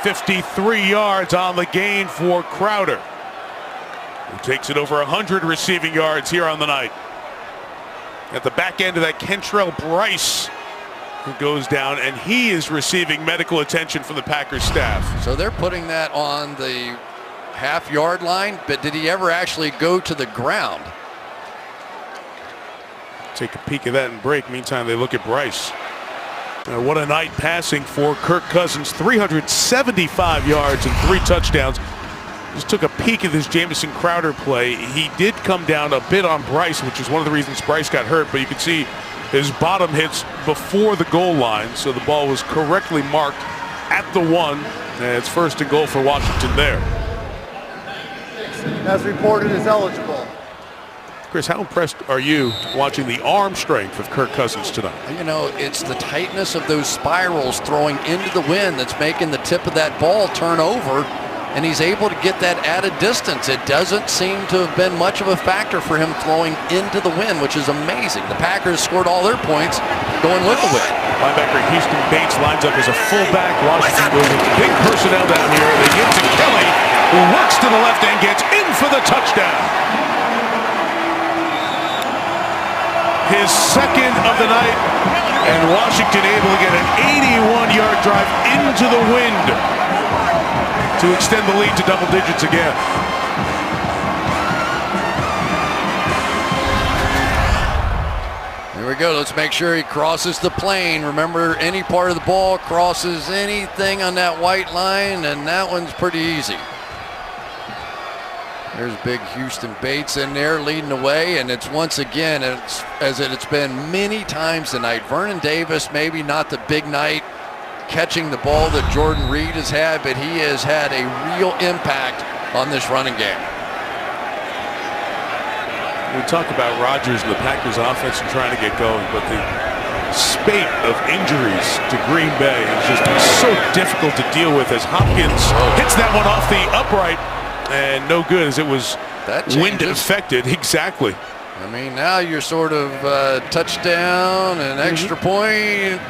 53 yards on the gain for Crowder, who takes it over 100 receiving yards here on the night. At the back end of that, Kentrell Bryce, who goes down, and he is receiving medical attention from the Packers staff. So they're putting that on the half-yard line, but did he ever actually go to the ground? Take a peek at that and break. Meantime, they look at Bryce. What a night passing for Kirk Cousins. 375 yards and 3 touchdowns. Just took a peek at this Jamison Crowder play. He did come down a bit on Bryce, which is one of the reasons Bryce got hurt, but you can see his bottom hits before the goal line, so the ball was correctly marked at the 1, and it's 1st and goal for Washington there. As reported, is eligible. Chris, how impressed are you watching the arm strength of Kirk Cousins tonight? You know, it's the tightness of those spirals throwing into the wind that's making the tip of that ball turn over, and he's able to get that added distance. It doesn't seem to have been much of a factor for him throwing into the wind, which is amazing. The Packers scored all their points going with the wind. Linebacker Houston Bates lines up as a fullback. Washington goes with big personnel down here. They give to Kelly, who works to the left and gets in for the touchdown. His 2nd of the night, and Washington able to get an 81-yard drive into the wind to extend the lead to double digits again. Here we go. Let's make sure he crosses the plane. Remember, any part of the ball crosses anything on that white line, and that one's pretty easy. There's big Houston Bates in there leading the way, and it's once again, as it's been many times tonight. Vernon Davis, maybe not the big night catching the ball that Jordan Reed has had, but he has had a real impact on this running game. We talk about Rodgers and the Packers offense and trying to get going, but the spate of injuries to Green Bay has just been so difficult to deal with as Hopkins hits that one off the upright. And no good, as it was wind affected. Exactly. I mean, now you're sort of touchdown, an extra point,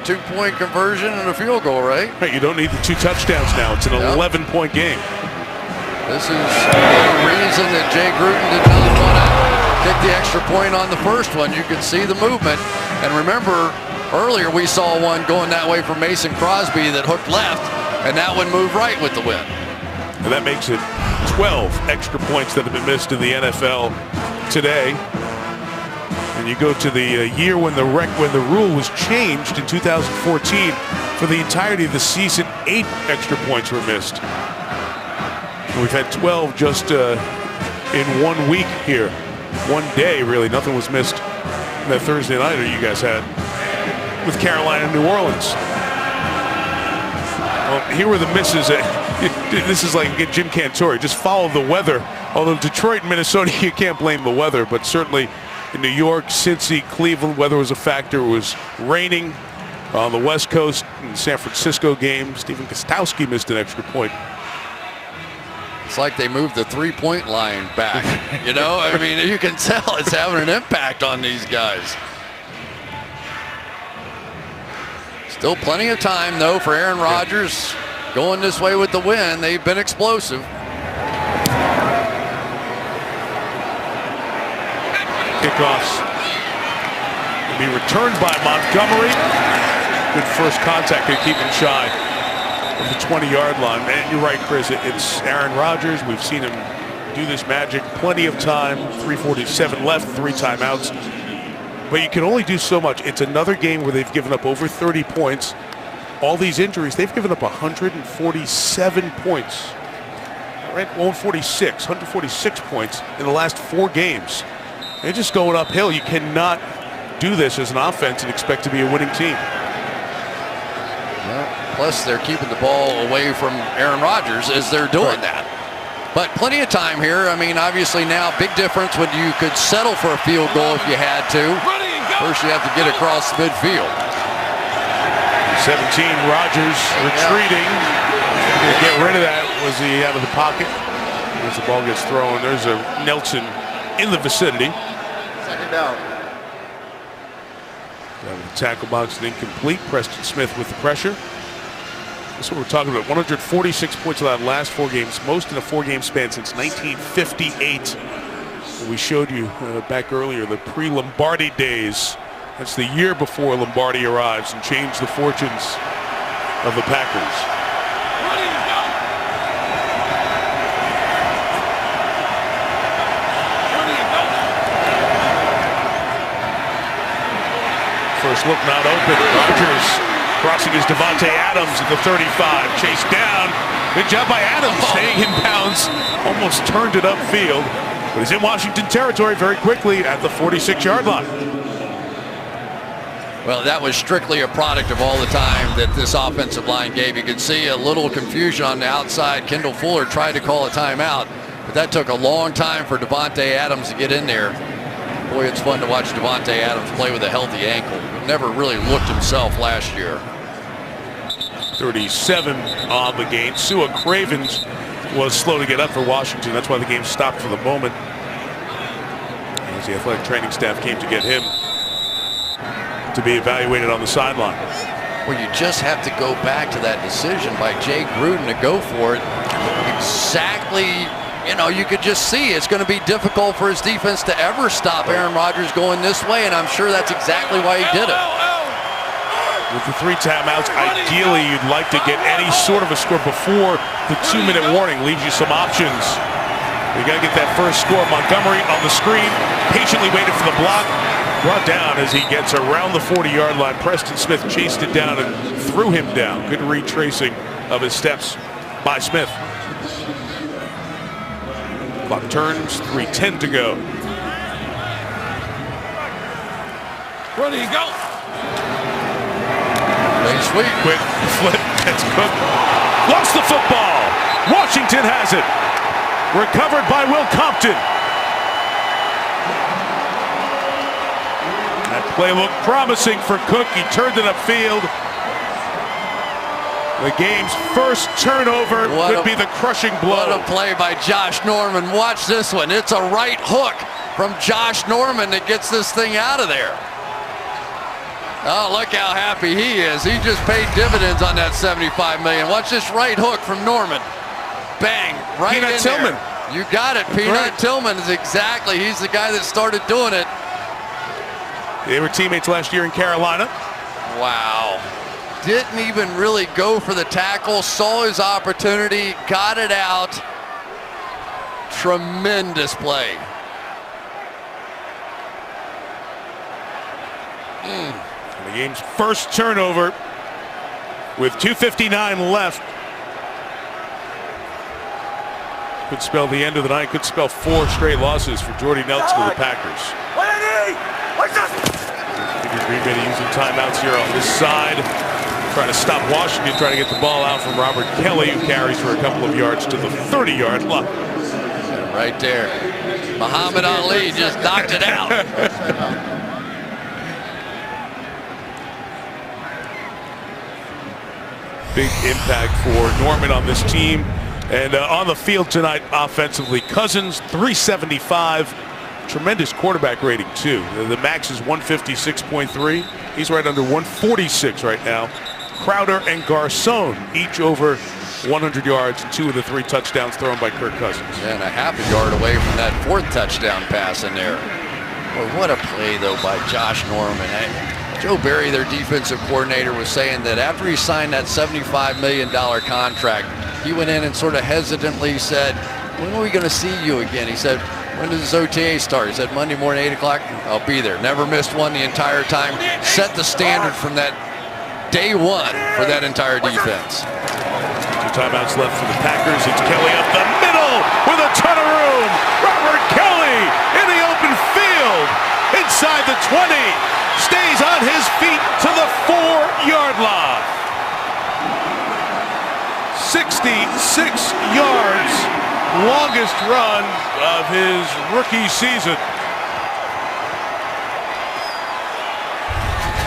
2-point conversion, and a field goal, right? Right, you don't need the 2 touchdowns now. It's an 11-point game. This is the reason that Jay Gruden did not want kick the extra point on the first one. You could see the movement. And remember, earlier we saw one going that way from Mason Crosby that hooked left, and that one moved right with the wind. And that makes it 12 extra points that have been missed in the NFL today. And you go to the year when the rule was changed in 2014. For the entirety of the season, 8 extra points were missed. And we've had 12 just in 1 week here. 1 day, really. Nothing was missed in that Thursday nighter you guys had with Carolina and New Orleans. Well, here were the misses. This is like Jim Cantore. Just follow the weather. Although Detroit and Minnesota, you can't blame the weather, but certainly in New York, Cincy, Cleveland, weather was a factor. It was raining on the West Coast in the San Francisco game. Stephen Gostowski missed an extra point. It's like they moved the three-point line back. You know, I mean, you can tell it's having an impact on these guys. Still plenty of time, though, for Aaron Rodgers going this way with the win. They've been explosive. Kickoffs will be returned by Montgomery. Good first contact to keep him shy of the 20-yard line. And you're right, Chris. It's Aaron Rodgers. We've seen him do this magic plenty of time. 3:47 left, 3 timeouts. But you can only do so much. It's another game where they've given up over 30 points. All these injuries, they've given up 147 points. Right? 146 points in the last 4 games. They're just going uphill. You cannot do this as an offense and expect to be a winning team. Well, plus, they're keeping the ball away from Aaron Rodgers as they're doing that. But plenty of time here. I mean, obviously now, big difference when you could settle for a field goal if you had to. First, you have to get across the midfield. 17, Rodgers retreating. To get rid of that. Was he out of the pocket? As the ball gets thrown, there's a Nelson in the vicinity. Second down. The tackle box is incomplete. Preston Smith with the pressure. That's what we're talking about. 146 points in the last 4 games, most in a 4-game span since 1958. We showed you back earlier the pre-Lombardi days. That's the year before Lombardi arrives and changed the fortunes of the Packers. First look not open. Rodgers crossing his Devontae Adams at the 35. Chased down. Good job by Adams staying in bounds. Almost turned it upfield. But he's in Washington territory very quickly at the 46-yard line. Well, that was strictly a product of all the time that this offensive line gave. You could see a little confusion on the outside. Kendall Fuller tried to call a timeout, but that took a long time for Devontae Adams to get in there. Boy, it's fun to watch Devontae Adams play with a healthy ankle. Never really looked himself last year. 37 on the game. Sua Cravens was slow to get up for Washington. That's why the game stopped for the moment, as the athletic training staff came to get him to be evaluated on the sideline. Well, you just have to go back to that decision by Jay Gruden to go for it. Exactly, you know, you could just see it's going to be difficult for his defense to ever stop Aaron Rodgers going this way, and I'm sure that's exactly why he did it. With the 3 timeouts, ideally you'd like to get any sort of a score before the 2-minute warning. Leaves you some options. You got to get that first score. Montgomery on the screen, patiently waited for the block. Brought down as he gets around the 40-yard line. Preston Smith chased it down and threw him down. Good retracing of his steps by Smith. Clock turns, 3:10 to go. Ready, go. Sweet. Quick flip. That's Cook. Lost the football. Washington has it. Recovered by Will Compton. That play looked promising for Cook. He turned it upfield. The game's first turnover could be the crushing blow. What a play by Josh Norman. Watch this one. It's a right hook from Josh Norman that gets this thing out of there. Oh, look how happy he is. He just paid dividends on that $75 million. Watch this right hook from Norman. Bang, right in there. You got it. Peanut Tillman is exactly. He's the guy that started doing it. They were teammates last year in Carolina. Wow. Didn't even really go for the tackle. Saw his opportunity. Got it out. Tremendous play. The game's first turnover with 2:59 left. Could spell the end of the night. Could spell 4 straight losses for Jordy Nelson to the Packers. Green Bay using timeouts here on this side. Trying to stop Washington, trying to get the ball out from Robert Kelly, who carries for a couple of yards to the 30-yard line. Right there. Muhammad Ali just knocked it out. Big impact for Norman on this team. And on the field tonight offensively, Cousins 375. Tremendous quarterback rating too. The max is 156.3. He's right under 146 right now. Crowder and Garcon each over 100 yards and 2 of the 3 touchdowns thrown by Kirk Cousins. And a half a yard away from that 4th touchdown pass in there. Well, what a play though by Josh Norman. Joe Barry, their defensive coordinator, was saying that after he signed that $75 million contract, he went in and sort of hesitantly said, when are we going to see you again? He said, when does this OTA start? He said, Monday morning, 8 o'clock. I'll be there. Never missed one the entire time. Set the standard from that day one for that entire defense. 2 timeouts left for the Packers. It's Kelly up the middle with a ton of room. Robert Kelly in the open field. Inside the 20. Stays on his feet to the 4-yard line. 66 yards. Longest run of his rookie season.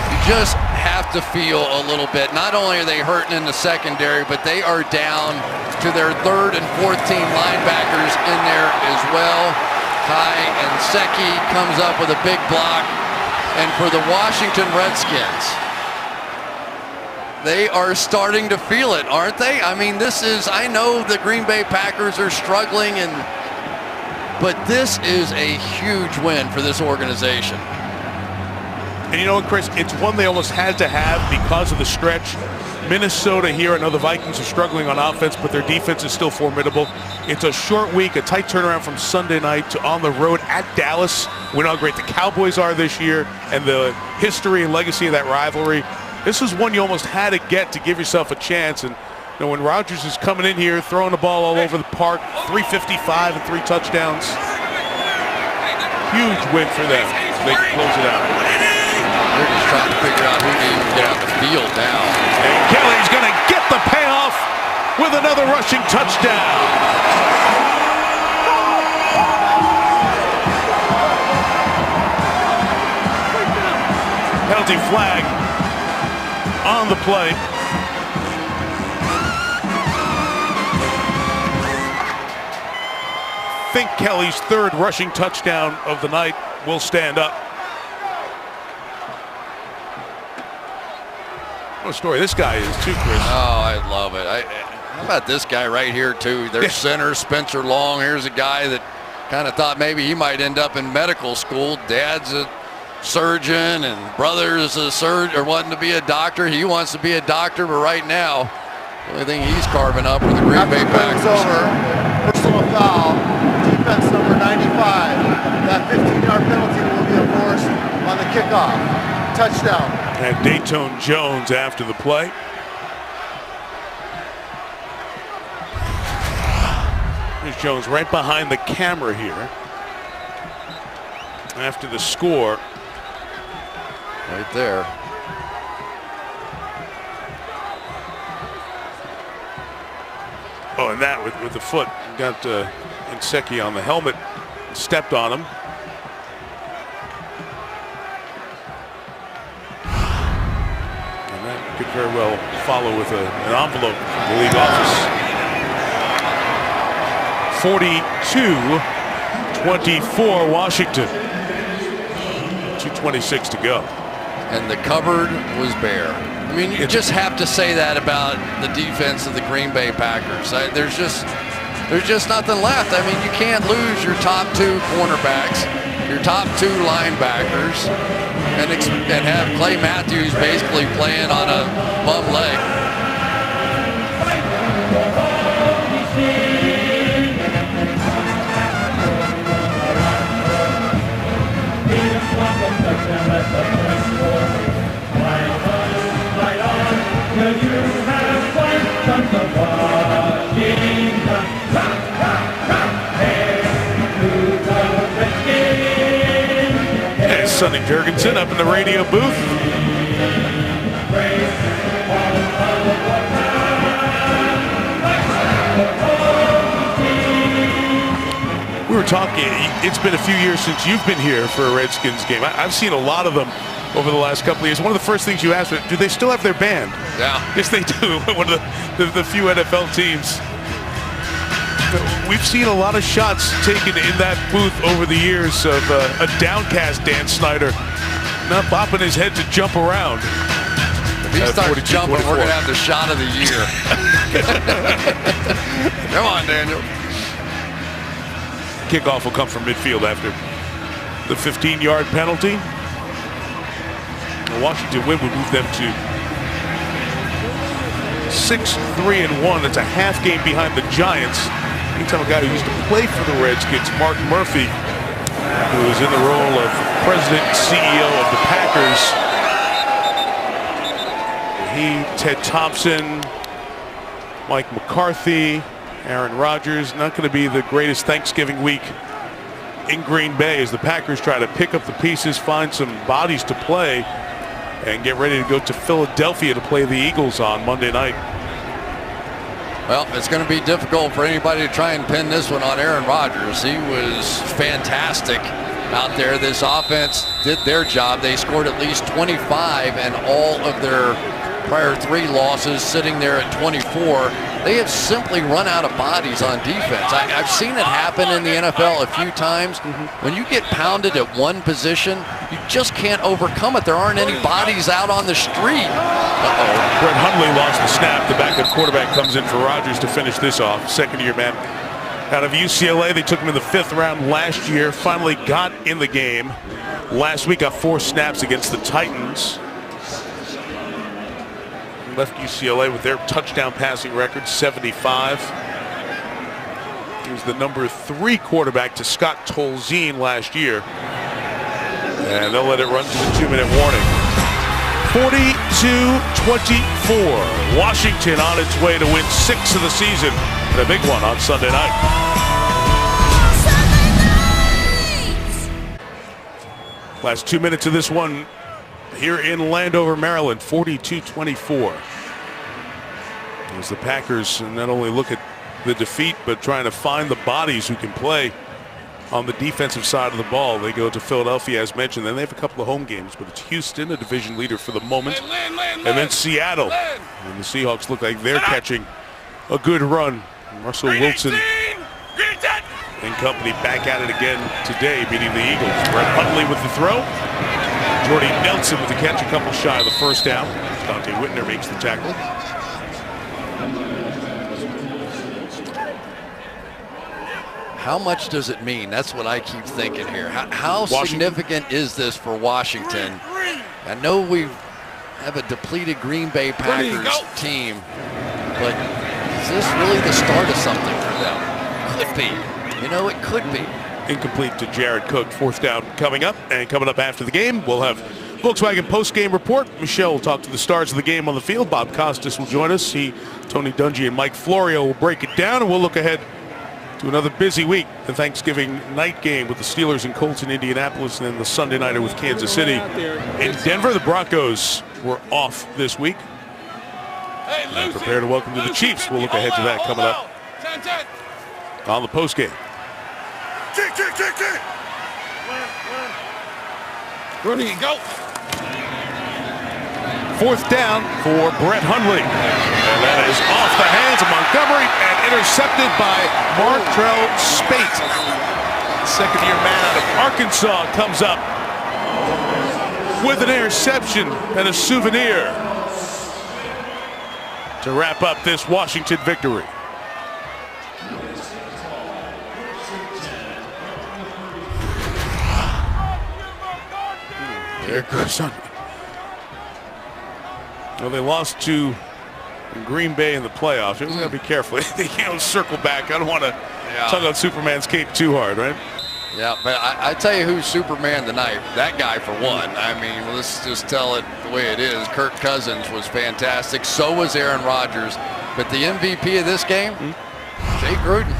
You just have to feel a little bit. Not only are they hurting in the secondary, but they are down to their 3rd and 4th team linebackers in there as well. Kai and Seki comes up with a big block. And for the Washington Redskins, they are starting to feel it, aren't they? I mean, this is, I know the Green Bay Packers are struggling, but this is a huge win for this organization. And you know what, Chris? It's one they almost had to have because of the stretch. Minnesota here, I know the Vikings are struggling on offense, but their defense is still formidable. It's a short week, a tight turnaround from Sunday night to on the road at Dallas. We know how great the Cowboys are this year and the history and legacy of that rivalry. This is one you almost had to get to give yourself a chance. And you know, when Rodgers is coming in here, throwing the ball all over the park, 355 and 3 touchdowns. Huge win for them. They can close it out. They're just trying to figure out who to even get on the field now. And Kelly's going to get the payoff with another rushing touchdown. Penalty flag on the play. I think Kelly's 3rd rushing touchdown of the night will stand up. What a story this guy is too, Chris. Oh, I love it. How about this guy right here too? Their center, Spencer Long. Here's a guy that kind of thought maybe he might end up in medical school. Dad's a surgeon and brother's a surgeon or wanting to be a doctor. He wants to be a doctor, but right now, the only thing he's carving up with the Green Bay Packers. Over. Personal foul. Defense number 95. That 15-yard penalty will be enforced on the kickoff. Touchdown. And Dayton Jones after the play. Here's Jones right behind the camera here after the score. Right there. Oh, and that with the foot. Got Inseki on the helmet. Stepped on him. And that could very well follow with an envelope from the league office. 42-24 Washington. 2:26 to go. And the cupboard was bare. I mean, you just have to say that about the defense of the Green Bay Packers. There's just there's just nothing left. I mean, you can't lose your top 2 cornerbacks, your top 2 linebackers, and have Clay Matthews basically playing on a bum leg. And Sonny Jurgensen up in the radio booth. We were talking, it's been a few years since you've been here for a Redskins game. I've seen a lot of them over the last couple of years. One of the first things you asked me, do they still have their band? Yeah. Yes, they do. One of the few NFL teams. We've seen a lot of shots taken in that booth over the years of a downcast Dan Snyder not bopping his head to jump around. If he starts jumping, we're going to have the shot of the year. Come on, Daniel. Kickoff will come from midfield after the 15-yard penalty. The Washington win would move them to 6-3-1. That's a half game behind the Giants. Anytime a guy who used to play for the Redskins, Mark Murphy, who is in the role of president and CEO of the Packers. He, Ted Thompson, Mike McCarthy, Aaron Rodgers, not going to be the greatest Thanksgiving week in Green Bay as the Packers try to pick up the pieces, find some bodies to play, and get ready to go to Philadelphia to play the Eagles on Monday night. Well, it's going to be difficult for anybody to try and pin this one on Aaron Rodgers. He was fantastic out there. This offense did their job. They scored at least 25, and all of their prior 3 losses sitting there at 24. They have simply run out of bodies on defense. I've seen it happen in the NFL a few times. When you get pounded at one position, you just can't overcome it. There aren't any bodies out on the street. Brett Hundley lost the snap. The backup quarterback comes in for Rodgers to finish this off. Second-year man out of UCLA. They took him in the 5th round last year. Finally got in the game. Last week got 4 snaps against the Titans. Left UCLA with their touchdown passing record, 75. He was the number 3 quarterback to Scott Tolzien last year. And they'll let it run to the 2-minute warning. 42-24. Washington on its way to win 6 of the season. And a big one on Sunday night. Last 2 minutes of this one here in Landover, Maryland, 42-24. As the Packers not only look at the defeat, but trying to find the bodies who can play on the defensive side of the ball. They go to Philadelphia, as mentioned. Then they have a couple of home games, but it's Houston, a division leader for the moment, and then Seattle. And the Seahawks look like they're catching a good run. Russell Wilson and company back at it again today, beating the Eagles. Brett Hundley with the throw. Jordy Nelson with the catch, a couple shy of the first down. Dante Whitner makes the tackle. How much does it mean? That's what I keep thinking here. How significant is this for Washington? I know we have a depleted Green Bay Packers team, but is this really the start of something for them? Could be. You know, it could be. Incomplete to Jared Cook. 4th down coming up, and coming up after the game, we'll have Volkswagen post-game report. Michelle will talk to the stars of the game on the field. Bob Costas will join us. Tony Dungy and Mike Florio will break it down, and we'll look ahead to another busy week. The Thanksgiving night game with the Steelers and Colts in Indianapolis, and then the Sunday nighter with Kansas City in Denver. The Broncos were off this week. And prepare to welcome to the Chiefs. We'll look ahead to that coming up on the post-game. Ready, go. 4th down for Brett Hundley. And that is off the hands of Montgomery and intercepted by Martrell Spate. Second-year man out of Arkansas comes up with an interception and a souvenir to wrap up this Washington victory. There goes on. Well, they lost to Green Bay in the playoffs. You're going to be careful. They circle back. I don't want to tug on Superman's cape too hard, right? Yeah, but I tell you who's Superman tonight. That guy, for one. I mean, let's just tell it the way it is. Kirk Cousins was fantastic. So was Aaron Rodgers. But the MVP of this game, Jay Gruden.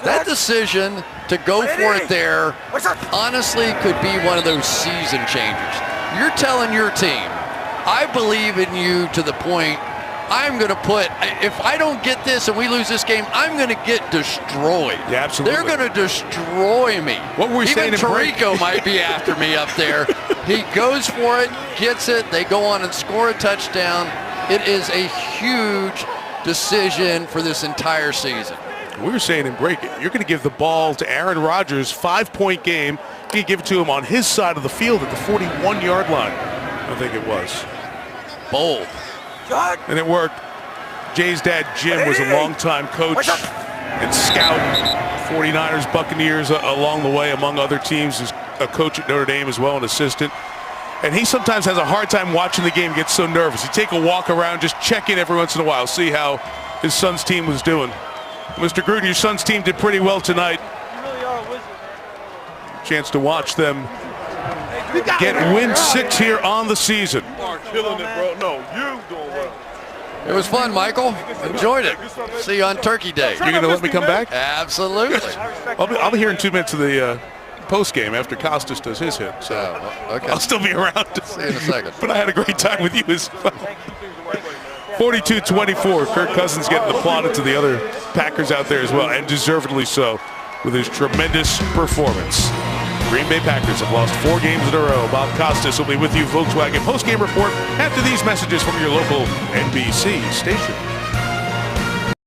That decision to go for it there honestly could be one of those season changers. You're telling your team, I believe in you to the point I'm going to put, if I don't get this and we lose this game, I'm going to get destroyed. Yeah, absolutely. They're going to destroy me. What were we saying? Even Tirico might be after me up there. He goes for it, gets it. They go on and score a touchdown. It is a huge decision for this entire season. We were saying in break, you're going to give the ball to Aaron Rodgers, 5-point game. You give it to him on his side of the field at the 41-yard line. I think it was. Bold. And it worked. Jay's dad, Jim, was a longtime coach and scout. 49ers, Buccaneers along the way, among other teams. He's a coach at Notre Dame as well, an assistant. And he sometimes has a hard time watching the game, gets so nervous. He'd take a walk around, just check in every once in a while, see how his son's team was doing. Mr. Gruden, your son's team did pretty well tonight. You really are a wizard. Chance to watch them get win 6 here on the season. You are killing it, bro. No, you doing well. It was fun, Michael. Enjoyed it. See you on Turkey Day. You're going to let me come back? Absolutely. I'll be here in 2 minutes of the post game after Costas does his hit. So okay. I'll still be around. See you in a second. But I had a great time with you as well. 42-24. Kirk Cousins getting applauded to the other Packers out there as well, and deservedly so, with his tremendous performance. Green Bay Packers have lost 4 games in a row. Bob Costas will be with you, Volkswagen Post-Game Report, after these messages from your local NBC station.